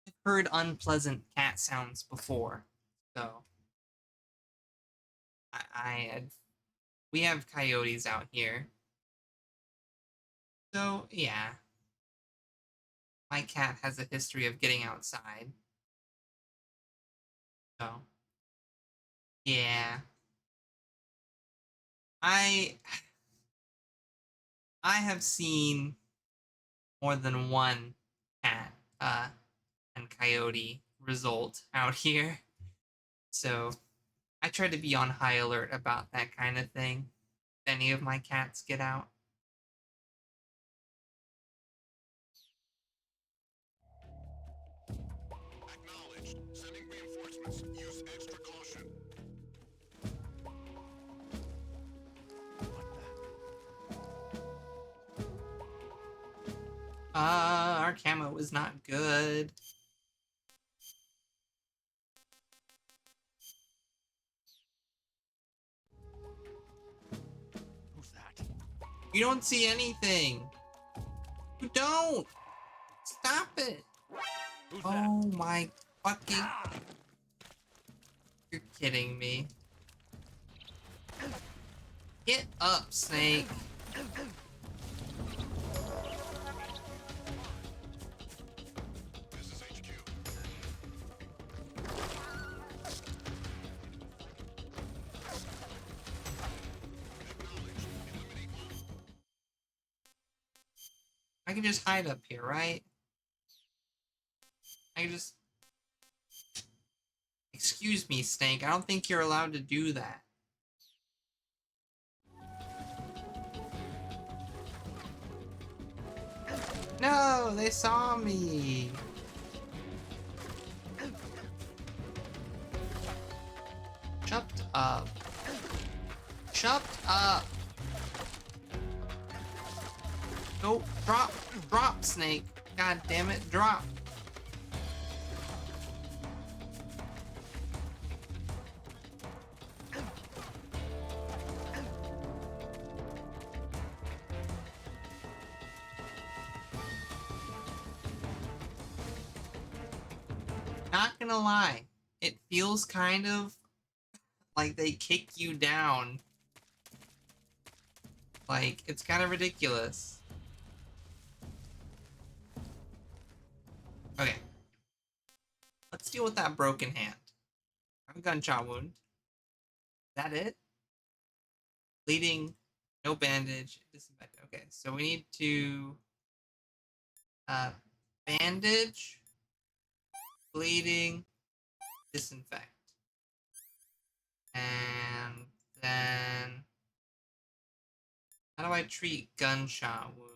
I've heard unpleasant cat sounds before, so we have coyotes out here, so yeah, my cat has a history of getting outside, so yeah, I I have seen more than one cat and coyote result out here. So I try to be on high alert about that kind of thing. If any of my cats get out. Acknowledged. Sending reinforcements. Use extra caution. Our camo is not good. Who's that? You don't see anything. You don't. Stop it. Who's Oh my fucking. You're kidding me. Get up, Snake. This is HQ. Acknowledged. Eliminate all. I can just hide up here, right? I can just... Excuse me, Snake. I don't think you're allowed to do that. No, they saw me. Shut up. Shut up. Go, drop, Snake. God damn it, drop. Not gonna lie, it feels kind of like they kick you down. Like, it's kind of ridiculous. Okay. Let's deal with that broken hand. I have a gunshot wound. Is that it? Bleeding, no bandage, disinfect. Okay, so we need to bandage, bleeding, disinfect. And then how do I treat gunshot wounds?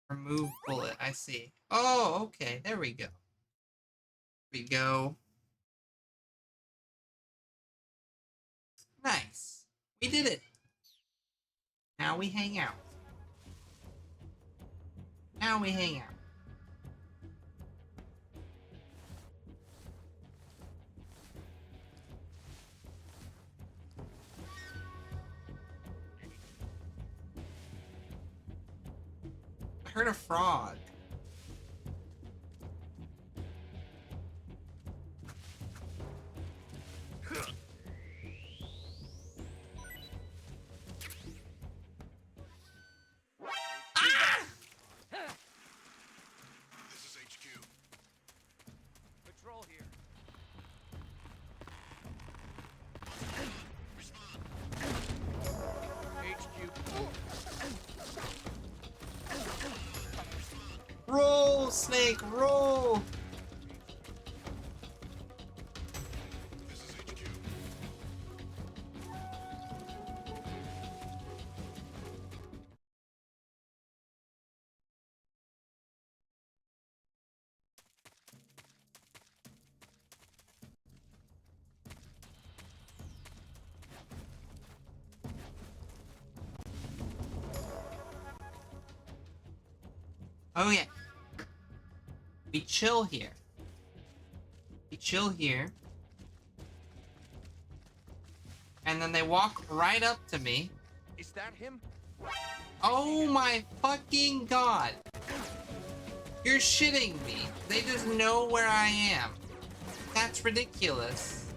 Remove bullet, I see. Oh, okay, there we go. There we go. Nice. We did it. Now we hang out. Now we hang out. I heard a frog. This is HQ. Patrol here. Roll, Snake, roll! This is HQ. Oh yeah. We chill here. We chill here. And then they walk right up to me. Is that him? Oh my fucking god. You're shitting me. They just know where I am. That's ridiculous.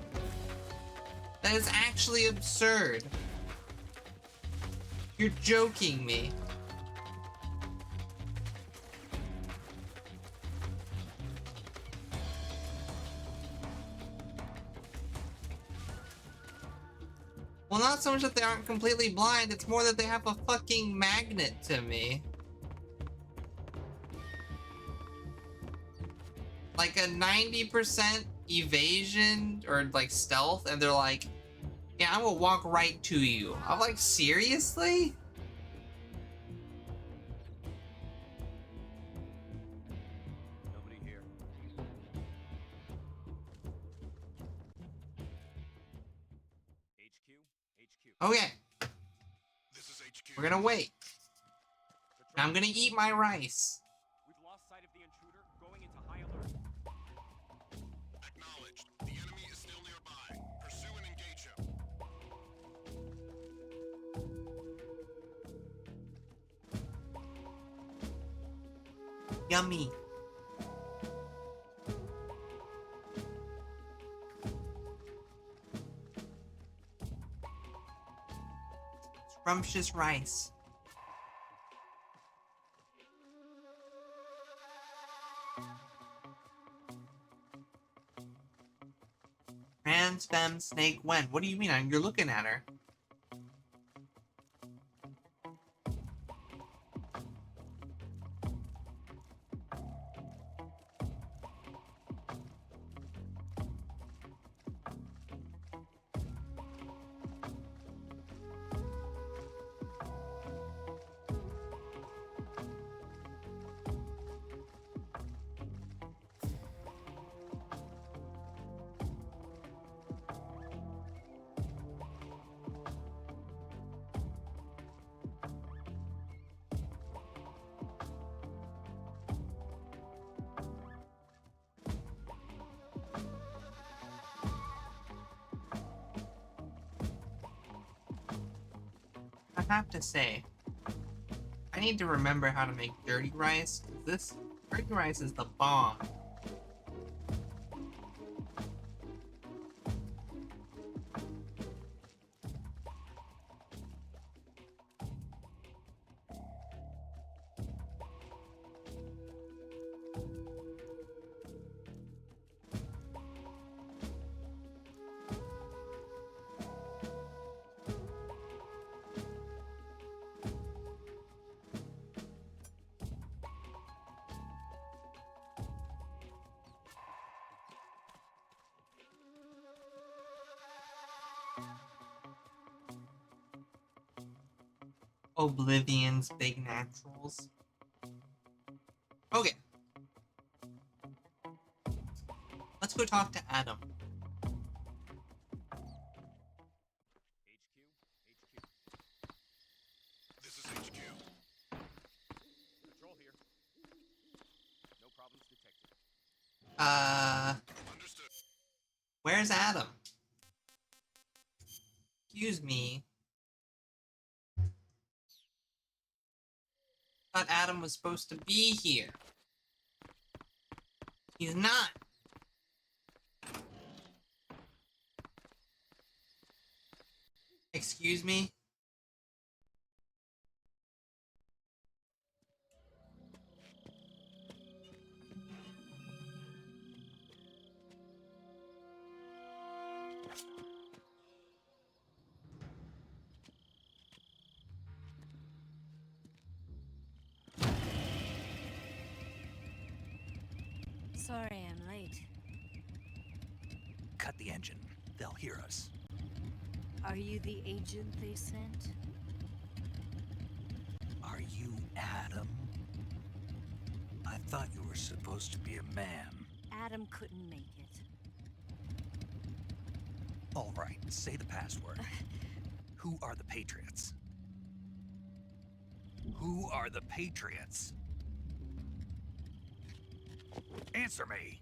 That is actually absurd. You're joking me. Well, not so much that they aren't completely blind, it's more that they have a fucking magnet to me. Like a 90% evasion or like stealth, and they're like, yeah, I'm gonna walk right to you. I'm like, seriously? Nobody here. HQ. Okay, This is HQ. we're gonna wait. I'm gonna eat my rice. We've lost sight of the intruder, going into high alert. Acknowledged. The enemy is still nearby. Pursue and engage him. Yummy. Scrumptious rice. Trans femme snake when? What do you mean? You're looking at her. I have to say, I need to remember how to make dirty rice. This dirty rice is the bomb. Oblivion's big naturals. Okay. Let's go talk to Adam. This is HQ. Patrol here. No problems detected. Understood. Where's Adam? Excuse me. Thought Adam was supposed to be here. He's not. Excuse me? Sorry I'm late. Cut the engine. They'll hear us. Are you the agent they sent? Are you Adam? I thought you were supposed to be a man. Adam couldn't make it. All right, say the password. Who are the Patriots? Who are the Patriots? Answer me.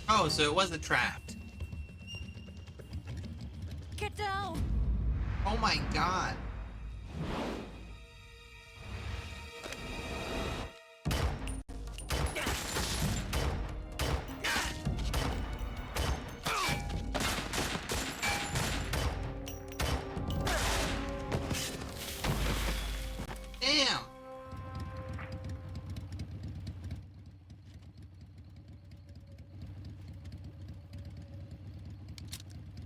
Oh, so it was a trap. Get down! Oh my god. Damn.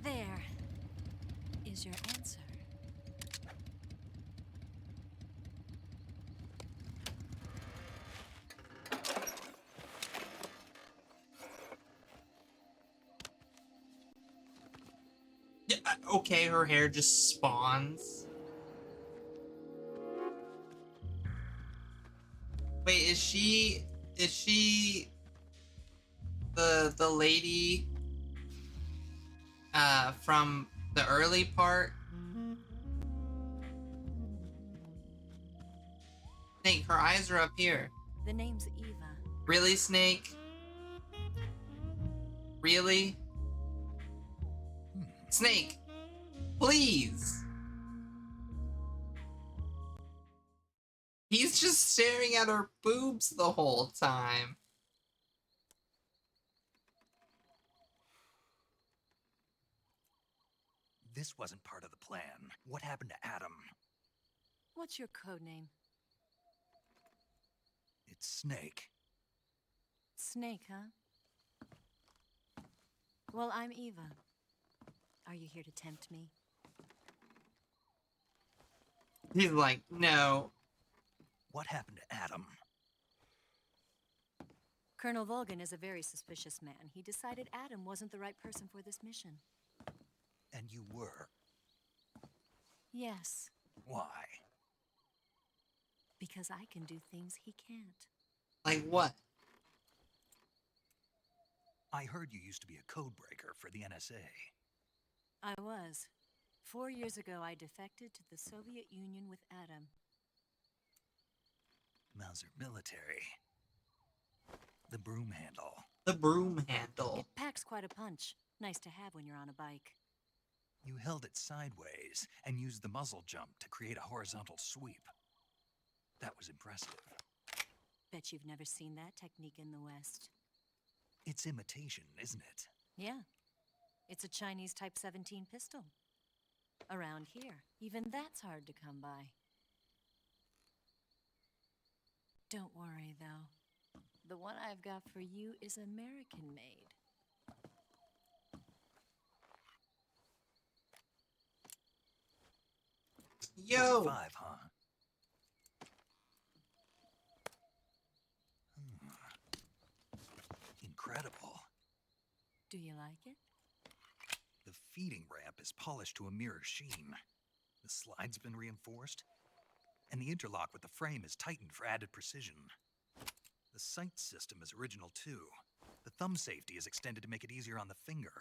There is your answer. Yeah, okay, her hair just spawns. Wait, is she the lady from the early part? Snake, her eyes are up here. The name's Eva. Really, Snake? Really? Snake, please. He's just staring at her boobs the whole time. This wasn't part of the plan. What happened to Adam? What's your code name? It's Snake. Snake, huh? Well, I'm Eva. Are you here to tempt me? He's like, no. What happened to Adam? Colonel Volgin is a very suspicious man. He decided Adam wasn't the right person for this mission. And you were. Yes, Why? because I can do things he can't. Like what? I heard you used to be a code breaker for the NSA. I was. 4 years ago, I defected to the Soviet Union with Adam. Mauser military. The broom handle. The broom handle. It packs quite a punch. Nice to have when you're on a bike. You held it sideways and used the muzzle jump to create a horizontal sweep. That was impressive. Bet you've never seen that technique in the West. It's imitation, isn't it? Yeah. It's a Chinese Type 17 pistol. Around here, even that's hard to come by. Don't worry, though. The one I've got for you is American-made. Yo! 45, huh? Incredible. Do you like it? The feeding ramp is polished to a mirror sheen. The slide's been reinforced, and the interlock with the frame is tightened for added precision. The sight system is original too. The thumb safety is extended to make it easier on the finger.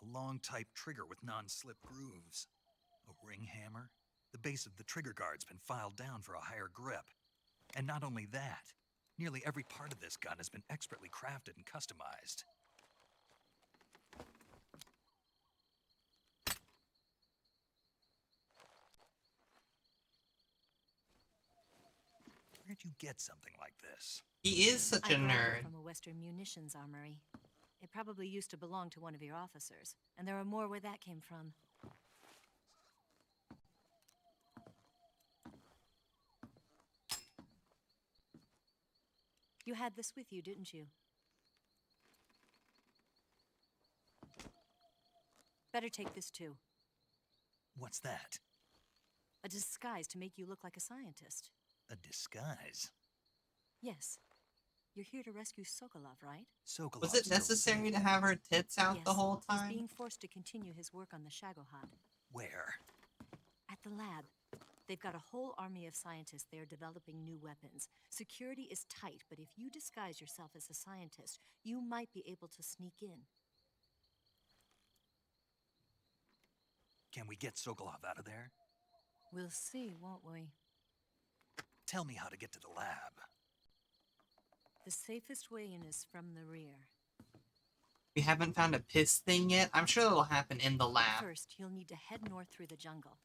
A long type trigger with non-slip grooves. A ring hammer. The base of the trigger guard's been filed down for a higher grip. And not only that, nearly every part of this gun has been expertly crafted and customized. Where'd you get something like this? He is such a I grabbed nerd. it from a Western munitions armory. It probably used to belong to one of your officers, and there are more where that came from. You had this with you, didn't you? Better take this too. What's that? A disguise to make you look like a scientist. A disguise? Yes. You're here to rescue Sokolov, right? Sokolov. Was it necessary to have her tits out the whole He's time? being forced to continue his work on the Shagohod. Where? At the lab. They've got a whole army of scientists there developing new weapons. Security is tight, but if you disguise yourself as a scientist, you might be able to sneak in. Can we get Sokolov out of there? We'll see, won't we? Tell me how to get to the lab. The safest way in is from the rear. We haven't found a piss thing yet. I'm sure that'll happen in the lab. First, you'll need to head north through the jungle.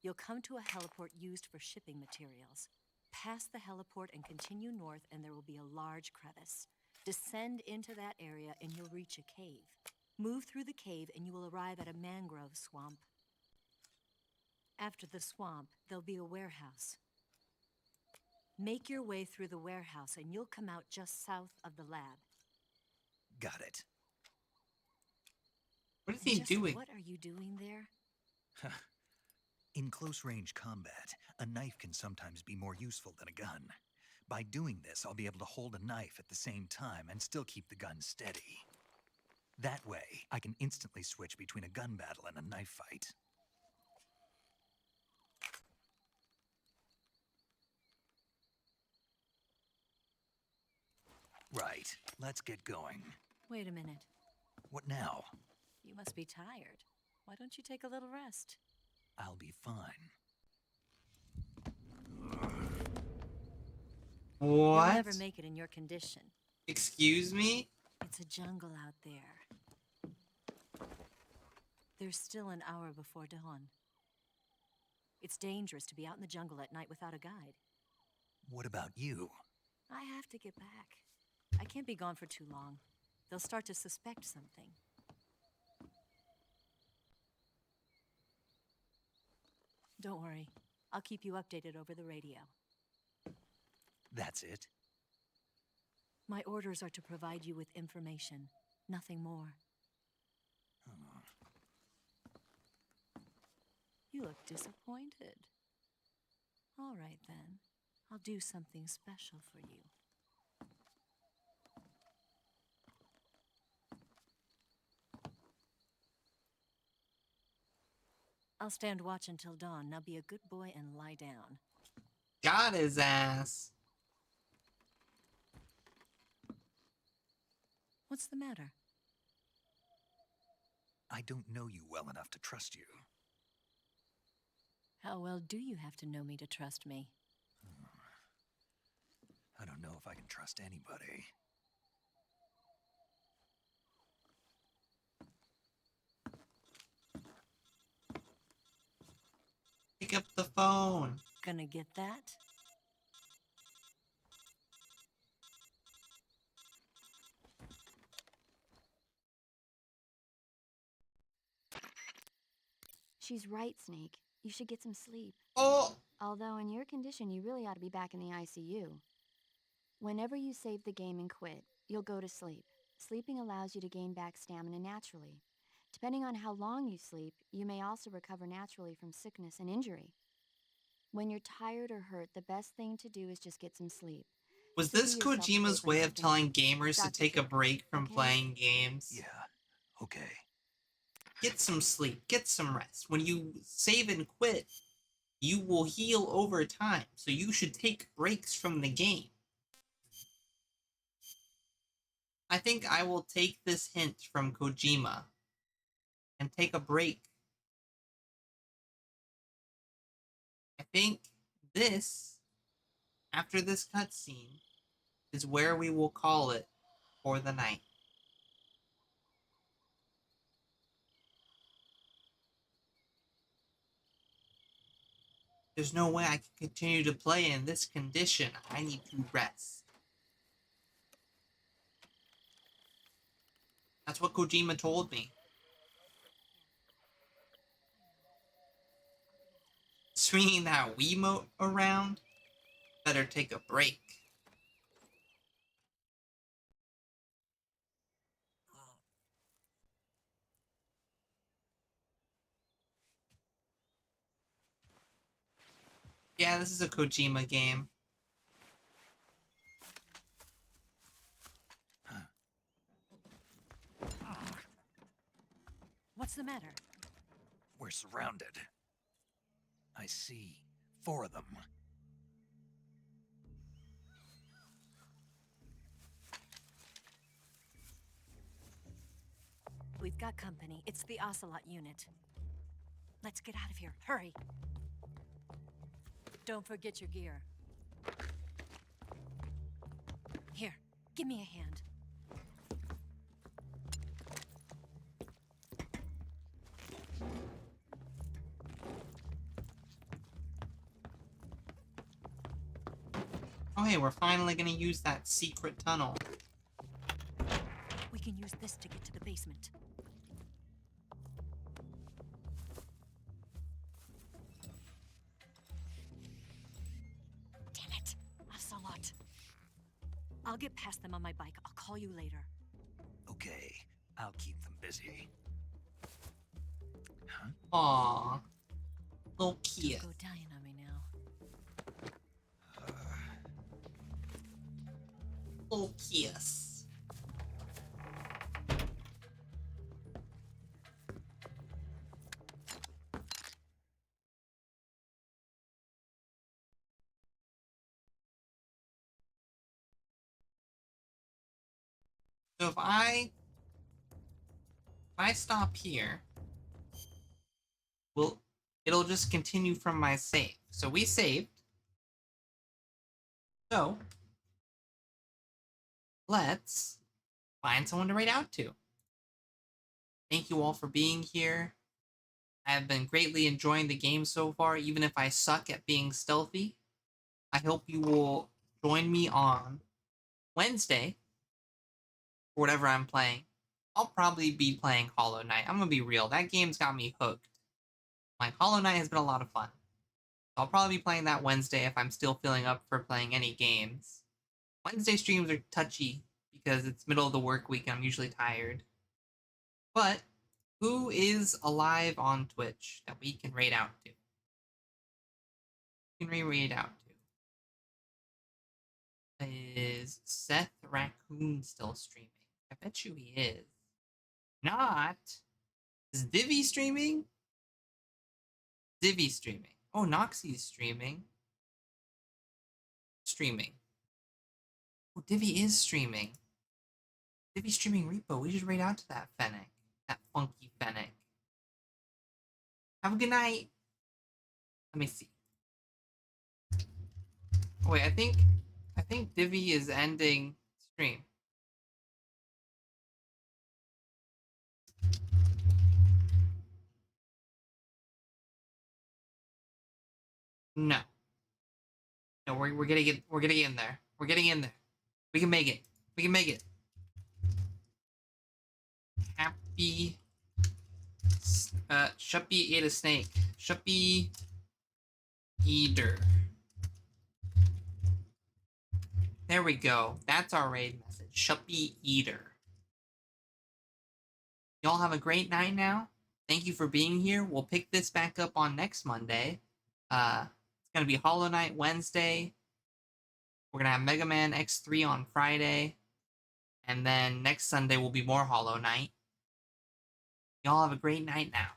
You'll come to a heliport used for shipping materials. Pass the heliport and continue north, and there will be a large crevice. Descend into that area, and you'll reach a cave. Move through the cave, and you will arrive at a mangrove swamp. After the swamp, there'll be a warehouse. Make your way through the warehouse, and you'll come out just south of the lab. Got it. What is he doing? What are you doing there? In close-range combat, a knife can sometimes be more useful than a gun. By doing this, I'll be able to hold a knife at the same time and still keep the gun steady. That way, I can instantly switch between a gun battle and a knife fight. Right, let's get going. Wait a minute. What now? You must be tired. Why don't you take a little rest? I'll be fine. What? You'll never make it in your condition. Excuse me? It's a jungle out there. There's still an hour before dawn. It's dangerous to be out in the jungle at night without a guide. What about you? I have to get back. I can't be gone for too long. They'll start to suspect something. Don't worry. I'll keep you updated over the radio. That's it? My orders are to provide you with information, nothing more. You look disappointed. All right, then. I'll do something special for you. I'll stand watch until dawn. Now be a good boy and lie down. Got his ass. What's the matter? I don't know you well enough to trust you. How well do you have to know me to trust me? I don't know if I can trust anybody. Pick up the phone. Gonna get that? She's right, Snake. You should get some sleep. Oh! Although in your condition, you really ought to be back in the ICU. Whenever you save the game and quit, you'll go to sleep. Sleeping allows you to gain back stamina naturally. Depending on how long you sleep, you may also recover naturally from sickness and injury. When you're tired or hurt, the best thing to do is just get some sleep. Was So do this yourself a Kojima's favor way and of take telling gamers to Dr. take a Shup, break from okay? playing games? Yeah, okay. Get some sleep, get some rest. When you save and quit, you will heal over time, so you should take breaks from the game. I think I will take this hint from Kojima and take a break. I think this, after this cutscene, is where we will call it for the night. There's no way I can continue to play in this condition. I need to rest. That's what Kojima told me. Swinging that Wiimote around? Better take a break. Yeah, this is a Kojima game. What's the matter? We're surrounded. I see 4 of them. We've got company. It's the Ocelot unit. Let's get out of here. Hurry. Don't forget your gear. Give me a hand. Oh hey, we're finally gonna use that secret tunnel. We can use this to get to the basement. Damn it! Ocelot. I'll get past them on my bike. I'll call you later. Okay, I'll keep them busy. Huh? Aww. Little Kia. Go dying on me now. Little kiss. So if I stop here, it'll just continue from my save. So we saved. So let's find someone to raid out to. Thank you all for being here. I have been greatly enjoying the game so far, even if I suck at being stealthy. I hope you will join me on Wednesday for whatever I'm playing. I'll probably be playing Hollow Knight. I'm gonna be real. That game's got me hooked. Like, Hollow Knight has been a lot of fun. I'll probably be playing that Wednesday if I'm still feeling up for playing any games. Wednesday streams are touchy because it's middle of the work week and I'm usually tired. But who is alive on Twitch that we can raid out to? We can raid out to. Is Seth Raccoon still streaming? I bet you he is. Not. Is Divi streaming? Divi streaming. Oh, Noxie's streaming. Streaming. Oh, Divi is streaming. Divi's streaming Repo. We should raid out to that Fennec. That funky Fennec. Have a good night. Let me see. Oh, wait, I think Divi is ending stream. No. No, we're getting in there. We're getting in there. We can make it. We can make it. Happy Shuppy ate a snake. Shuppy Eater. There we go. That's our raid message. Shuppy Eater. Y'all have a great night now. Thank you for being here. We'll pick this back up on next Monday. It's gonna be Hollow Knight Wednesday. We're gonna have Mega Man X3 on Friday. And then next Sunday will be more Hollow Knight. Y'all have a great night now.